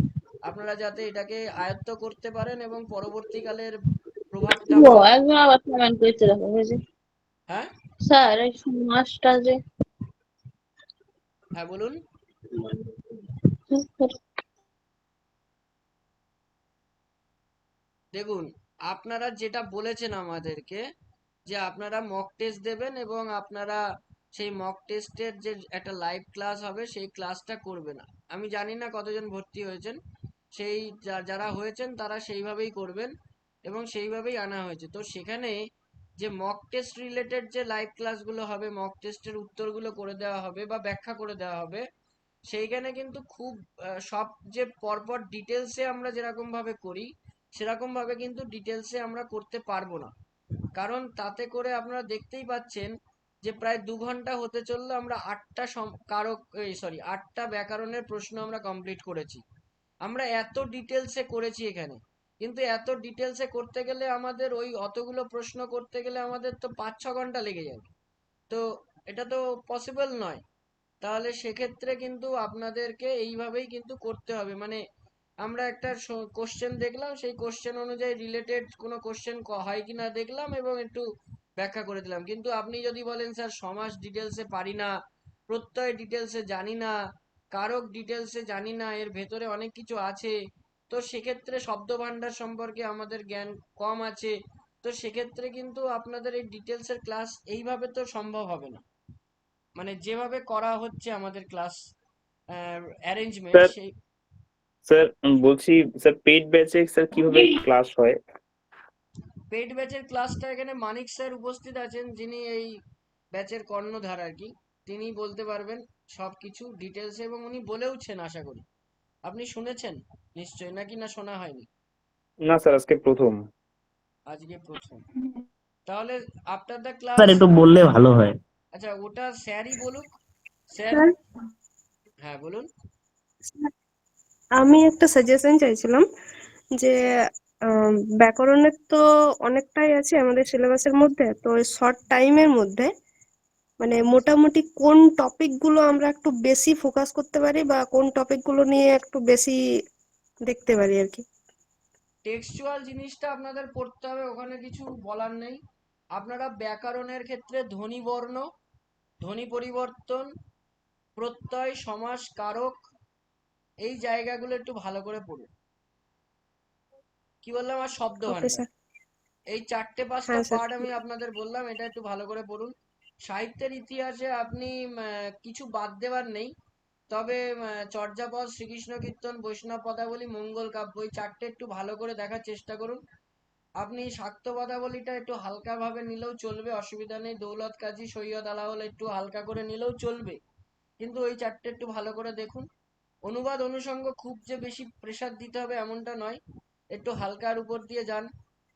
আপনারা যাতে এটাকে আয়ত্ত করতে পারেন এবং পরবর্তীকালের প্রভাবটা বোঝেন। একজন আবার কমেন্ট করতে দেখো বুঝি হ্যাঁ স্যার এই মাসটা যে হ্যাঁ বলুন। দেখুন, আপনারা যেটা বলেছেন আমাদেরকে যে আপনারা মক টেস্ট দেবেন এবং আপনারা সেই মক টেস্টের যে একটা লাইভ ক্লাস হবে সেই ক্লাসটা করবেন। আমি জানি না কতজন ভর্তি হয়েছেন, সেই যারা হয়েছেন তারা সেইভাবেই করবেন এবং সেইভাবেই আনা হয়েছে। তো সেখানে যে মক টেস্ট রিলেটেড যে লাইভ ক্লাসগুলো হবে, মক টেস্টের উত্তরগুলো করে দেওয়া হবে বা ব্যাখ্যা করে দেওয়া হবে, সেইখানে কিন্তু খুব সব যে পরপর ডিটেলসে আমরা যেরকম ভাবে করি সেরকম ভাবে কিন্তু ডিটেলসে আমরা করতে পারবো না। কারণ তাতে করে আপনারা দেখতেই পাচ্ছেন যে প্রায় 2 ঘন্টা হতে চললো আমরা 8টা কারক, সরি 8টা ব্যাকরণের প্রশ্ন আমরা কমপ্লিট করেছি। আমরা এত ডিটেলসে করেছি এখানে, কিন্তু এত ডিটেলসে করতে গেলে আমাদের ওই অতগুলো প্রশ্ন করতে গেলে আমাদের তো 5-6 ঘন্টা লেগে যাবে। তো এটা তো পসিবল নয়। তাহলে সেক্ষেত্রে কিন্তু আপনাদেরকে এইভাবেই কিন্তু করতে হবে। মানে আমরা একটা কোশ্চেন দেখলাম, সেই কোশ্চেন অনুযায়ী রিলেটেড কোনো কোশ্চেন হয় কিনা দেখলাম এবং একটু ব্যাখ্যা করে দিলাম। কিন্তু আপনি যদি বলেন স্যার সমাস ডিটেলসে পারি না, প্রত্যয় ডিটেলসে জানি না, কারক ডিটেলসে জানি না, এর ভেতরে অনেক কিছু আছে। তো সেক্ষেত্রে শব্দভাণ্ডার সম্পর্কে আমাদের জ্ঞান কম আছে। তো সেক্ষেত্রে কিন্তু আপনাদের এই ডিটেলসের ক্লাস এইভাবে তো সম্ভব হবে না, মানে যেভাবে করা হচ্ছে আমাদের ক্লাস অ্যারেঞ্জমেন্ট স্যার সেই। স্যার বলছি স্যার পেইড ব্যাচে স্যার কিভাবে ক্লাস হয়? পেইড ব্যাচের ক্লাসটা এখানে মানিক স্যার উপস্থিত আছেন, যিনি এই ব্যাচের কর্ণধার আর কি। তিনি বলতে পারবেন সবকিছু ডিটেলসে, এবং উনি বলেওছেন আশা করি। আপনি শুনেছেন নিশ্চয়ই, নাকি না শোনা হয়নি? না স্যার, আজকে প্রথম। আজকে প্রথম। তাহলে আফটার দ্য ক্লাস, স্যার একটু বললে ভালো হয়। আচ্ছা ওটা স্যারই বলুক। স্যার, স্যার, হ্যাঁ বলুন। আমি একটা সাজেশন চাইছিলাম যে ব্যাকরণের তো অনেকটাই আছে আমাদের সিলেবাসের মধ্যে, তো শর্ট টাইমের মধ্যে মানে মোটামুটি কোন টপিক গুলো আমরা একটু বেশি ফোকাস করতে পারি বা কোন টপিক গুলো নিয়ে একটু বেশি দেখতে পারি আর কি। টেক্সচুয়াল জিনিসটা আপনাদের পড়তে হবে, ওখানে কিছু বলার নেই। আপনারা ব্যাকরণের ক্ষেত্রে ধ্বনি বর্ণ, ধ্বনি পরিবর্তন, প্রত্যয়, সমাস, কারক, এই জায়গাগুলো একটু ভালো করে পড়ুন। কি বললাম? আর শব্দ ওকে ভান্ডার, স্যার। এই 4-5টা হ্যাঁ স্যার। পার্ট আমি আপনাদের বললাম, এটা একটু ভালো করে পড়ুন। সাহিত্যের ইতিহাসে আপনি কিছু বাদ দেওয়ার নেই, তবে চর্যাপদ, শ্রীকৃষ্ণ কীর্তন, বৈষ্ণব পদাবলী, মঙ্গল কাব্য, এই 4টে একটু ভালো করে দেখার চেষ্টা করুন। আপনি শাক্ত পদাবলীটা একটু হালকা ভাবে নিলেও চলবে, অসুবিধা নেই। দৌলত কাজী, সৈয়দ আলাওল একটু হালকা করে নিলেও চলবে, কিন্তু ওই 4টে একটু ভালো করে দেখুন। অনুবাদ অনুষঙ্গ খুব যে বেশি প্রেসার দিতে হবে এমনটা নয়, একটু হালকার উপর দিয়ে যান।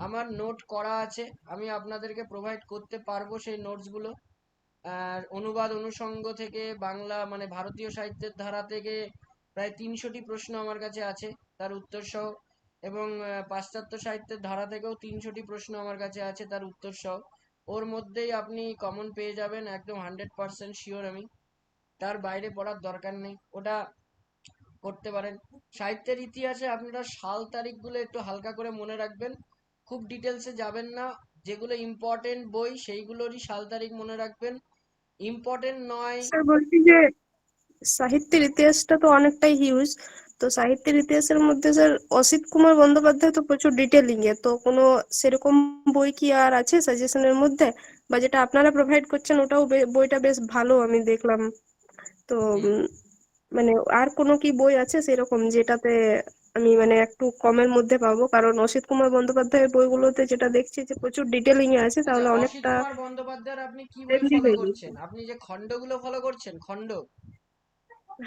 আমার নোট করা আছে, আমি আপনাদেরকে প্রোভাইড করতে পারবো সেই নোটসগুলো। আর অনুবাদ অনুষঙ্গ থেকে বাংলা মানে ভারতীয় সাহিত্যের ধারা থেকে প্রায় 300টি প্রশ্ন আমার কাছে আছে, তার উত্তর সহ। এবং পাশ্চাত্য সাহিত্যের ধারা থেকেও 300টি প্রশ্ন আমার কাছে আছে, তার উত্তর সহ। ওর মধ্যেই আপনি কমন পেয়ে যাবেন, একদম 100% শিওর আমি। তার বাইরে পড়ার দরকার নেই, ওটা করতে পারেন। সাহিত্যের ইতিহাসে আপনারা সাল তারিখগুলো একটু হালকা করে মনে রাখবেন, খুব ডিটেলসে যাবেন না। যেগুলো ইম্পর্টেন্ট বই সেইগুলোরই সাল তারিখ মনে রাখবেন, ইম্পর্টেন্ট নয়। স্যার বলছি যে সাহিত্যের ইতিহাসটা তো অনেকটাই হিউজ, তো সাহিত্যের ইতিহাসের মধ্যে স্যার অসিত কুমার বন্দ্যোপাধ্যায় তো প্রচুর ডিটেলিং এ, তো কোনো সেরকম বই কি আর আছে সাজেশনের মধ্যে, বা যেটা আপনারা প্রোভাইড করছেন ওটাও বইটা বেশ ভালো আমি দেখলাম। তো মানে আর কোনো কি বই আছে সেরকম যেটাতে আমি মানে একটু কমের মধ্যে পাবো? কারণ অসিত কুমার বন্দ্যোপাধ্যায়ের বইগুলোতে যেটা দেখছি যে প্রচুর ডিটেলিং এ আছে, আচ্ছা, তাহলে অসিত অনেকটা কুমার বন্দ্যোপাধ্যায়ের আপনি কি বই লেন্দি ফলো হয়ে গেছে। করছেন? আপনি যে খণ্ডগুলো ফলো করছেন, খণ্ড,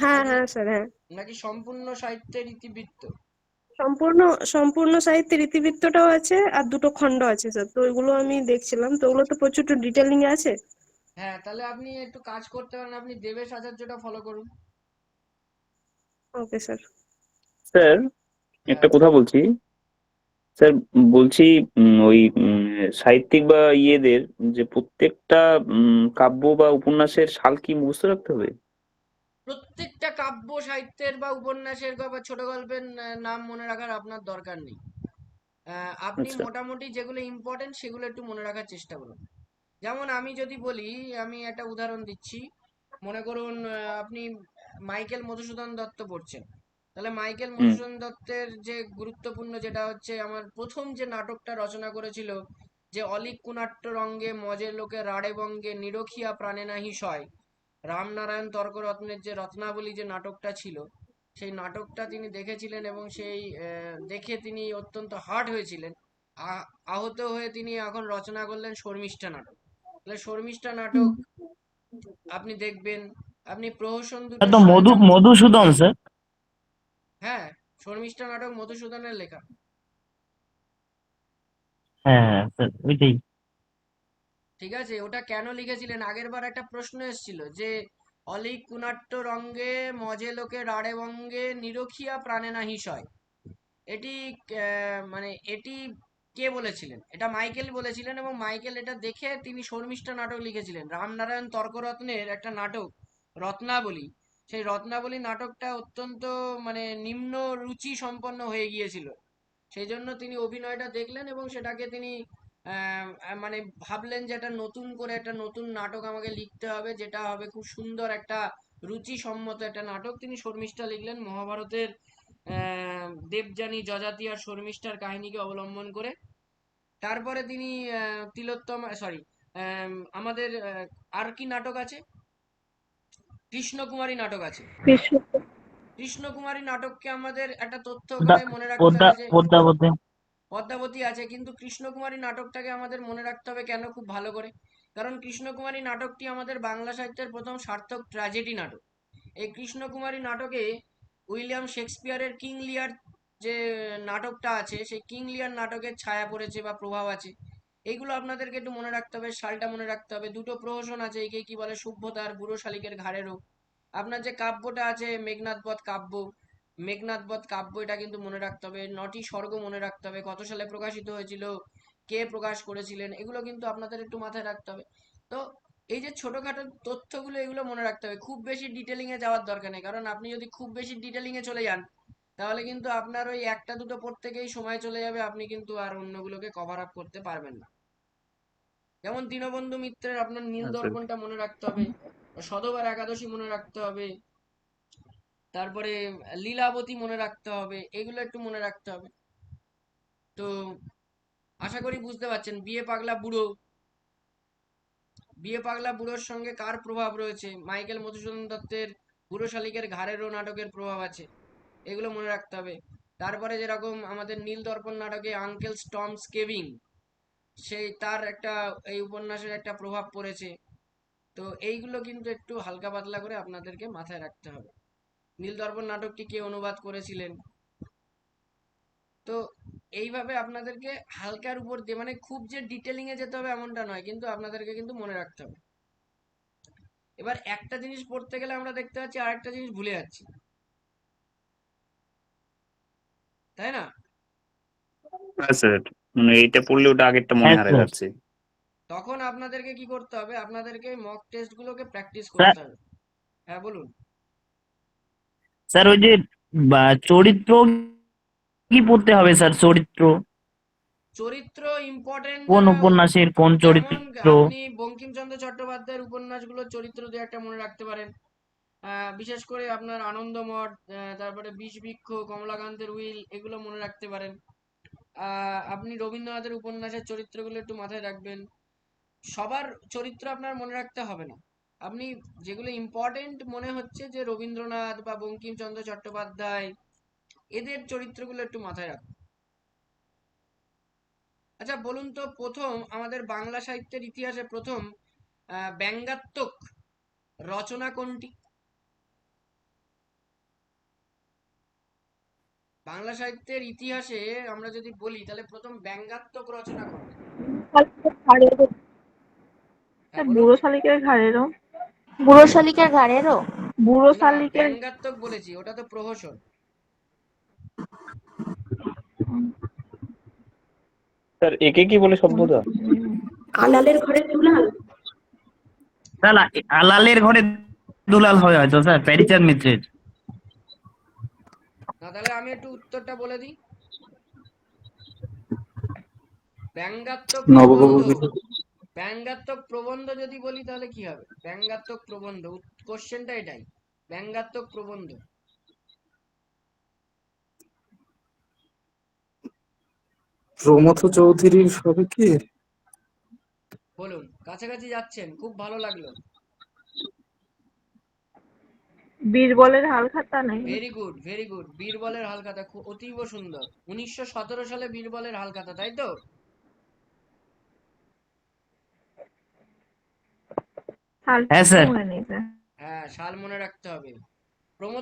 হ্যাঁ নাকি হ্যাঁ স্যার, হ্যাঁ। নাকি সম্পূর্ণ সাহিত্যের ইতিবৃত্ত? সম্পূর্ণ সম্পূর্ণ সাহিত্যের ইতিবৃত্তটাও আছে আর দুটো খণ্ড আছে স্যার, তো ওইগুলো আমি দেখছিলাম, তো ওগুলো তো প্রচুর ডিটেলিং এ আছে। হ্যাঁ, তাহলে আপনি একটু কাজ করতে পারেন, আপনি দেবেশ আচার্যটা ফলো করুন। Okay sir. স্যার একটা হ্যাঁ কথা বলছি। স্যার বলছি ওই সাহিত্যিক বা ইয়েদের যে প্রত্যেকটা কাব্য বা উপন্যাসের সাল কি মুখস্থ রাখতে হবে? প্রত্যেকটা কাব্য সাহিত্যের বা উপন্যাসের বা ছোট গল্পের নাম মনে রাখার আপনার দরকার নেই। আপনি আচ্ছা। মোটামুটি যেগুলো ইম্পর্টেন্ট সেগুলো একটু মনে রাখার চেষ্টা করুন। যেমন আমি যদি বলি, আমি একটা উদাহরণ দিচ্ছি। মনে করুন আপনি মাইকেল মধুসূদন দত্ত পড়ছেন, তাহলে মাইকেল হুম। মধুসূদন দত্তের যে গুরুত্বপূর্ণ যেটা হচ্ছে আমার প্রথম যে নাটকটা রচনা করেছিল, যে অলিক কুনাট্য রঙ্গে মজে লোকে রাড়ে বঙ্গে নিরখিয়া প্রাণে নাহি সয়, রামনারায়ণ তর্করত্নের যে রত্নাবলী যে নাটকটা ছিল, সেই নাটকটা তিনি দেখেছিলেন এবং সেই দেখে তিনি অত্যন্ত হার্ট হয়েছিলেন। আহত হয়ে তিনি এখন রচনা করলেন শর্মিষ্ঠা নাটক। তাহলে শর্মিষ্ঠা নাটক আপনি দেখবেন। আপনি প্রহসন দুটো এটা তো শুনেছেন? মধুসূদন স্যার। হ্যাঁ, শর্মিষ্ঠা নাটক মধুসূদনের লেখা। হ্যাঁ হ্যাঁ স্যার ওইটাই। ঠিক আছে, ওটা কেন লিখেছিলেন? আগের বার একটা প্রশ্ন এসেছিল যে অলিক কুনাট্য রঙ্গে মজে লোকে রাড়ে বঙ্গে নিরখিয়া প্রাণে নাহি সয়। এটি মানে এটি কে বলেছিলেন? এটা মাইকেল বলেছিলেন, এবং মাইকেল এটা দেখে তিনি শর্মিষ্ঠা নাটক লিখেছিলেন। রামনারায়ণ তর্করত্নের একটা নাটক রত্নাবলী, সেই রত্নাবলী নাটকটা অত্যন্ত মানে নিম্ন রুচি সম্পন্ন হয়ে গিয়েছিল, সেই জন্য তিনি অভিনয়টা দেখলেন এবং সেটাকে তিনি মানে ভাবলেন যে একটা নতুন করে একটা নতুন নাটক আমাকে লিখতে হবে, যেটা হবে খুব সুন্দর একটা রুচিসম্মত একটা নাটক। তিনি শর্মিষ্ঠা লিখলেন মহাভারতের দেবযানী, যযাতি আর শর্মিষ্ঠার কাহিনীকে অবলম্বন করে। তারপরে তিনি তিলোত্তমা, সরি, আমাদের আর কি নাটক আছে, কৃষ্ণকুমারী নাটক আছে। কৃষ্ণ কৃষ্ণকুমারী নাটককে আমাদের একটা তথ্য পদ্মা ওখানে মনে রাখতে হবে যে পদ্মাবতী। পদ্মাবতী আছে, কিন্তু কৃষ্ণকুমারী নাটকটাকে আমাদের মনে রাখতে হবে কেন, খুব ভালো করে, কারণ কৃষ্ণকুমারী নাটকটি আমাদের বাংলা সাহিত্যের প্রথম সার্থক ট্র্যাজেডি নাটক। এই কৃষ্ণকুমারী নাটকে উইলিয়াম শেক্সপিয়ারের কিং লিয়ার যে নাটকটা আছে, সেই কিং লিয়ার নাটকের ছায়া পড়েছে বা প্রভাব আছে। এইগুলো আপনাদেরকে একটু মনে রাখতে হবে, সালটা মনে রাখতে হবে। দুটো প্রহসন আছে, একে কি বলে, সভ্যতার বুড়ো শালিকের ঘাড়েরও। আপনার যে কাব্যটা আছে মেঘনাদ বধ কাব্য, মেঘনাদ বধ কাব্য, এটা কিন্তু মনে রাখতে হবে। নটি স্বর্গ মনে রাখতে হবে, কত সালে প্রকাশিত হয়েছিল, কে প্রকাশ করেছিলেন, এগুলো কিন্তু আপনাদের একটু মাথায় রাখতে হবে। তো এই যে ছোটখাটো তথ্যগুলো, এগুলো মনে রাখতে হবে। খুব বেশি ডিটেলিং এ যাওয়ার দরকার নেই, কারণ আপনি যদি খুব বেশি ডিটেলিং এ চলে যান তাহলে কিন্তু আপনার ওই একটা দুটো পড়তে গিয়েই সময় চলে যাবে, আপনি কিন্তু আর অন্যগুলোকে কভার আপ করতে পারবেন না। যেমন দীনবন্ধু মিত্রের আপনার নীল আচ্ছা। দর্পণটা মনে রাখতে হবে, সধবার একাদশী মনে রাখতে হবে, তারপরে লীলাবতী মনে রাখতে হবে, এগুলো একটু মনে রাখতে হবে। তো আশা করি বুঝতে পারছেন। বিয়ে পাগলা বুড়ো, বিয়ে পাগলা বুড়োর সঙ্গে কার প্রভাব রয়েছে, মাইকেল মধুসূদন দত্তের বুড়ো শালিকের ঘাড়েরও নাটকের প্রভাব আছে, এগুলো মনে রাখতে হবে। তারপরে যেরকম আমাদের নীল দর্পণ নাটকে আঙ্কেল স্টমস কেভিং, সেই তার একটা এই উপন্যাসের একটা প্রভাব পড়েছে। তো এইগুলো কিন্তু একটু হালকা পাতলা করে আপনাদেরকে মাথায় রাখতে হবে। নীল দর্পণ নাটকটি কে অনুবাদ করেছিলেন, তো এইভাবে আপনাদেরকে হালকার উপর দিয়ে, মানে খুব যে ডিটেলিং এ যেতে হবে এমনটা নয়, কিন্তু আপনাদেরকে কিন্তু মনে রাখতে হবে। এবার একটা জিনিস পড়তে গেলে আমরা দেখতে পাচ্ছি আরেকটা জিনিস ভুলে যাচ্ছি, তাই না? হ্যাঁ স্যার, মানে এইটা পড়লে ওটা আগেরটা মনে হ্যাঁ হারা স্যার। যাচ্ছে। তখন আপনাদেরকে কি করতে হবে, আপনাদেরকে মক টেস্ট গুলোকে প্র্যাকটিস স্যার, করতে হবে। হ্যাঁ বলুন। স্যার ওই যে চরিত্র কি পড়তে হবে স্যার? চরিত্র চরিত্র ইম্পর্টেন্ট, কোন উপন্যাসের কোন যেমন চরিত্র? আপনি বঙ্কিমচন্দ্র চট্টোপাধ্যায়ের উপন্যাসগুলোর চরিত্র দু একটা মনে রাখতে পারেন। বিশেষ করে আপনার আনন্দমঠ, তারপরে বিষবৃক্ষ, কমলাকান্তের উইল, এগুলো মনে রাখতে পারেন। আপনি রবীন্দ্রনাথের উপন্যাসের চরিত্রগুলো একটু মাথায় রাখবেন। সবার চরিত্র আপনার মনে রাখতে হবে না, আপনি যেগুলো ইম্পর্টেন্ট মনে হচ্ছে যে রবীন্দ্রনাথ বা বঙ্কিমচন্দ্র চট্টোপাধ্যায়, এদের চরিত্রগুলো একটু মাথায় রাখুন। আচ্ছা বলুন তো, প্রথম আমাদের বাংলা সাহিত্যের ইতিহাসে প্রথম ব্যঙ্গাত্মক রচনা কোনটি? বাংলা সাহিত্যের ইতিহাসে আমরা যদি বলি তাহলে প্রথম ব্যঙ্গাত্মক রচনা কোনটি? ঘাড়েরও, হ্যাঁ বলুন। বুড়ো শালিকের ঘাড়েরও, বুড়ো শালিকের ঘাড়েরও। বুড়ো না, শালিকের ব্যঙ্গাত্মক বলেছি, ওটা তো প্রহসন। স্যার একে কি বলে সভ্যতা? আলালের ঘরে দুলাল। স্যার আলালের ঘরে দুলাল হয় হয়তো স্যার, প্যারিচাঁদ মিত্রের। না, তাহলে আমি একটু উত্তরটা বলে দিই। ব্যঙ্গাত্মক প্রবন্ধ, ব্যঙ্গাত্মক প্রবন্ধ যদি বলি তাহলে কি হবে, ব্যঙ্গাত্মক প্রবন্ধ, কোশ্চেনটা এটাই, ব্যঙ্গাত্মক প্রবন্ধ। প্রমথ চৌধুরীর হবে কি? বলুন, কাছাকাছি যাচ্ছেন, খুব ভালো লাগলো। বীরবলের হালখাতা নাই? ভেরি গুড, ভেরি গুড, বীরবলের হালখাতা, অতীব সুন্দর। 1917 সালে বীরবলের হালখাতা, তাই তো? সালটা হ্যাঁ স্যার, মনে নেই স্যার। হ্যাঁ, সাল মনে রাখতে হবে।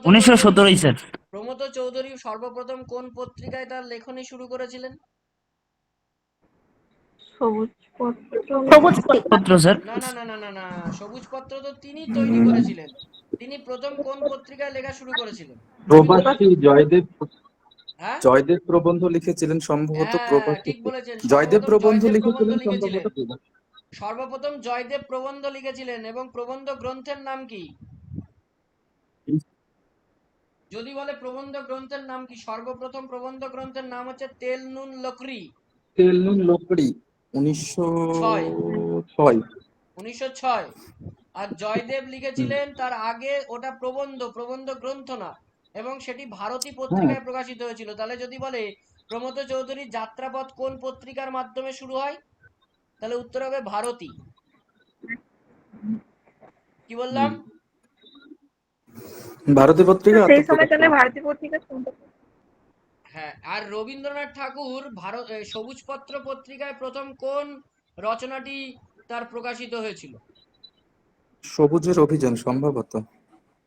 1917 স্যার। প্রমথ চৌধুরী সর্বপ্রথম কোন পত্রিকায় তার লেখনী শুরু করেছিলেন? সবুজ পত্র। সবুজ পত্রিকা। পত্র স্যার। না না না না না না, সবুজ পত্র তো তিনি তৈরি করেছিলেন। তিনি প্রথম কোন পত্রিকায় লেখা শুরু করেছিলেন? প্রবাসী জয়দেব, হ্যাঁ জয়দেব প্রবন্ধ লিখেছিলেন সম্ভবত। হ্যাঁ, প্রবাসী ঠিক বলেছেন, জয়দেব সর্বপ্রথম প্রবন্ধ জয়দেব প্রবন্ধ লিখেছিলেন লিখেছিলেন। সম্ভবত। সর্বপ্রথম জয়দেব প্রবন্ধ লিখেছিলেন, এবং প্রবন্ধ গ্রন্থের নাম কি? যদি বলে প্রবন্ধ গ্রন্থের নাম কি, সর্বপ্রথম প্রবন্ধ গ্রন্থের নাম হচ্ছে তেল নুন লকড়ি। তেল নুন লকড়ি। ছয় 1906। 1906। আর জয়দেব লিখেছিলেন তার আগে, ওটা প্রবন্ধ গ্রন্থ না, এবং সেটি ভারতী হ্যাঁ, পত্রিকায় প্রকাশিত হয়েছিল। তাহলে যদি বলে প্রমথ চৌধুরীর যাত্রাপথ কোন পত্রিকার মাধ্যমে শুরু হয়, তাহলে উত্তর হবে ভারতী। কি বললাম? ভারতী পত্রিকা সেই সময় আত্মপ্রকাশ তাহলে করেছে। ভারতী পত্রিকা শুনতে হ্যাঁ, আর রবীন্দ্রনাথ ঠাকুর সবুজ পত্র পত্রিকায় প্রথম কোন রচনাটি তার প্রকাশিত হয়েছিল? সবুজের অভিযান সম্ভবত।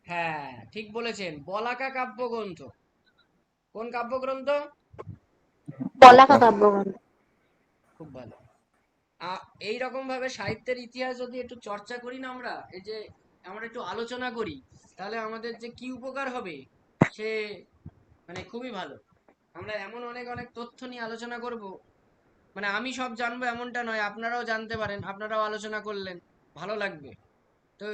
হ্যাঁ, ঠিক বলেছেন, বলাকা কাব্যগ্রন্থ। কোন কাব্যগ্রন্থ? পলাকা কাব্যগ্রন্থ। খুব ভালো। এই রকম ভাবে সাহিত্যের ইতিহাস যদি একটু চর্চা করি না আমরা, এই যে আমরা একটু আলোচনা করি, তাহলে আমাদের যে কি উপকার হবে সে মানে খুবই ভালো। আমরা এমন অনেক অনেক তথ্য নিয়ে আলোচনা করব, মানে আমি সব জানবো এমনটা নয়, আপনারাও জানতে পারেন, আপনারাও আলোচনা করলেন, ভালো লাগবে। তো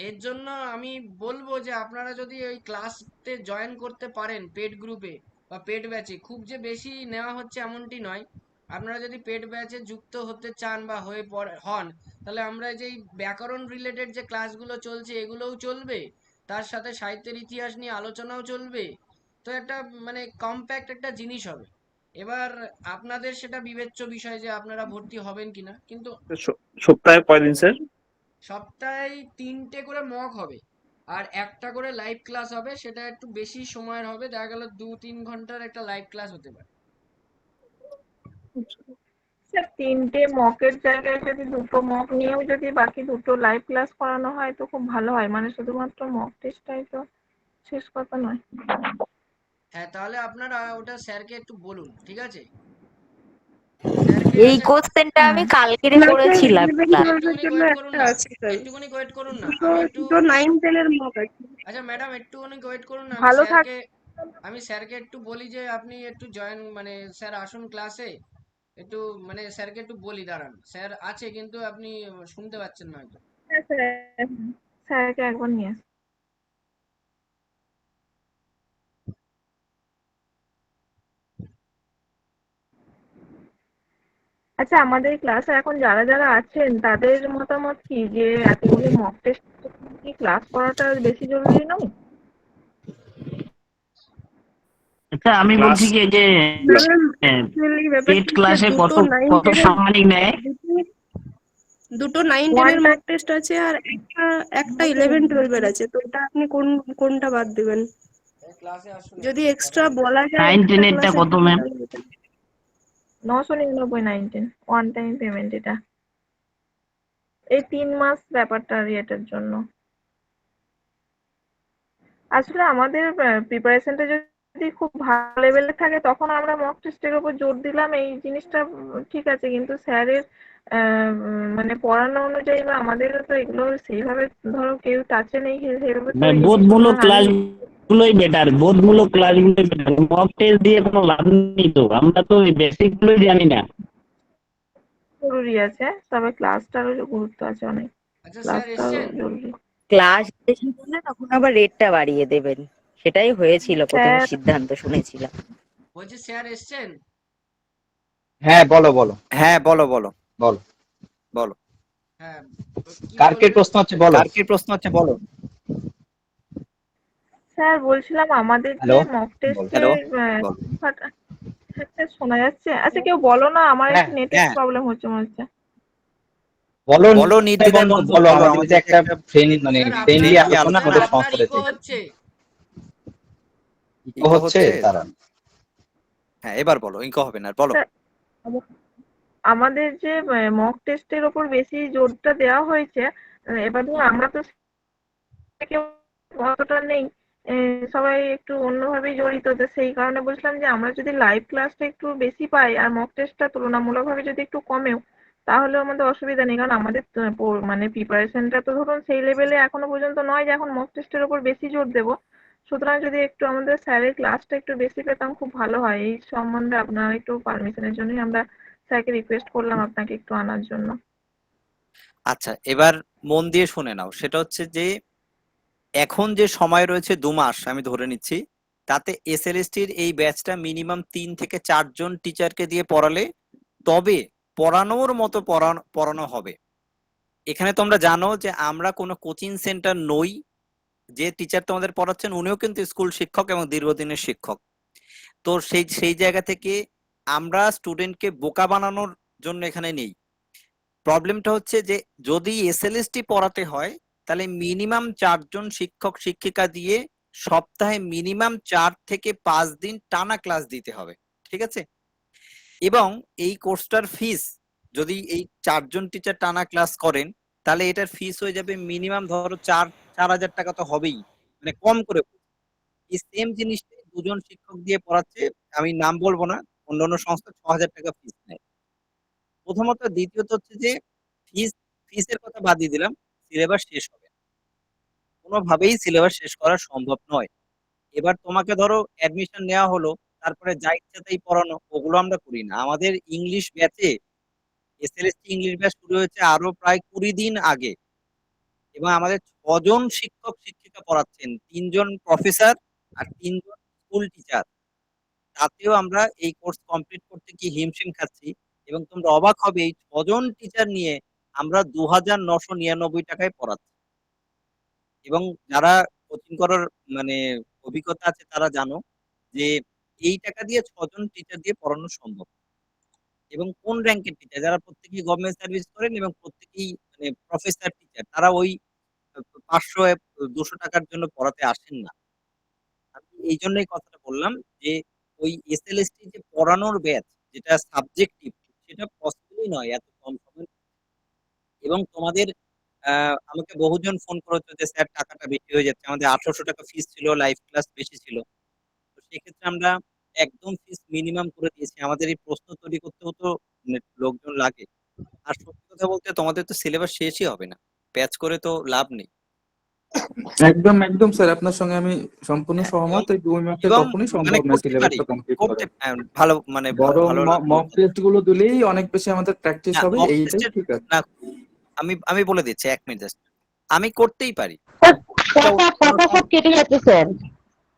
এর জন্য আমি বলবো যে আপনারা যদি ওই ক্লাসে জয়েন করতে পারেন, পেড গ্রুপে বা পেড ব্যাচে, খুব যে বেশি নেওয়া হচ্ছে এমনটি নয়। আপনারা যদি পেড ব্যাচে যুক্ত হতে চান বা হন, তাহলে আমরা যেই ব্যাকরণ রিলেটেড যে ক্লাসগুলো চলছে এগুলোও চলবে, তার সাথে সাহিত্যের ইতিহাস নিয়ে আলোচনাও চলবে। তো একটা মানে কম্প্যাক্ট একটা জিনিস হবে। এবার আপনাদের সেটা বিবেচ্য বিষয় যে আপনারা ভর্তি হবেন কিনা, কিন্তু সপ্তাহে কয়দিন স্যার? সপ্তাহে 3টে করে মক হবে, আর একটা করে লাইভ ক্লাস হবে। সেটা একটু বেশি সময়ের হবে, দেখা গেল 2-3 ঘন্টার একটা লাইভ ক্লাস হতে পারে। স্যার 3টে মকের জায়গায় যদি 2টো মক নিয়েও যদি বাকি 2টো লাইভ ক্লাস করানো হয় তো খুব ভালো হয়, মানে শুধুমাত্র মক টেস্টটাই তো শেষ কথা নয়। হ্যাঁ, তাহলে আপনারা ওটা স্যারকে একটু বলুন, ঠিক আছে? এই কোশ্চেনটা আমি কালকেরে করেছিলাম একটুখানি ওয়েট করুন না, একটুখানি ওয়েট করুন না, আমি একটু 9-10-এর মক আছে। আচ্ছা ম্যাডাম, একটুখানি ওয়েট করুন না, ভালো থাক আমি স্যারকে একটু বলি যে আপনি একটু জয়েন, মানে স্যার আসুন ক্লাসে, একটু মানে স্যারকে একটু বলি, দাঁড়ান, স্যার আছে কিন্তু আপনি শুনতে পাচ্ছেন না হয়তো। হ্যাঁ, স্যারকে একবার নিয়ে আসুন। আচ্ছা, আমাদের ক্লাসে এখন যারা যারা আছেন তাদের মতামত কি যে এতগুলো মক টেস্ট কি ক্লাস করাটা বেশি জরুরি নয়? আচ্ছা, আমি বলছি কি এই যে পেড ক্লাসে কত কত সাংমানিক নেয়? দুটো 9-10-এর মক টেস্ট আছে, আর একটা 11-12-এর আছে। তো এটা আপনি কোনটা বাদ দিবেন? ক্লাসে আসুন, যদি এক্সট্রা বলা যায় 9-10-এরটা কত ম্যাম? 999 one time payment. এটা এই 3 মাস ব্যাপারটা এটার জন্য। আসলে আমাদের প্রিপারেশনটা যদি খুব ভালো লেভেলে থাকে তখন আমরা মক টেস্টের উপর জোর দিলাম, এই জিনিসটা ঠিক আছে, কিন্তু স্যারের মানে পড়ানো অনুযায়ী বা আমাদেরও তো এগুলো সেইভাবে ধরো কেউ টাচে নেই সেইভাবে তো এই বোধমূলক জিনিসগুলো আমি ক্লাসগুলোই বেটার, বোধমূলক ক্লাসগুলোই বেটার। মক টেস্ট দিয়ে কোনো লাভ নেই, তো আমরা তো ওই বেসিক গুলোই জানি না। জরুরি আছে, তবে ক্লাসটারও গুরুত্ব আছে অনেক, আচ্ছা স্যার ক্লাসটাও এসছেন? জরুরি। ক্লাস বেশি হলে তখন আবার রেটটা বাড়িয়ে দেবেন, সেটাই হয়েছিল প্রথমে স্যার সিদ্ধান্ত শুনেছিলাম। বলছি স্যার এসছেন? হ্যাঁ বলো বলো হ্যাঁ, বলো বলো বলো বলো হ্যাঁ, কি কার কে বলবেন? প্রশ্ন হচ্ছে বলো। কার কি প্রশ্ন আছে বলো। স্যার বলছিলাম আমাদের যে হ্যালো মক হ্যালো, টেস্টের বলো। স্যার শোনা যাচ্ছে? আচ্ছা কেউ বলো না, আমার হ্যাঁ একটু নেটওয়ার্ক হ্যাঁ, প্রবলেম হচ্ছে মনে হচ্ছে। বলো বলো নির্দ্বিধায় বন্ধু বন্ধু, বলো, বলো, আমাদের এটা একটা ফ্রেন্ডলি স্যার ফ্রেন্ডলি আপনার আলোচনা স্যার আমাদের আপনার সংস্থাটা ইকো থেকে। হচ্ছে। ইকো হচ্ছে তারা। হ্যাঁ, এবার বলো, ইনকো হবে না, বলো। স্যার আমাদের যে মক টেস্টের ওপর বেশি জোরটা দেওয়া হয়েছে, এবার ধরুন আমরা তো কেউ অতটা নেই, সবাই একটু অন্যভাবেই জড়িত, তো সেই কারণে বলছিলাম যে আমরা যদি লাইভ ক্লাসটা একটু বেশি পাই আর মক টেস্টটা তুলনামূলকভাবে যদি একটু কমেও, তাহলেও আমাদের অসুবিধা নেই, কারণ আমাদের মানে প্রিপারেশনটা তো ধরুন সেই লেভেলে এখনো পর্যন্ত নয় যে এখন মক টেস্টের ওপর বেশি জোর দেবো। সুতরাং যদি একটু আমাদের স্যারের ক্লাসটা একটু বেশি পেতাম খুব ভালো হয়। এই সম্বন্ধে আপনার একটু পারমিশনের জন্যই আমরা স্যারকে রিকোয়েস্ট করলাম আপনাকে একটু আনার জন্য। আচ্ছা, এবার মন দিয়ে শুনে নাও। সেটা হচ্ছে যে এখন যে সময় রয়েছে 2 মাস আমি ধরে নিচ্ছি, তাতে এসএলএসটির এই ব্যাচটা মিনিমাম 3 থেকে 4 জন টিচারকে দিয়ে পড়ালে তবে পড়ানোর মতো পড়ানো হবে। এখানে তোমরা জানো যে আমরা কোনো কোচিং সেন্টার নই, যে টিচার তোমাদের পড়াচ্ছেন উনিও কিন্তু স্কুল শিক্ষক এবং দীর্ঘদিনের শিক্ষক। তো সেই জায়গা থেকে আমরা স্টুডেন্টকে বোকা বানানোর জন্য এখানে নেই। প্রবলেমটা হচ্ছে যে যদি এসএলএসটি পড়াতে হয় তাহলে মিনিমাম 4 জন শিক্ষক শিক্ষিকা দিয়ে সপ্তাহে মিনিমাম 4 থেকে 5 দিন টানা ক্লাস দিতে হবে, ঠিক আছে? এবং এই কোর্সটার ফিস যদি এই 4 জন টিচার টানা ক্লাস করেন তাহলে এটার ফিস হয়ে যাবে মিনিমাম ধরো 4,000 টাকা তো হবেই, মানে কম করে। এই সেম জিনিসটাই 2 জন শিক্ষক দিয়ে পড়াচ্ছে, আমি নাম বলবো না, অন্যান্য সংস্থা 6,000 টাকা ফিস নেয় প্রথমত। দ্বিতীয়ত হচ্ছে যে ফিসের কথা বাদ দিয়ে দিলাম, সিলেবাস শেষ হবে না। কোনোভাবেই সিলেবাস শেষ করা সম্ভব নয়। এবার তোমাকে ধরো অ্যাডমিশন নেওয়া হলো, তারপরে যা ইচ্ছা তাই পড়ানো, ওগুলো আমরা করি না। আমাদের ইংলিশ ব্যাচে এসএলএসটি ইংলিশ ব্যাচ শুরু হয়েছে আরো প্রায় 20 দিন আগে, এবং আমাদের 6 জন শিক্ষক শিক্ষিকা পড়াচ্ছেন, 3 জন প্রফেসর আর 3 জন স্কুল টিচার। তাতেও আমরা এই কোর্স কমপ্লিট করতে কি হিমশিম খাচ্ছি, এবং তোমরা অবাক হবে এই 6 জন টিচার নিয়ে আমরা 2,999 টাকায় পড়াচ্ছি। এবং যারা কোচিং করার মানে অভিজ্ঞতা আছে তারা জানো যে এই টাকা দিয়ে 6 জন টিচার দিয়ে পড়ানো সম্ভব। এবং কোন র্যাঙ্কের টিচার, যারা প্রত্যেকেই গভর্নমেন্ট সার্ভিস করেন এবং প্রত্যেকেই মানে প্রফেসর টিচার, তারা ওই 500-200 টাকার জন্য পড়াতে আসেন না। আমি এই জন্যই কথাটা বললাম যে ওই এসএলএসটি যে পড়ানোর ব্যাচ যেটা সাবজেক্টিভ, সেটা পসিবলই নয় এত কম সময়। এবং তোমাদের আমাকে বহুজন ফোন করেছে যে স্যার টাকাটা বেশি হয়ে যাচ্ছে, আমাদের 1800 টাকা ফিস ছিল, লাইভ ক্লাস বেশি ছিল। তো সেক্ষেত্রে আমরা একদম ফিস মিনিমাম করে দিয়েছি। আমাদের এই প্রশ্ন তৈরি করতেও তো লোকজন লাগে। আর সত্যি কথা বলতে তোমাদের তো সিলেবাস শেষই হবে না, ব্যাচ করে তো লাভ নেই। একদম একদম স্যার, আপনার সঙ্গে আমি সম্পূর্ণ সহমত। এই 2 মাসে এবং কখনোই মানে সম্ভব না করতে পারি, সিলেবাসটা কমপ্লিট করতে করা। ভালো মানে বরং ভালো লাগলো মক কথা। টেস্ট গুলো দিলেই অনেক বেশি আমাদের প্র্যাকটিস না, হবে, mock এইটাই test এর ঠিক আছে। না, আমি বলে দিচ্ছি 1 মিনিট জাস্ট। আমি করতেই পারি, কথা কেটে যাচ্ছে স্যার।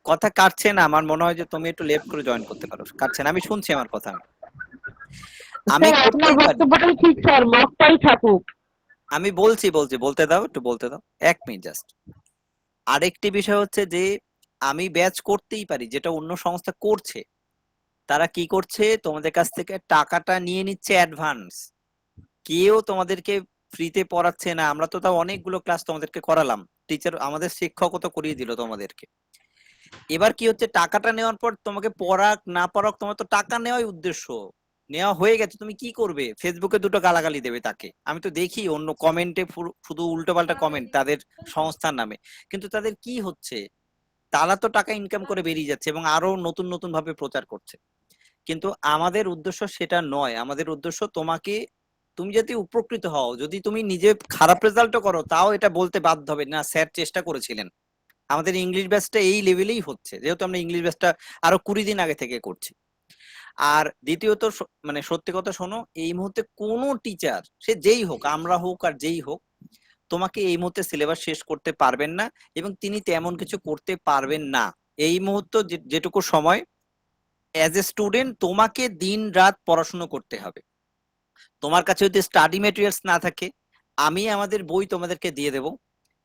কথা কাটছে না। আমার মনে হয় যে তুমি একটু লেফট করে জয়েন করতে পারো, কাটছে না, আমি শুনছি আমার কথা। আমি স্যার আপনার করতেই পারি, বক্তব্যটাই ঠিক স্যার, মকটাই থাকুক। আমি বলছি বলতে দাও, একটু বলতে দাও 1 মিনিট জাস্ট। আরেকটি বিষয় হচ্ছে যে আমি ব্যাচ করতেই পারি, যেটা অন্য সংস্থা করছে। তারা কি করছে, তোমাদের কাছ থেকে টাকাটা নিয়ে নিচ্ছে অ্যাডভান্স। কেউ তোমাদেরকে ফ্রিতে পড়াচ্ছে না। আমরা তো তাও অনেকগুলো ক্লাস তোমাদেরকে করালাম, টিচার আমাদের শিক্ষকও তো করিয়ে দিল তোমাদেরকে। এবার কি হচ্ছে, টাকাটা নেওয়ার পর তোমাকে পড়াক না পড়াক, তোমার তো টাকা নেওয়াই উদ্দেশ্য, নেওয়া হয়ে গেছে, তুমি কি করবে? ফেসবুকে 2টো গালাগালি দেবে তাকে। আমি তো দেখি অন্য কমেন্টে শুধু উল্টোপাল্টা কমেন্ট তাদের সংস্থার নামে। কিন্তু তাদের কি হচ্ছে, তারা তো টাকা ইনকাম করে বেরিয়ে যাচ্ছে এবং আরো নতুন নতুন ভাবে প্রচার করছে। কিন্তু আমাদের উদ্দেশ্য সেটা নয়। আমাদের উদ্দেশ্য তুমি যদি উপকৃত হও, যদি তুমি নিজে খারাপ রেজাল্টও করো তাও এটা বলতে বাধ্য হবে না স্যার চেষ্টা করেছিলেন। আমাদের ইংলিশ ব্যাচটা এই লেভেলেই হচ্ছে, যেহেতু আমরা ইংলিশ ব্যাচটা আরো 20 দিন আগে থেকে করছি। আর দ্বিতীয়ত মানে সত্যি কথা শোনো, এই মুহূর্তে কোনো টিচার, সে যেই হোক, আমরা হোক আর যেই হোক, তোমাকে এই মুহূর্তে সিলেবাস শেষ করতে পারবেন না, এবং তিনি তেমন কিছু করতে পারবেন না। এই মুহূর্তে যেটুকু সময় অ্যাজ এ স্টুডেন্ট তোমাকে দিন রাত পড়াশোনা করতে হবে। তোমার কাছে যদি স্টাডি মেটেরিয়ালস না থাকে, আমি আমাদের বই তোমাদেরকে দিয়ে দেব,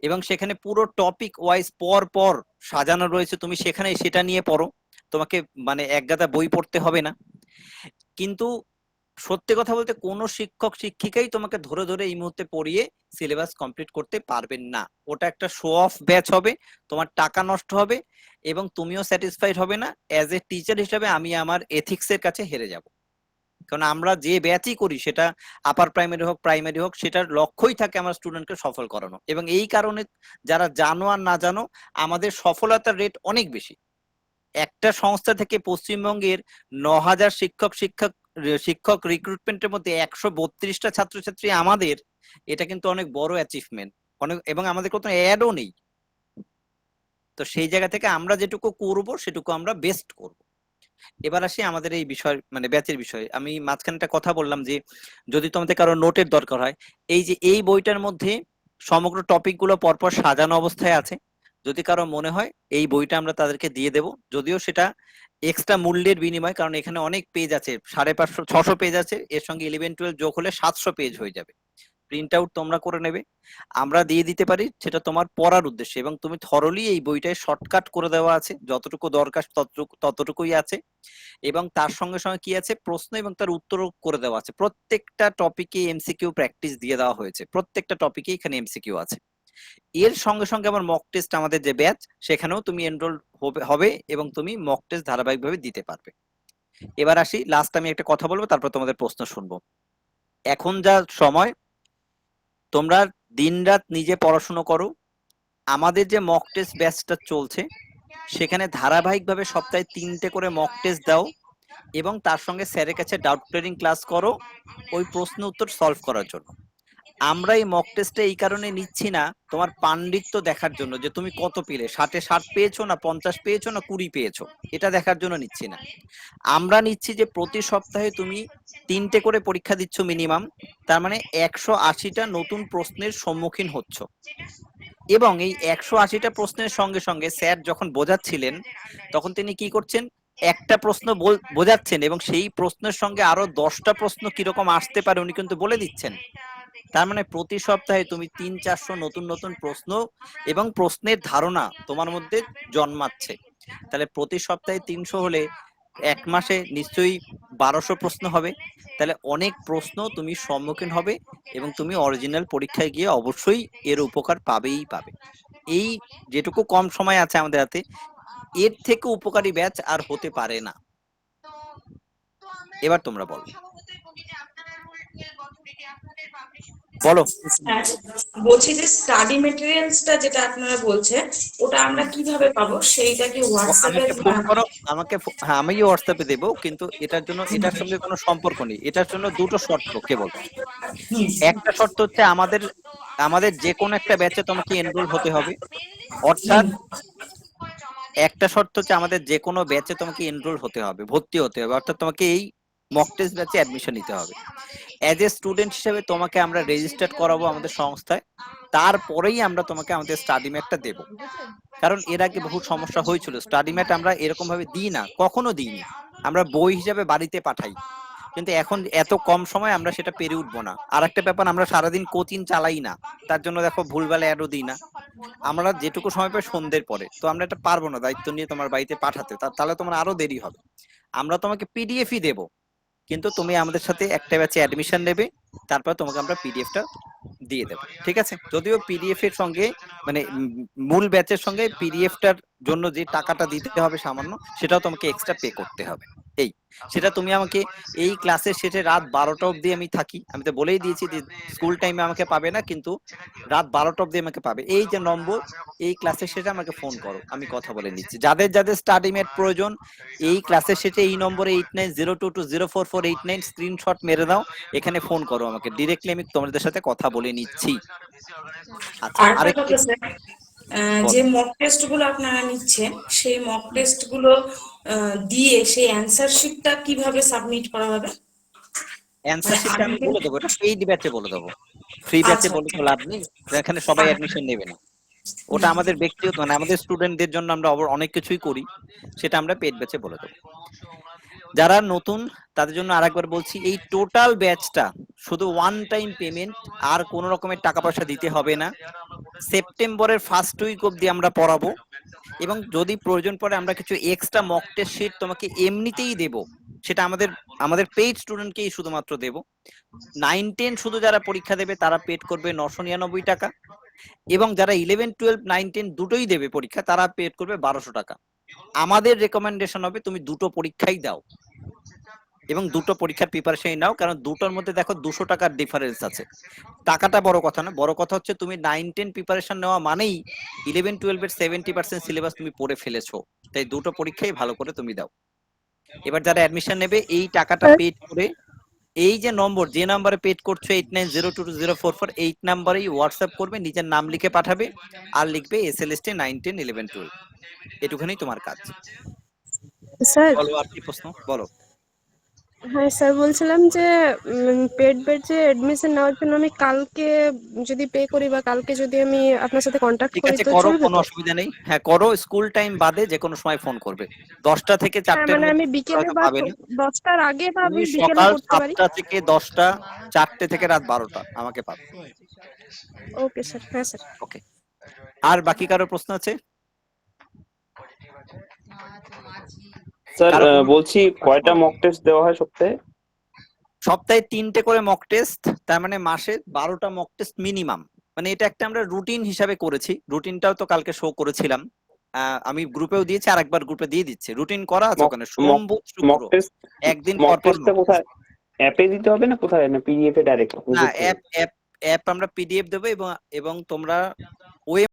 এবং সেখানে পুরো টপিক ওয়াইজ পর সাজানো রয়েছে, তুমি সেখানে সেটা নিয়ে পড়ো। তোমাকে মানে একগাদা বই পড়তে হবে না। কিন্তু সত্যি কথা বলতে কোনো শিক্ষক শিক্ষিকাই তোমাকে ধরে ধরে এই মুহূর্তে পড়িয়ে সিলেবাস কমপ্লিট করতে পারবেন না। ওটা একটা শো অফ ব্যাচ হবে, তোমার টাকা নষ্ট হবে, এবং তুমিও স্যাটিসফাইড হবে না। অ্যাজ এ টিচার হিসেবে আমি আমার এথিক্স এর কাছে হেরে যাব। কারণ আমরা যে ব্যাচই করি, সেটা আপার প্রাইমারি হোক প্রাইমারি হোক, সেটার লক্ষ্যই থাকে আমার স্টুডেন্টকে সফল করানো। এবং এই কারণে যারা জানো আর না জানো, আমাদের সফলতার রেট অনেক বেশি। একটা সংস্থা থেকে পশ্চিমবঙ্গের 9,000 শিক্ষক রিক্রুটমেন্টের মধ্যে 132টা ছাত্রছাত্রী আমাদের, এটা কিন্তু অনেক বড় অ্যাচিভমেন্ট। এবং আমাদের কোনো অ্যাডও নেই। তো সেই জায়গা থেকে আমরা যেটুকু করব সেটুকু আমরা বেস্ট করব। এবার আসি আমাদের এই বিষয় মানে ব্যাচের বিষয়ে। আমি মাঝখানে একটা কথা বললাম যে যদি তোমাদের কারো নোটের দরকার হয়, এই যে এই বইটার মধ্যে সমগ্র টপিক গুলো পরপর সাজানো অবস্থায় আছে। যদি কারো মনে হয় এই বইটা আমরা তাদেরকে দিয়ে দেব, যদিও সেটা এক্সট্রা মূল্যের বিনিময়, কারণ এখানে অনেক পেজ আছে, 550-600 পেজ আছে, এর সঙ্গে 11-12 যোগ হলে 700 পেজ হয়ে যাবে। প্রিন্ট আউট তোমরা করে নেবে, আমরা দিয়ে দিতে পারি, সেটা তোমার পড়ার উদ্দেশ্যে, এবং তুমি থরলি এই বইটায় শর্টকাট করে দেওয়া আছে, যতটুকু দরকার ততটুকুই আছে, এবং তার সঙ্গে সঙ্গে কি আছে, প্রশ্ন এবং তার উত্তরও করে দেওয়া আছে। প্রত্যেকটা টপিকে এমসিকিউ প্র্যাকটিস দিয়ে দেওয়া হয়েছে, প্রত্যেকটা টপিকে এখানে এমসিকিউ আছে। এর সঙ্গে সঙ্গে আমার মক টেস্ট, আমাদের যে ব্যাচ, সেখানেও তুমি এনরোল হবে এবং তুমি মক টেস্ট ধারাবাহিকভাবে দিতে পারবে। এবার আসি, লাস্ট আমি একটা কথা বলবো, তারপর তোমাদের প্রশ্ন শুনবো। এখন যা সময়, তোমরা দিনরাত নিজে পড়াশোনা করো। আমাদের যে মক টেস্ট ব্যাচটা চলছে, সেখানে ধারাবাহিকভাবে সপ্তাহে 3টে করে মক টেস্ট দাও, এবং তার সঙ্গে স্যারের কাছে ডাউট ক্লিয়ারিং ক্লাস করো ওই প্রশ্ন উত্তর সলভ করার জন্য। আমরা এই মক টেস্টে এই কারণে নিচ্ছি না তোমার পাণ্ডিত্য দেখার জন্য, যে তুমি কত পেলে, 60-60 পেয়েছো না 50 পেয়েছো না 20 পেয়েছো, এটা দেখার জন্য নিচ্ছি না। আমরা নিচ্ছি যে প্রতি সপ্তাহে তুমি 3টে করে পরীক্ষা দিচ্ছ মিনিমাম, তার মানে 180টা নতুন প্রশ্নের সম্মুখীন হচ্ছ, এবং এই 180টা প্রশ্নের সঙ্গে সঙ্গে স্যার যখন বোঝাচ্ছিলেন তখন তিনি কি করছেন, একটা প্রশ্ন বোঝাচ্ছেন এবং সেই প্রশ্নের সঙ্গে আরো 10টা প্রশ্ন কিরকম আসতে পারে উনি কিন্তু বলে দিচ্ছেন। তার মানে প্রতি সপ্তাহে তুমি 300-400 নতুন নতুন প্রশ্ন এবং প্রশ্নের ধারণা তোমার মধ্যে জন্মাচ্ছে। তাহলে প্রতি সপ্তাহে 300 হলে এক মাসে নিশ্চয়ই 1200 প্রশ্ন হবে। তাহলে অনেক প্রশ্ন তুমি সম্মুখীন হবে এবং তুমি অরিজিনাল পরীক্ষায় গিয়ে অবশ্যই এর উপকার পাবেই পাবে। এই যেটুকু কম সময় আছে আমাদের হাতে, এর থেকে উপকারী ব্যাচ আর হতে পারে না। এবার তোমরা বলো বলো। বলছি যে স্টাডি মেটেরিয়ালসটা যেটা আপনারা বলছেন, ওটা আমরা কিভাবে পাবো? সেইটা কি হোয়াটসঅ্যাপে? আমাকে ফোন করো, হ্যাঁ আমি হোয়াটসঅ্যাপে দেবো, কিন্তু এটার জন্য, এটার সঙ্গে কোনো সম্পর্ক নেই। এটার জন্য দুটো শর্ত কেবল। একটা শর্ত হচ্ছে আমাদের যে কোনো একটা ব্যাচে তোমাকে এনরোল হতে হবে, অর্থাৎ একটা শর্ত হচ্ছে আমাদের যে কোনো ব্যাচে তোমাকে এনরোল হতে হবে, ভর্তি হতে হবে, অর্থাৎ তোমাকে এই মক টেস্ট ব্যাচে অ্যাডমিশন নিতে হবে। অ্যাজ এ স্টুডেন্ট হিসেবে তোমাকে আমরা রেজিস্টার্ড করাবো আমাদের সংস্থায়, তারপরেই আমরা তোমাকে আমাদের স্টাডি ম্যাটটা দেবো। কারণ এর আগে বহু সমস্যা হয়েছিল, স্টাডি ম্যাট আমরা এরকম ভাবে দিই না, কখনো দিইনি, আমরা বই হিসাবে বাড়িতে পাঠাই, কিন্তু এখন এত কম সময় আমরা সেটা পেরে উঠবো না। আর একটা ব্যাপার, আমরা সারাদিন কোচিং চালাই না, তার জন্য দেখো ভুলভাল অ্যাডও দিই না, আমরা যেটুকু সময় পাই সন্ধ্যের পরে, তো আমরা এটা পারবো না দায়িত্ব নিয়ে তোমার বাড়িতে পাঠাতে, তাহলে তোমার আরো দেরি হবে। আমরা তোমাকে পিডিএফই দেবো, কিন্তু তুমি আমাদের সাথে একটা ব্যাচে অ্যাডমিশন নেবে, তারপর তোমাকে আমরা পিডিএফটা দিয়ে দেবো, ঠিক আছে? যদিও পিডিএফ এর সঙ্গে মানে মূল ব্যাচের সঙ্গে পিডিএফটার জন্য যে টাকাটা দিতে হবে সামান্য, সেটাও তোমাকে এক্সট্রা পে করতে হবে। এই সেটা তুমি আমাকে এই ক্লাসের শেষে রাত 12টা অবধি আমি থাকি, আমি তো বলেই দিয়েছি যে স্কুল টাইমে আমাকে পাবে না, কিন্তু রাত 12টা অবধি আমাকে পাবে। এই যে নম্বর, এই ক্লাসের শেষে আমাকে ফোন করো, আমি কথা বলে নিচ্ছি। যাদের যাদের স্টাডি মেট প্রয়োজন, এই ক্লাসের শেষে এই নম্বরে 8902204489 স্ক্রিনশট মেরে দাও, এখানে ফোন করো আমাকে ডিরেক্টলি, আমি তোমাদের সাথে কথা বলে নিচ্ছি। আচ্ছা, আরেকটা কথা স্যার, যে মক টেস্ট গুলো আপনারা নিচ্ছেন, সেই মক টেস্ট গুলো দিয়ে সেই অ্যানসার শিটটা কিভাবে সাবমিট করা হবে? অ্যানসার শিটটা আমি বলে দেবো, এটা পেইড ব্যাচে বলে দেবো, ফ্রি ব্যাচে বলে তো লাভ নেই, এখানে সবাই অ্যাডমিশন নেবে না। ওটা আমাদের ব্যক্তিগত, মানে আমাদের স্টুডেন্টদের জন্য আমরা অনেক কিছুই করি, সেটা আমরা পেইড ব্যাচে বলে দেবো। যারা নতুন তাদের জন্য আরেকবার বলছি, এই টোটাল ব্যাচটা শুধু ওয়ান টাইম পেমেন্ট, আর কোনো রকমের টাকা পয়সা দিতে হবে না। সেপ্টেম্বরের ফার্স্ট উইক অবধি আমরা পড়াবো, এবং যদি প্রয়োজন পড়ে আমরা কিছু এক্সট্রা মক টেস্ট শিট তোমাকে এমনিতেই দেব, সেটা আমাদের পেইড স্টুডেন্টকেই শুধুমাত্র দেব। 9-10 শুধু যারা পরীক্ষা দেবে তারা পেড করবে 999 টাকা, এবং যারা 11-12 9-10 দুটোই দেবে পরীক্ষা, তারা পেড করবে 1200 টাকা। আমাদের রেকমেন্ডেশন হবে তুমি দুটো পরীক্ষাই দাও, এবং দুটো পরীক্ষার প্রিপারেশন নাও, কারণ দুটোর মধ্যে দেখো 200 টাকার ডিফারেন্স আছে। টাকাটা বড় কথা না, বড় কথা হচ্ছে তুমি 9-10 প্রিপারেশন নেওয়া মানেই 11-12 এর 70% সিলেবাস তুমি পড়ে ফেলেছো, তাই দুটো পরীক্ষাই ভালো করে তুমি দাও। এবার যারা অ্যাডমিশন নেবে, এই টাকাটা পেড করে এই যে নম্বর, যে নাম্বারে পেড করছো 89022044, এই নাম্বারেই হোয়াটসঅ্যাপ করবে, নিজের নাম লিখে পাঠাবে, আর লিখবে এসএলএসটি 9-10 11-12, এটুকুনি তোমার কাজ। স্যার বলো আর কি প্রশ্ন, বলো। হ্যাঁ স্যার, বলছিলাম যে পেড ব্যাচে এডমিশন নেওয়ার জন্য আমি কালকে যদি পে করি বা কালকে যদি আমি আপনার সাথে কন্ট্যাক্ট ঠিক করি আছে, তো করো, চলবে কোনো তো? অসুবিধা নেই। হ্যাঁ করো, স্কুল টাইম বাদে যে কোনো সময় ফোন করবে। 10টা থেকে হ্যাঁ 4টের মানে আমি মধ্যে বিকেলে হয়তো বা পাবে না। 10টার আগে বা তুমি আমি বিকেলে সকাল করতে পারি। 7টা থেকে 10টা, 4টে থেকে রাত 12টা আমাকে পাবে। ওকে স্যার, হ্যাঁ স্যার। ওকে, আর বাকি কারো প্রশ্ন আছে? স্যার কারো কোনো- বলছি কয়টা মক টেস্ট দেওয়া হয় সপ্তাহে? সপ্তাহে 3টে করে মক টেস্ট, তার মানে মাসে 12টা মক টেস্ট মিনিমাম। মানে এটা একটা আমরা রুটিন হিসাবে করেছি, রুটিনটাও তো কালকে শো করেছিলাম। আমি গ্রুপেও দিয়েছি, আর একবার গ্রুপে দিয়ে দিচ্ছি। রুটিন করা আছে মক ওখানে, মক সোম বুধ শুক্র মক টেস্ট একদিন মক পর পর টেস্টটা কোথায়? অ্যাপে দিতে হবে না কোথায়, না পিডিএফ এ ডাইরেক্ট না, গুগল থেকে? অ্যাপ আমরা পিডিএফ দেবো, এবং তোমরা ওয়েব